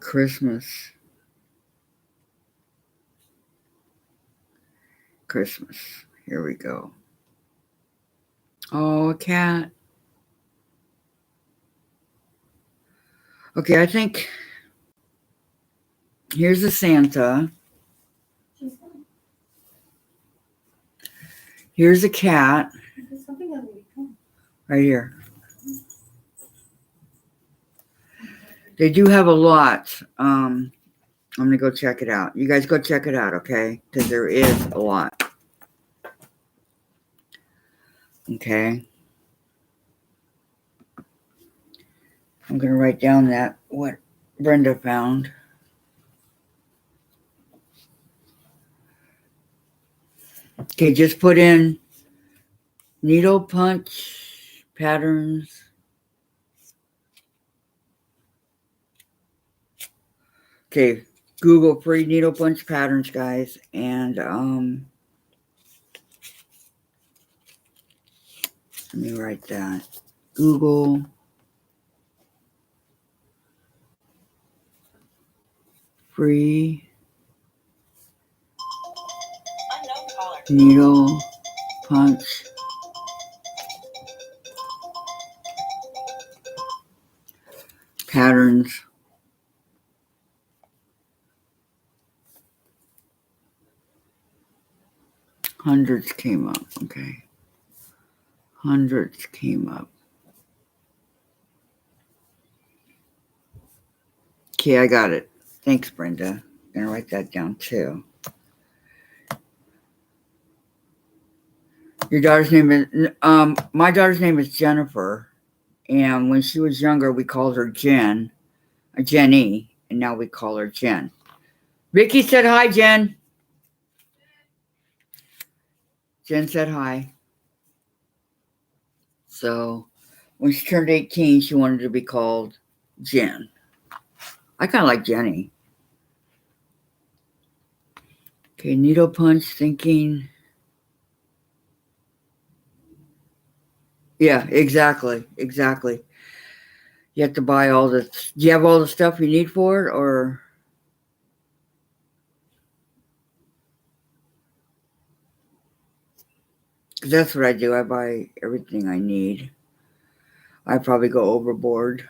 Christmas. Christmas. Here we go. Oh, a cat. Okay, I think here's a Santa. Here's a cat. Right here. They do have a lot. I'm going to go check it out. You guys go check it out, okay? Because there is a lot. Okay. I'm going to write down what Brenda found. Okay, just put in needle punch patterns. Okay, Google free needle punch patterns, guys. And let me write that. Google free needle punch patterns. Hundreds came up. Okay. Hundreds came up. Okay, I got it. Thanks, Brenda. I'm going to write that down too. Your daughter's name is, my daughter's name is Jennifer. And when she was younger, we called her Jen, or Jenny, and now we call her Jen. Vicky said hi, Jen. Jen said hi. So when she turned 18, she wanted to be called Jen. I kind of like Jenny. Okay, needle punch thinking. Yeah, exactly. You have to buy all the. Do you have all the stuff you need for it, or? 'Cause that's what I do. I buy everything I need. I probably go overboard.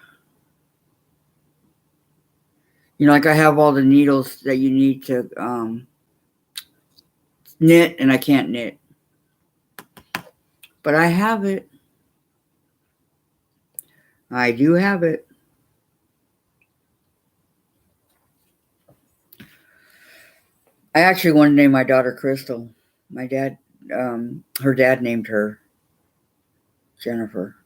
You know, like I have all the needles that you need to knit, and I can't knit. But I have it. I do have it. I actually want to name my daughter Crystal. My dad, her dad named her Jennifer.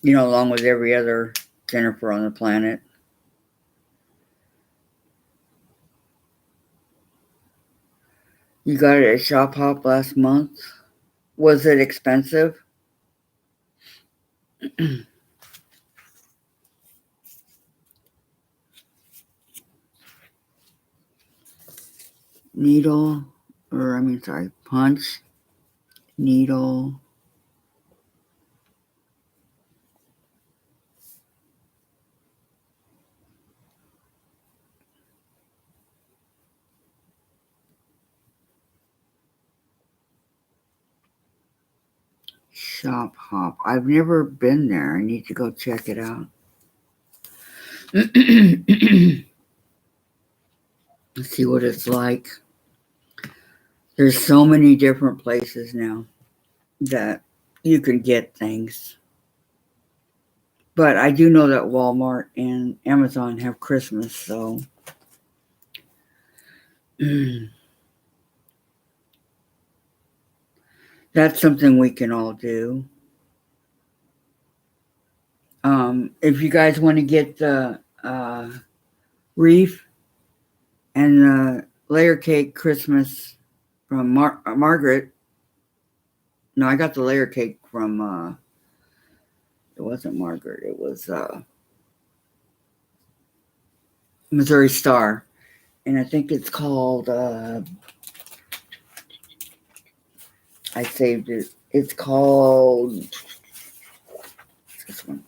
You know, along with every other Jennifer on the planet. You got it at Shop Hop last month. Was it expensive? Needle, punch, needle. Shop Hop. I've never been there. I need to go check it out. Let's see what it's like. There's so many different places now that you can get things. But I do know that Walmart and Amazon have Christmas, so that's something we can all do. If you guys want to get the Wreath and the layer cake Christmas from Margaret. No, I got the layer cake from, it wasn't Margaret. It was Missouri Star. And I think it's called, I saved it. It's called, this one.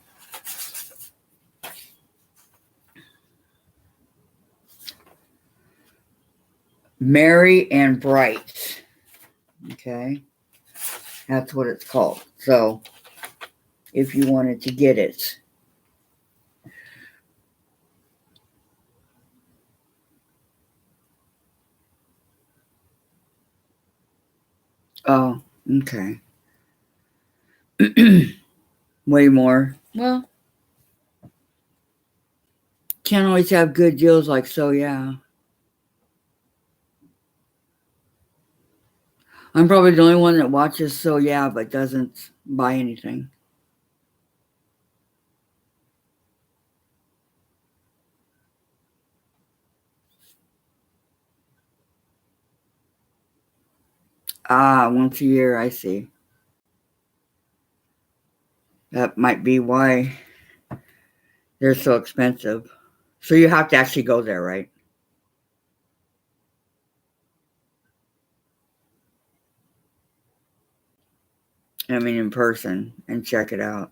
Merry and Bright. Okay. That's what it's called. So, if you wanted to get it. Oh, okay. Way more. Well, can't always have good deals like so, yeah. I'm probably the only one that watches So Yeah, but doesn't buy anything. Ah, once a year, I see. That might be why they're so expensive. So you have to actually go there, right? I mean, in person and check it out.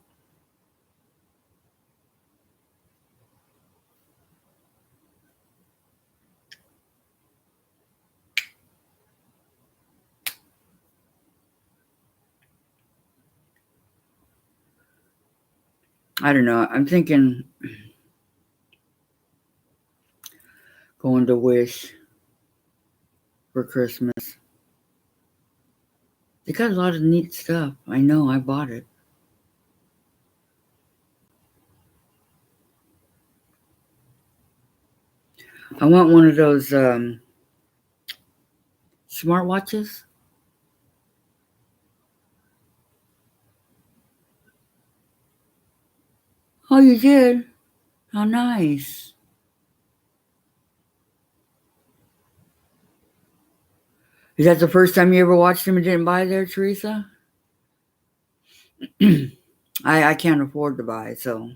I don't know. I'm thinking going to Wish for Christmas. They got a lot of neat stuff. I know. I bought it. I want one of those smartwatches. Oh, you did? How nice. Is that the first time you ever watched them and didn't buy there, Teresa? I can't afford to buy, so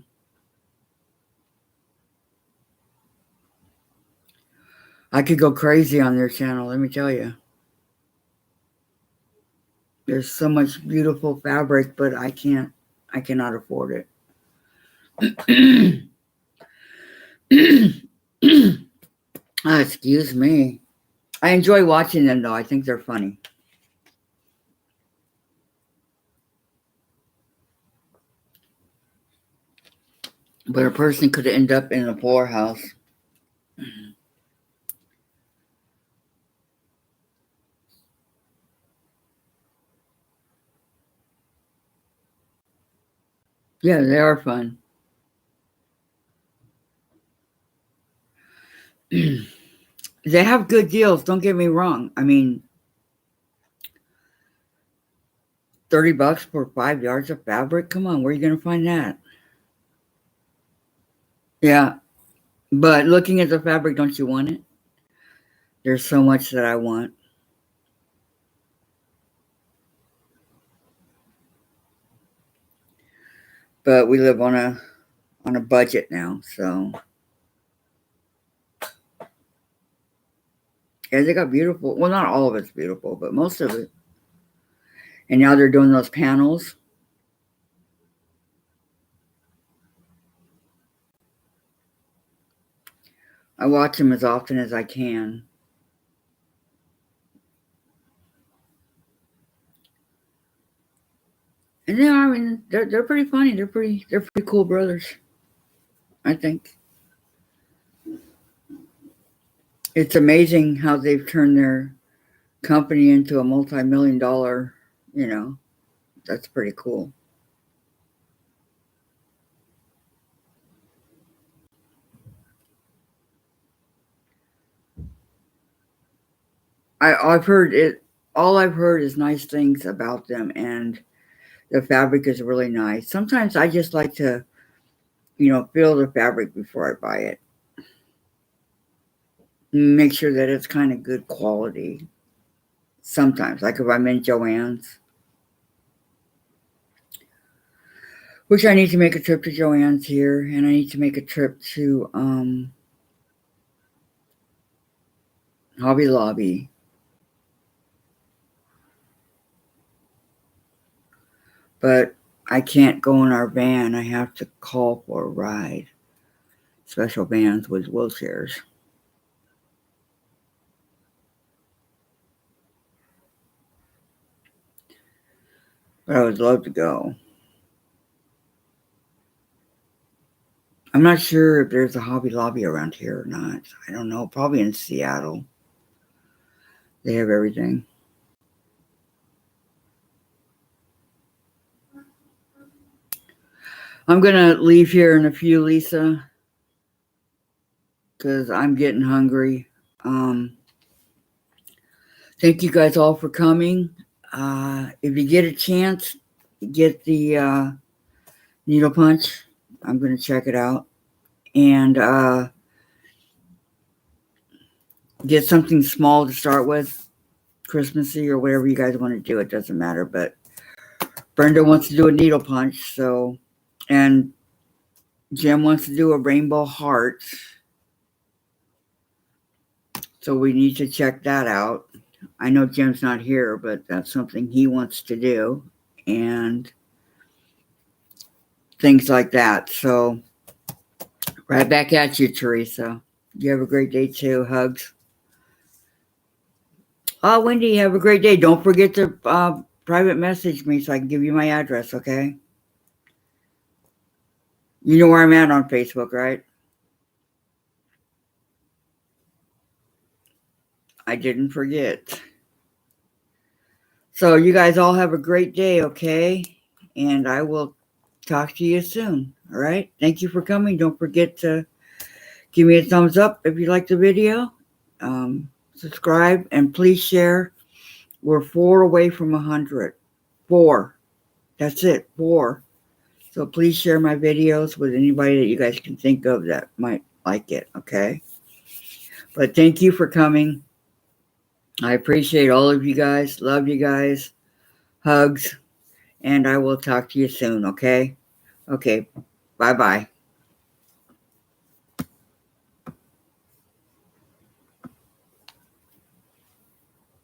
I could go crazy on their channel, let me tell you. There's so much beautiful fabric, but I cannot afford it. Excuse me. I enjoy watching them, though. I think they're funny. But a person could end up in a poorhouse. Yeah, they are fun. They have good deals, don't get me wrong. I mean, $30 for 5 yards of fabric? Come on, where are you going to find that? Yeah, but looking at the fabric, don't you want it? There's so much that I want. But we live on a budget now, so yeah, they got beautiful. Well, not all of it's beautiful, but most of it. And now they're doing those panels. I watch them as often as I can. And yeah, I mean, they're pretty funny. They're pretty cool brothers, I think. It's amazing how they've turned their company into a multi-million-dollar, that's pretty cool. I've heard it. All I've heard is nice things about them, and the fabric is really nice. Sometimes I just like to, feel the fabric before I buy it. Make sure that it's kind of good quality. Sometimes, like if I'm in Joann's, which I need to make a trip to Joann's here, and I need to make a trip to Hobby Lobby. But I can't go in our van. I have to call for a ride. Special vans with wheelchairs. But I would love to go. I'm not sure if there's a Hobby Lobby around here or not. I don't know. Probably in Seattle. They have everything. I'm going to leave here in a few, Lisa, because I'm getting hungry. Thank you guys all for coming. If you get a chance, get the needle punch. I'm going to check it out. And get something small to start with, Christmassy or whatever you guys want to do. It doesn't matter. But Brenda wants to do a needle punch, and Jim wants to do a rainbow heart. So we need to check that out. I know Jim's not here, but that's something he wants to do. And things like that. So right back at you, Teresa. You have a great day too. Hugs. Oh, Wendy, have a great day. Don't forget to private message me so I can give you my address, okay? You know where I'm at on Facebook, right? I didn't forget. So you guys all have a great day, okay? And I will talk to you soon, all right? Thank you for coming. Don't forget to give me a thumbs up if you like the video. Subscribe, and please share. We're 4 away from 100. 4. That's it, 4. So please share my videos with anybody that you guys can think of that might like it, okay? But thank you for coming. I appreciate all of you guys. Love you guys. Hugs. And I will talk to you soon, okay? Okay. Bye-bye.